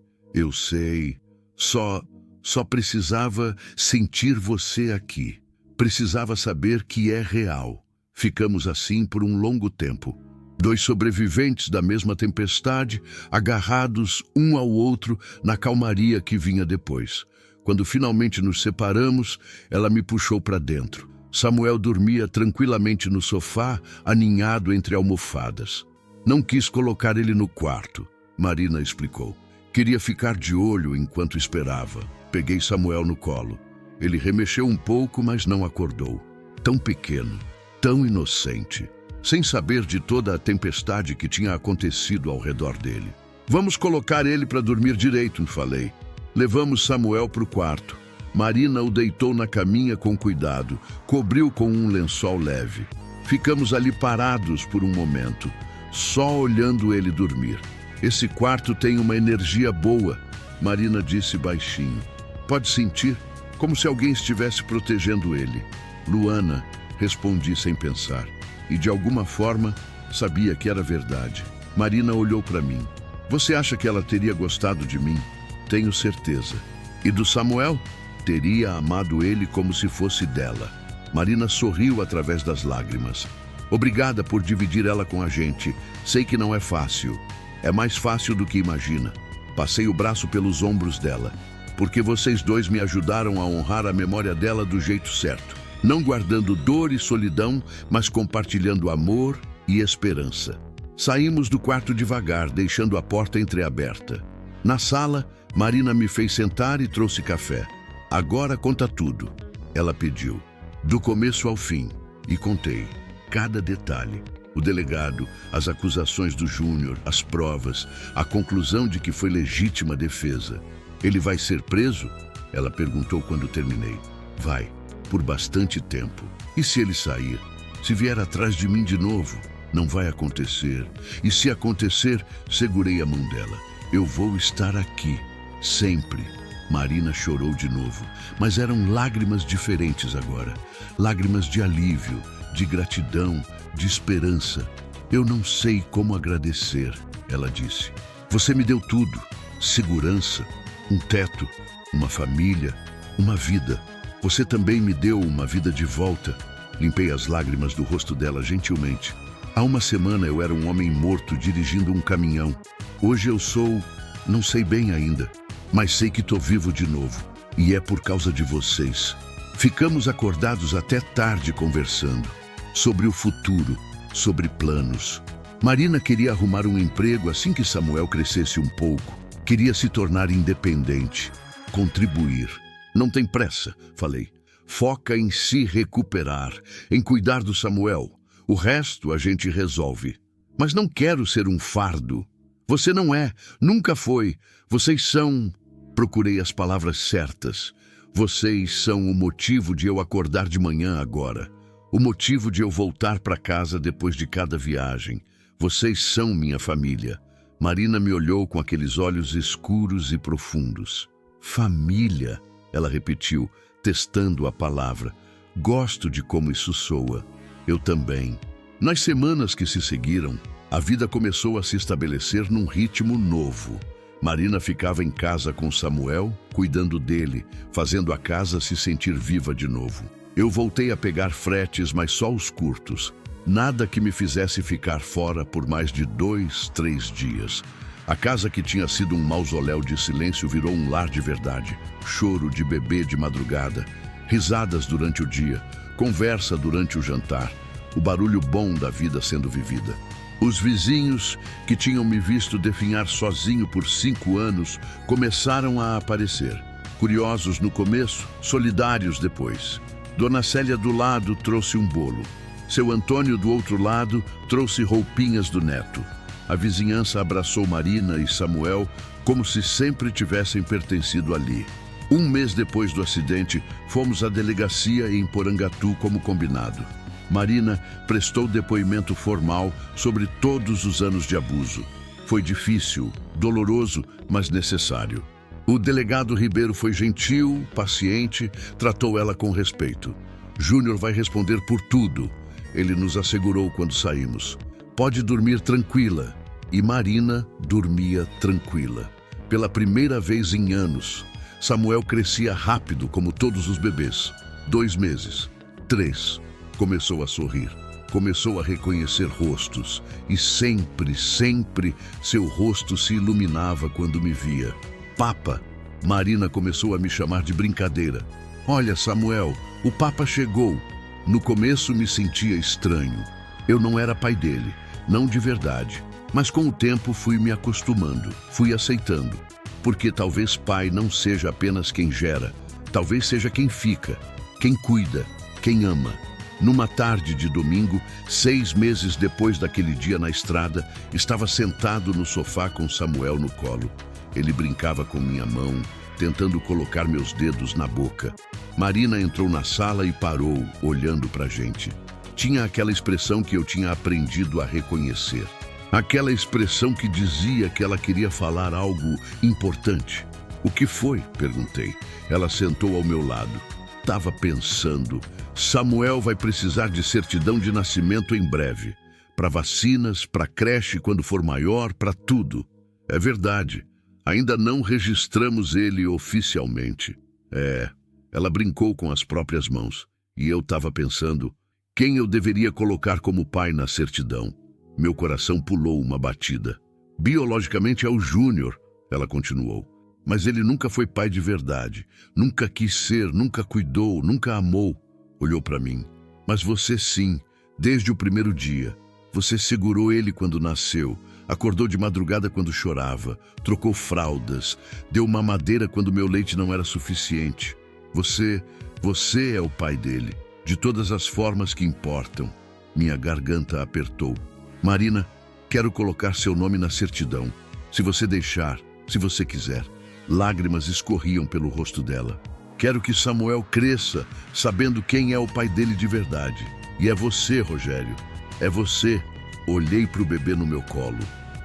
Só precisava sentir você aqui. Precisava saber que é real. Ficamos assim por um longo tempo. 2 sobreviventes da mesma tempestade, agarrados um ao outro na calmaria que vinha depois. Quando finalmente nos separamos, ela me puxou para dentro. Samuel dormia tranquilamente no sofá, aninhado entre almofadas. Não quis colocar ele no quarto, Marina explicou. Queria ficar de olho enquanto esperava. Peguei Samuel no colo. Ele remexeu um pouco, mas não acordou. Tão pequeno, tão inocente, sem saber de toda a tempestade que tinha acontecido ao redor dele. Vamos colocar ele para dormir direito, falei. Levamos Samuel para o quarto. Marina o deitou na caminha com cuidado, cobriu com um lençol leve. Ficamos ali parados por um momento, só olhando ele dormir. Esse quarto tem uma energia boa, Marina disse baixinho. Pode sentir, como se alguém estivesse protegendo ele. Luana, respondi sem pensar. E de alguma forma, sabia que era verdade. Marina olhou para mim. Você acha que ela teria gostado de mim? Tenho certeza. E do Samuel? Teria amado ele como se fosse dela. Marina sorriu através das lágrimas. Obrigada por dividir ela com a gente. Sei que não é fácil. É mais fácil do que imagina. Passei o braço pelos ombros dela. Porque vocês dois me ajudaram a honrar a memória dela do jeito certo. Não guardando dor e solidão, mas compartilhando amor e esperança. Saímos do quarto devagar, deixando a porta entreaberta. Na sala, Marina me fez sentar e trouxe café. Agora conta tudo, ela pediu. Do começo ao fim. E contei. Cada detalhe. O delegado, as acusações do Júnior, as provas, a conclusão de que foi legítima defesa. Ele vai ser preso? Ela perguntou quando terminei. Vai, por bastante tempo. E se ele sair? Se vier atrás de mim de novo? Não vai acontecer. E se acontecer, segurei a mão dela. Eu vou estar aqui, sempre. Marina chorou de novo, mas eram lágrimas diferentes agora. Lágrimas de alívio, de gratidão, de esperança. Eu não sei como agradecer, ela disse. Você me deu tudo. Segurança, um teto, uma família, uma vida. Você também me deu uma vida de volta. Limpei as lágrimas do rosto dela gentilmente. Há uma semana eu era um homem morto dirigindo um caminhão. Hoje eu sou, não sei bem ainda, mas sei que tô vivo de novo. E é por causa de vocês. Ficamos acordados até tarde conversando. Sobre o futuro, sobre planos. Marina queria arrumar um emprego assim que Samuel crescesse um pouco. Queria se tornar independente, contribuir. Não tem pressa, falei. Foca em se recuperar, em cuidar do Samuel. O resto a gente resolve. Mas não quero ser um fardo. Você não é, nunca foi. Vocês são... Procurei as palavras certas. Vocês são o motivo de eu acordar de manhã agora. O motivo de eu voltar para casa depois de cada viagem. Vocês são minha família. Marina me olhou com aqueles olhos escuros e profundos. Família, ela repetiu, testando a palavra. Gosto de como isso soa. Eu também. Nas semanas que se seguiram, a vida começou a se estabelecer num ritmo novo. Marina ficava em casa com Samuel, cuidando dele, fazendo a casa se sentir viva de novo. Eu voltei a pegar fretes, mas só os curtos. Nada que me fizesse ficar fora por mais de 2, 3 dias. A casa que tinha sido um mausoléu de silêncio virou um lar de verdade. Choro de bebê de madrugada, risadas durante o dia, conversa durante o jantar, o barulho bom da vida sendo vivida. Os vizinhos, que tinham me visto definhar sozinho por 5 anos, começaram a aparecer. Curiosos no começo, solidários depois. Dona Célia do lado trouxe um bolo. Seu Antônio, do outro lado, trouxe roupinhas do neto. A vizinhança abraçou Marina e Samuel como se sempre tivessem pertencido ali. Um mês depois do acidente, fomos à delegacia em Porangatu como combinado. Marina prestou depoimento formal sobre todos os anos de abuso. Foi difícil, doloroso, mas necessário. O delegado Ribeiro foi gentil, paciente, tratou ela com respeito. Júnior vai responder por tudo, ele nos assegurou quando saímos. Pode dormir tranquila. E Marina dormia tranquila. Pela primeira vez em anos, Samuel crescia rápido como todos os bebês. 2 meses, 3. Começou a sorrir, começou a reconhecer rostos. E sempre, sempre, seu rosto se iluminava quando me via. Papa, Marina começou a me chamar de brincadeira. Olha, Samuel, o Papa chegou. No começo me sentia estranho. Eu não era pai dele, não de verdade. Mas com o tempo fui me acostumando, fui aceitando. Porque talvez pai não seja apenas quem gera, talvez seja quem fica, quem cuida, quem ama. Numa tarde de domingo, 6 meses depois daquele dia na estrada, estava sentado no sofá com Samuel no colo. Ele brincava com minha mão, tentando colocar meus dedos na boca. Marina entrou na sala e parou, olhando pra gente. Tinha aquela expressão que eu tinha aprendido a reconhecer. Aquela expressão que dizia que ela queria falar algo importante. O que foi? Perguntei. Ela sentou ao meu lado. Estava pensando. Samuel vai precisar de certidão de nascimento em breve. Para vacinas, para creche quando for maior, para tudo. É verdade. Ainda não registramos ele oficialmente. Ela brincou com as próprias mãos. E eu estava pensando, quem eu deveria colocar como pai na certidão? Meu coração pulou uma batida. Biologicamente é o Júnior, ela continuou. Mas ele nunca foi pai de verdade. Nunca quis ser, nunca cuidou, nunca amou. Olhou para mim. Mas você sim, desde o primeiro dia. Você segurou ele quando nasceu. Acordou de madrugada quando chorava, trocou fraldas, deu mamadeira quando meu leite não era suficiente. Você é o pai dele, de todas as formas que importam. Minha garganta apertou. Marina, quero colocar seu nome na certidão. Se você deixar, se você quiser. Lágrimas escorriam pelo rosto dela. Quero que Samuel cresça, sabendo quem é o pai dele de verdade. E é você, Rogério. É você. Olhei para o bebê no meu colo,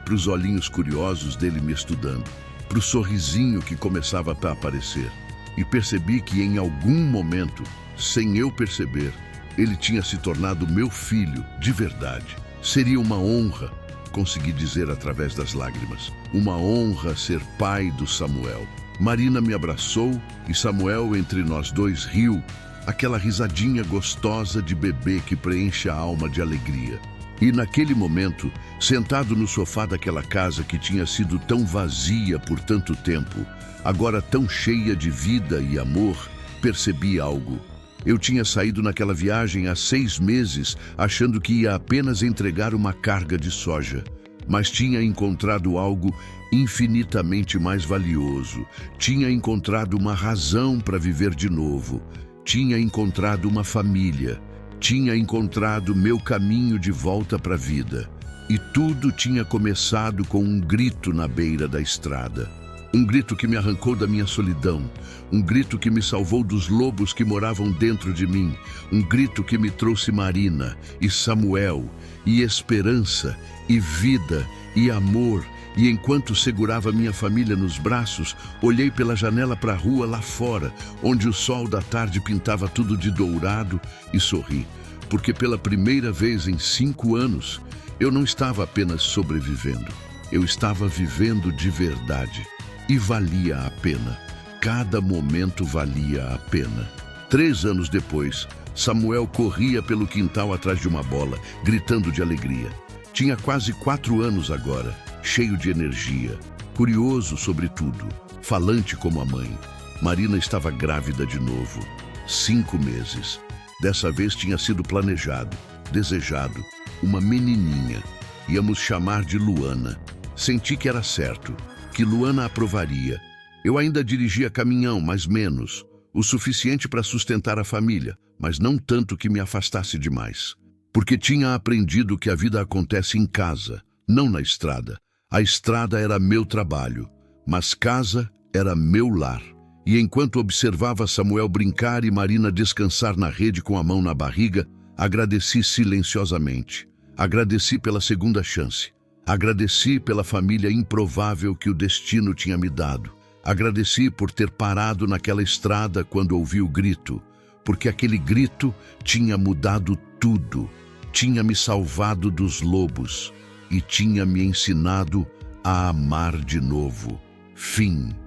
para os olhinhos curiosos dele me estudando, para o sorrisinho que começava a aparecer. E percebi que em algum momento, sem eu perceber, ele tinha se tornado meu filho de verdade. Seria uma honra, consegui dizer através das lágrimas, uma honra ser pai do Samuel. Marina me abraçou e Samuel entre nós dois riu, aquela risadinha gostosa de bebê que preenche a alma de alegria. E naquele momento, sentado no sofá daquela casa que tinha sido tão vazia por tanto tempo, agora tão cheia de vida e amor, percebi algo. Eu tinha saído naquela viagem há 6 meses, achando que ia apenas entregar uma carga de soja. Mas tinha encontrado algo infinitamente mais valioso. Tinha encontrado uma razão para viver de novo. Tinha encontrado uma família. Tinha encontrado meu caminho de volta para a vida. E tudo tinha começado com um grito na beira da estrada. Um grito que me arrancou da minha solidão. Um grito que me salvou dos lobos que moravam dentro de mim. Um grito que me trouxe Marina e Samuel, e esperança, e vida, e amor. E enquanto segurava minha família nos braços, olhei pela janela para a rua lá fora, onde o sol da tarde pintava tudo de dourado, e sorri. Porque pela primeira vez em 5 anos, eu não estava apenas sobrevivendo. Eu estava vivendo de verdade. E valia a pena. Cada momento valia a pena. 3 anos depois, Samuel corria pelo quintal atrás de uma bola, gritando de alegria. Tinha quase 4 anos agora, cheio de energia, curioso sobre tudo, falante como a mãe. Marina estava grávida de novo. 5 meses. Dessa vez tinha sido planejado, desejado, uma menininha. Íamos chamar de Luana. Senti que era certo, que Luana aprovaria. Eu ainda dirigia caminhão, mas menos. O suficiente para sustentar a família, mas não tanto que me afastasse demais. porque tinha aprendido que a vida acontece em casa, não na estrada. A estrada era meu trabalho, mas casa era meu lar. E enquanto observava Samuel brincar e Marina descansar na rede com a mão na barriga, agradeci silenciosamente. Agradeci pela segunda chance. Agradeci pela família improvável que o destino tinha me dado. Agradeci por ter parado naquela estrada quando ouvi o grito, porque aquele grito tinha mudado tudo. Tinha me salvado dos lobos e tinha me ensinado a amar de novo. Fim.